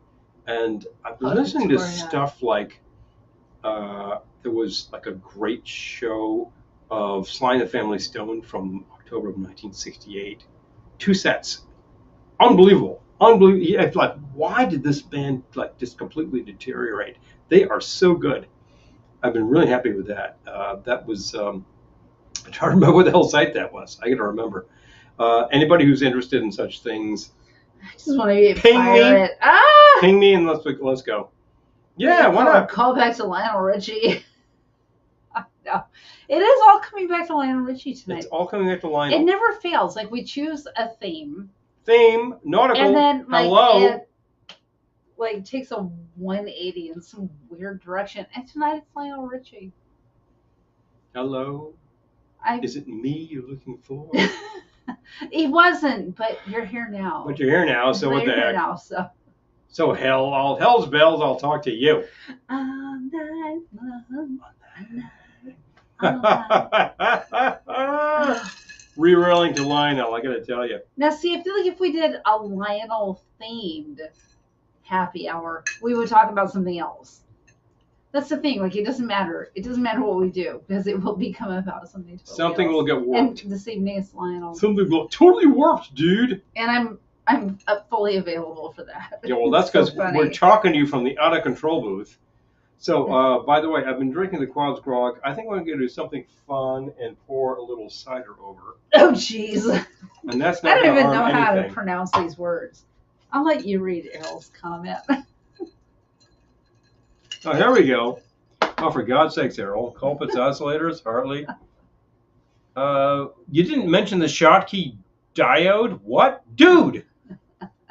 and I've been listening to stuff like there was like a great show of Sly and the Family Stone from October of 1968. 2 sets, unbelievable. It's like, why did this band just completely deteriorate? They are so good. I've been really happy with that. That was. I'm trying to remember what the hell site that was. I got to remember. Anybody who's interested in such things, I just want to be a pirate. Ping me and let's go. Yeah, why not? Call back to Lionel Richie. No, it is all coming back to Lionel Richie tonight. It's all coming back to Lionel. It never fails. Like we choose a theme, nautical, and then hello. It takes a 180 in some weird direction. And tonight it's Lionel Richie. Hello. Is it me you're looking for? He wasn't, but you're here now. But you're here now, so what the heck? Now, so hell's bells, I'll talk to you. All night long. Rerolling to Lionel, I gotta tell you. Now, see, I feel like if we did a Lionel themed happy hour, we would talk about something else. That's the thing. It doesn't matter. It doesn't matter what we do because it will become about something. Something will get warped. And this evening is Lionel. Something will totally warped, dude. And I'm fully available for that. Yeah, well, that's because we're talking to you from the out of control booth. So, by the way, I've been drinking the Quab's grog. I think I'm going to do something fun and pour a little cider over. Oh, jeez. And that's not. I don't even know how to pronounce these words. I'll let you read Errol's comment. Oh, here we go. Oh, for God's sakes, Errol. Culpits, oscillators, Hartley. You didn't mention the Schottky diode? What? Dude!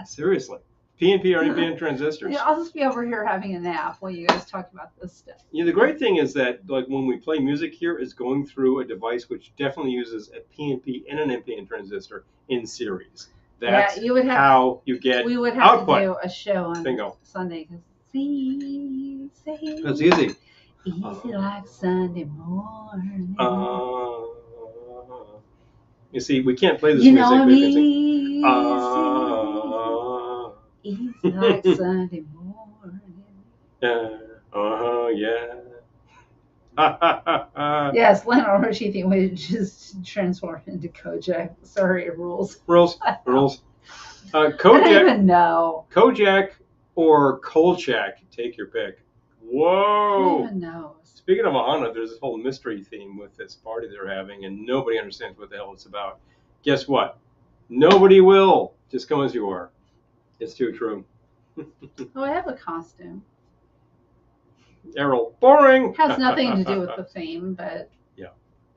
Seriously. PNP or NPN transistors. Yeah, I'll just be over here having a nap while you guys talk about this stuff. Yeah, the great thing is that when we play music here, it's going through a device which definitely uses a PNP and an NPN transistor in series. That's how you get output. We would have to do a show on Sunday. That's easy. Easy like Sunday morning. You see, we can't play this music. Easy like Sunday morning. yeah. Yes, Lionel Richie theme would just transform into Kojak. Sorry, rules. Rules. I don't even know. Kojak or Kolchak, take your pick. Whoa. I don't even know. Speaking of Ohana, there's this whole mystery theme with this party they're having, and nobody understands what the hell it's about. Guess what? Nobody will. Just come as you are. It's too true. Oh, I have a costume. Errol, boring. Has nothing to do with the theme, but yeah,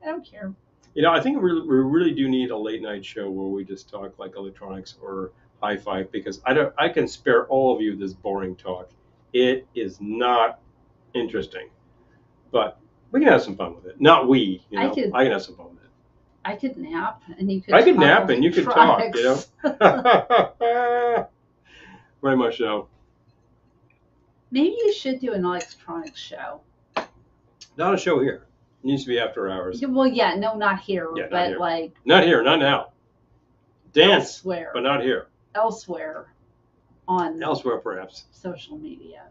I don't care. You know, I think we really do need a late night show where we just talk like electronics or hi-fi, because I can spare all of you this boring talk. It is not interesting, but we can have some fun with it. Not we, you know. I can have some fun with it. I could nap and you could. I could nap and you could talk. You know. Very much so. Maybe you should do an electronics show. Not a show here. It needs to be after hours. Yeah, well, yeah, no, not here, yeah, but here. like. Not here, not now. Dance, elsewhere, but not here. Elsewhere, on. Elsewhere, perhaps. Social media.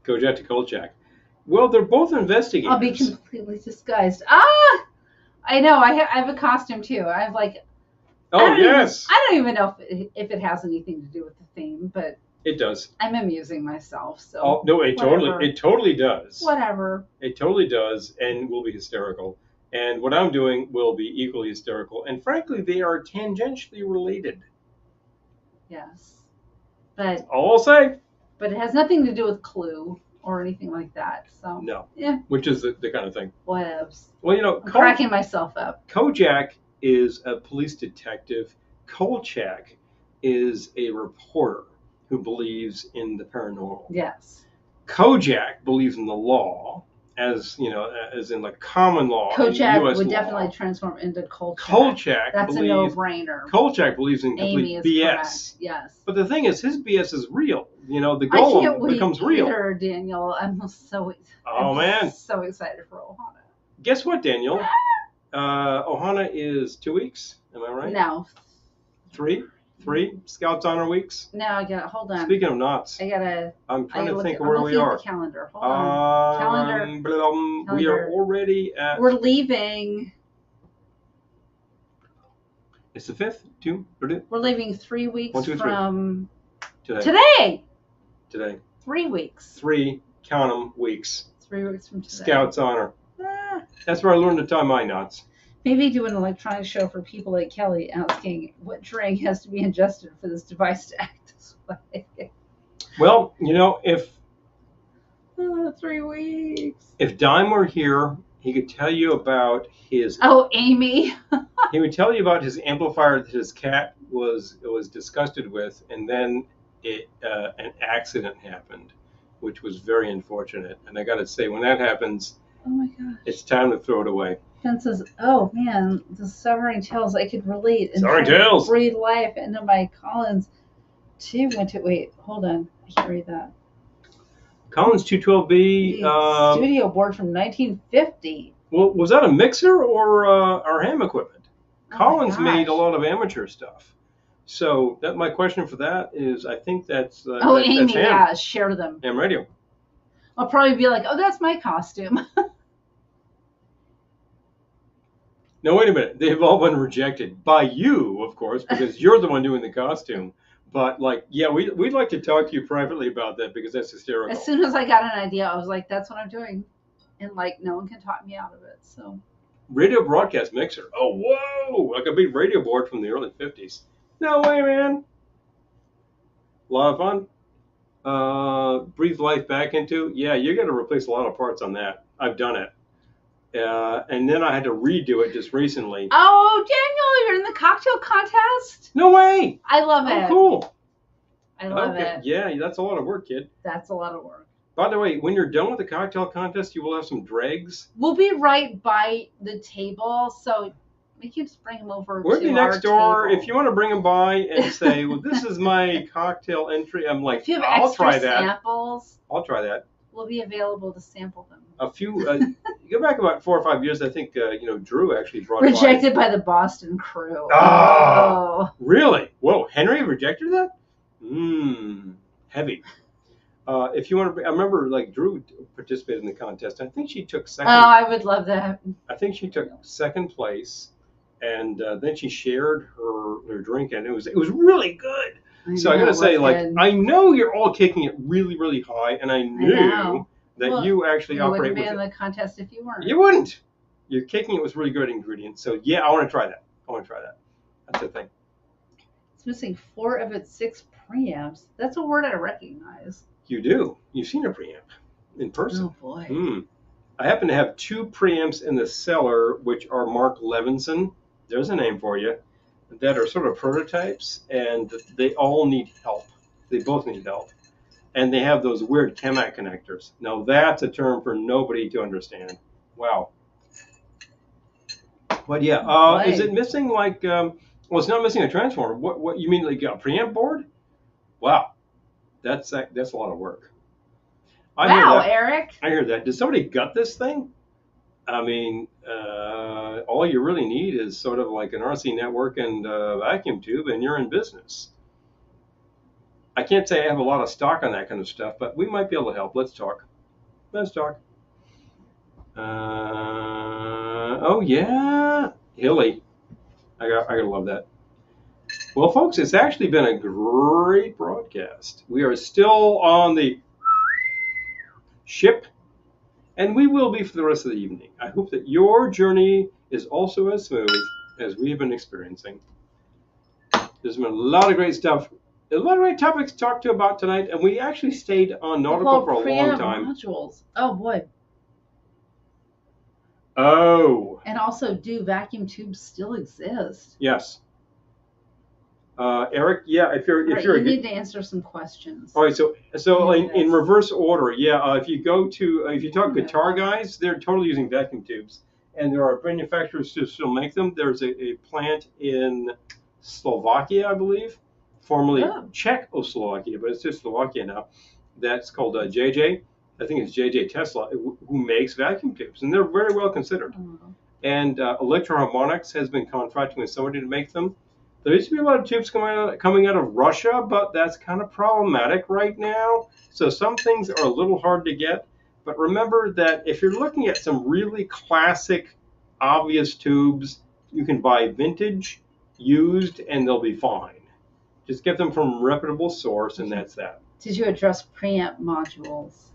Kojak to Kolchak. Well, they're both investigators. I'll be completely disguised. Ah, I know. I have a costume too. I have like. Oh yes. I don't even know if it has anything to do with the theme, but. It does. I'm amusing myself, so. Oh no! It totally does. Whatever. It totally does, and will be hysterical. And what I'm doing will be equally hysterical. And frankly, they are tangentially related. Yes, but. All I'll say. But it has nothing to do with Clue or anything like that. So. No. Yeah. Which is the kind of thing. Whatevs. Well, you know, I'm cracking myself up. Kojak is a police detective. Kolchak is a reporter who believes in the paranormal. Yes. Kojak believes in the law, as you know, as in like common law. Kojak US would law. definitely transform into Kolchak. Kolchak That's a no-brainer. Kolchak believes in complete BS. Correct. Yes. But the thing is, his BS is real. You know, the golem becomes real. Either, Daniel. I'm so excited for Ohana. Guess what, Daniel? Ohana is 2 weeks. Am I right? No. 3 Scouts Honor weeks. No, I got. Hold on. Speaking of knots, I'm trying to think of where we are. At the calendar. Hold on. Calendar. We are already at. We're leaving. It's the 5th, 2. We're leaving 3 weeks 1, 2, 3. from today. 3 weeks. 3, count them, weeks. 3 weeks from today. Scouts Honor. That's where I learned to tie my knots. Maybe do an electronic show for people like Kelly asking what drink has to be ingested for this device to act this way. Well, you know, if 3 weeks. If Dime were here, he could tell you about his. Oh, Amy. He would tell you about his amplifier that his cat was disgusted with, and then an accident happened, which was very unfortunate. And I got to say, when that happens, oh my gosh, it's time to throw it away. Ben says, "Oh man, the Severing Tales. I could relate and Severing Tales. Breathe life into my Collins 2 went to wait. Hold on, I can't read that. Collins 212B studio board from 1950. Well, was that a mixer or our ham equipment? Oh Collins made a lot of amateur stuff. So that my question for that is, I think that's Amy, that's ham. Yeah, share them. Ham radio. I'll probably be like, oh, that's my costume. No, wait a minute. They've all been rejected by you, of course, because you're the one doing the costume. But like, yeah, we'd like to talk to you privately about that because that's hysterical. As soon as I got an idea, I was like, that's what I'm doing. And like, no one can talk me out of it. So. Radio broadcast mixer. Oh, whoa! Like a big radio board from the early 50s. No way, man. A lot of fun. Breathe life back into. Yeah, you got to replace a lot of parts on that. I've done it. And then I had to redo it just recently. Oh, Daniel, you're in the cocktail contest? No way. I love it. Oh, cool. I love it. Yeah, that's a lot of work, kid. That's a lot of work. By the way, when you're done with the cocktail contest, you will have some dregs. We'll be right by the table, so we can just bring them over We'll be next door. table. If you want to bring them by and say, well, this is my cocktail entry, I'm like, if you have I'll try that. Samples, I'll try that. We'll be available to sample them. A few, go back about 4 or 5 years, I think, Drew actually brought Rejected by the Boston crew. Oh. Really? Whoa, Henry rejected that? Heavy. If you want to, I remember like Drew participated in the contest. I think she took Oh, second. I would love that. I think she took second place, and then she shared her drink, and it was really good. So I got to say, like, I know you're all kicking it really, really high, and I knew that you actually operate with it. You wouldn't be in the contest if you weren't. You wouldn't. You're kicking it with really good ingredients. So yeah, I want to try that. That's the thing. It's missing 4 of its 6 preamps. That's a word I recognize. You do. You've seen a preamp in person. Oh boy. I happen to have 2 preamps in the cellar, which are Mark Levinson. There's a name for you. That are sort of prototypes, and they all need help. They both need help. And they have those weird Chemak connectors. Now that's a term for nobody to understand. Wow. But yeah, is it missing like, well, it's not missing a transformer. What you mean, like a preamp board? Wow. That's a lot of work. Wow, Eric. I hear that. Did somebody gut this thing? I mean, all you really need is sort of like an RC network and a vacuum tube, and you're in business. I can't say I have a lot of stock on that kind of stuff, but we might be able to help. Let's talk. Oh yeah, Hilly. I gotta love that. Well, folks, it's actually been a great broadcast. We are still on the ship, and we will be for the rest of the evening. I hope that your journey is also as smooth as we've been experiencing. There's been a lot of great stuff, a lot of great topics to talk to about tonight, and we actually stayed on nautical for a long time. Modules. Oh boy. Oh. And also, do vacuum tubes still exist? Yes. Eric, yeah, if you're you need to answer some questions. All right, so in reverse order, yeah, if you talk Guitar Guys, they're totally using vacuum tubes, and there are manufacturers who still make them. There's a plant in Slovakia, I believe, formerly Czechoslovakia, but it's just Slovakia now. That's called JJ. I think it's JJ Tesla, who makes vacuum tubes, and they're very well considered. And Electro-Harmonics has been contracting with somebody to make them. There used to be a lot of tubes coming out of Russia, but that's kind of problematic right now. So some things are a little hard to get. But remember that if you're looking at some really classic, obvious tubes, you can buy vintage, used, and they'll be fine. Just get them from a reputable source, and that's that. Did you address preamp modules?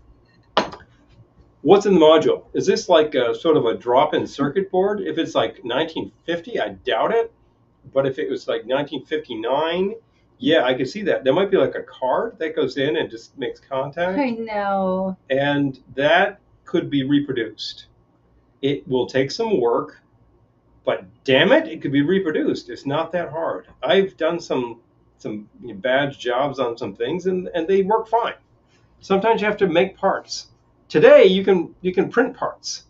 What's in the module? Is this like sort of a drop-in circuit board? If it's like 1950, I doubt it. But if it was like 1959, yeah, I could see that. There might be like a card that goes in and just makes contact. I know. And that could be reproduced. It will take some work, but damn it, it could be reproduced. It's not that hard. I've done some bad jobs on some things, and they work fine. Sometimes you have to make parts. Today, you can print parts.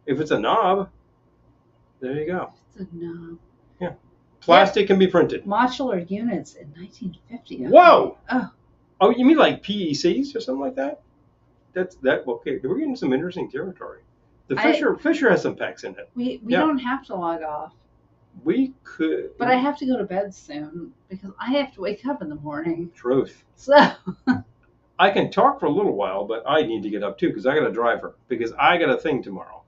If it's a knob, there you go. It's a knob. Yeah. Plastic can be printed. Modular units in 1950. Whoa! Oh, you mean like PECs or something like that? Okay, we're getting some interesting territory. The Fisher has some packs in it. We don't have to log off. We could. But I have to go to bed soon because I have to wake up in the morning. Truth. So. I can talk for a little while, but I need to get up too because I got to drive her because I got a thing tomorrow.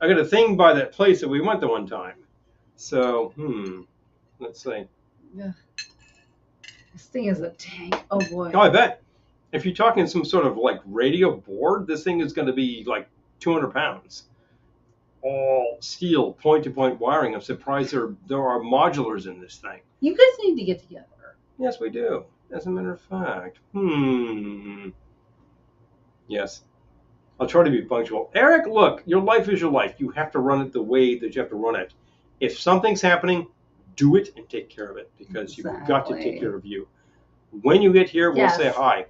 I got a thing by that place that we went the one time. So, let's see. Yeah. This thing is a tank. Oh boy. Oh, I bet. If you're talking some sort of like radio board, this thing is going to be like 200 pounds. All steel, point-to-point wiring. I'm surprised there are modulars in this thing. You guys need to get together. Yes, we do. As a matter of fact. Yes. I'll try to be punctual. Eric, look, your life is your life. You have to run it the way that you have to run it. If something's happening, do it and take care of it because you've got to take care of you. When you get here, we'll say hi.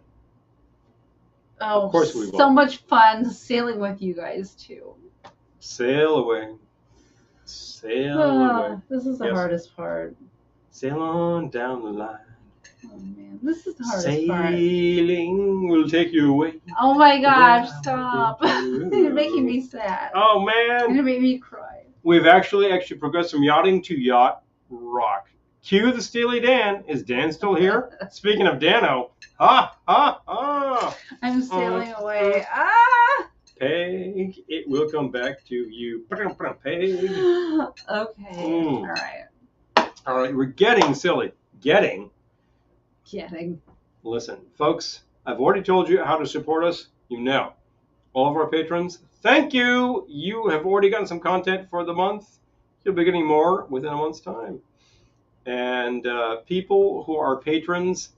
Oh, of course we will. So much fun sailing with you guys, too. Sail away. Sail away. This is the hardest part. Sail on down the line. Oh, man. This is the hardest part. Sailing will take you away. Oh, my gosh. Stop. You're making me sad. Oh, man. You're going to make me cry. We've actually progressed from yachting to yacht rock. Cue the Steely Dan. Is Dan still here? Speaking of Dano, Ha, ha, ha. I'm sailing away. Peg, it will come back to you. Peg. Okay. All right. All right, we're getting silly. Getting. Listen, folks, I've already told you how to support us. You know. All of our patrons, thank you. You have already gotten some content for the month. You'll be getting more within a month's time. And people who are patrons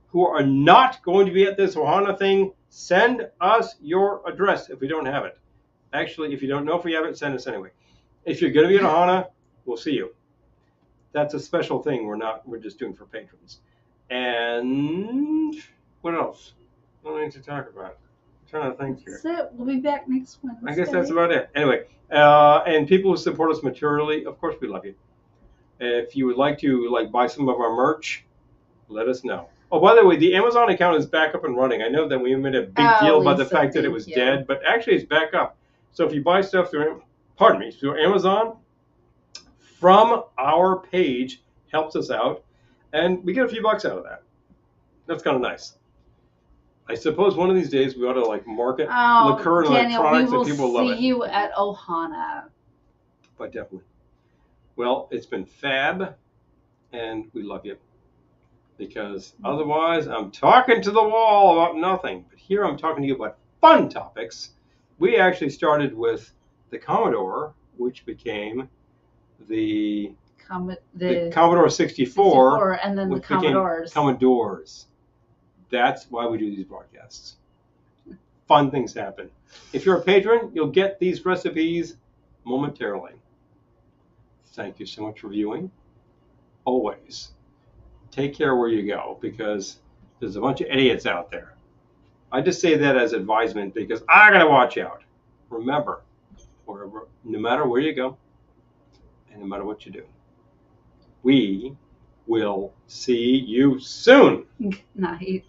who are not going to be at this Ohana thing, send us your address if we don't have it. Actually, if you don't know if we have it, send us anyway. If you're going to be at Ohana, we'll see you. That's a special thing we're just doing for patrons. And what else? What do I need to talk about? I'm trying to think here. That's it. We'll be back next Wednesday. I guess that's about it. Anyway, and people who support us materially, of course we love you. If you would like to buy some of our merch, let us know. Oh, by the way, the Amazon account is back up and running. I know that we made a big deal about the fact that it was dead, but actually it's back up. So if you buy stuff through Amazon, from our page, helps us out, and we get a few bucks out of that. That's kind of nice. I suppose one of these days we ought to market liquor and electronics and people love it. We will see you at Ohana. But definitely. Well, it's been fab, and we love you. Because otherwise, I'm talking to the wall about nothing. But here I'm talking to you about fun topics. We actually started with the Commodore, which became the Commodore 64, and then the Commodores. Commodores. That's why we do these broadcasts. Fun things happen. If you're a patron, you'll get these recipes momentarily. Thank you so much for viewing. Always. Take care where you go, because there's a bunch of idiots out there. I just say that as advisement because I gotta watch out. Remember, no matter where you go, and no matter what you do, we will see you soon. Good night.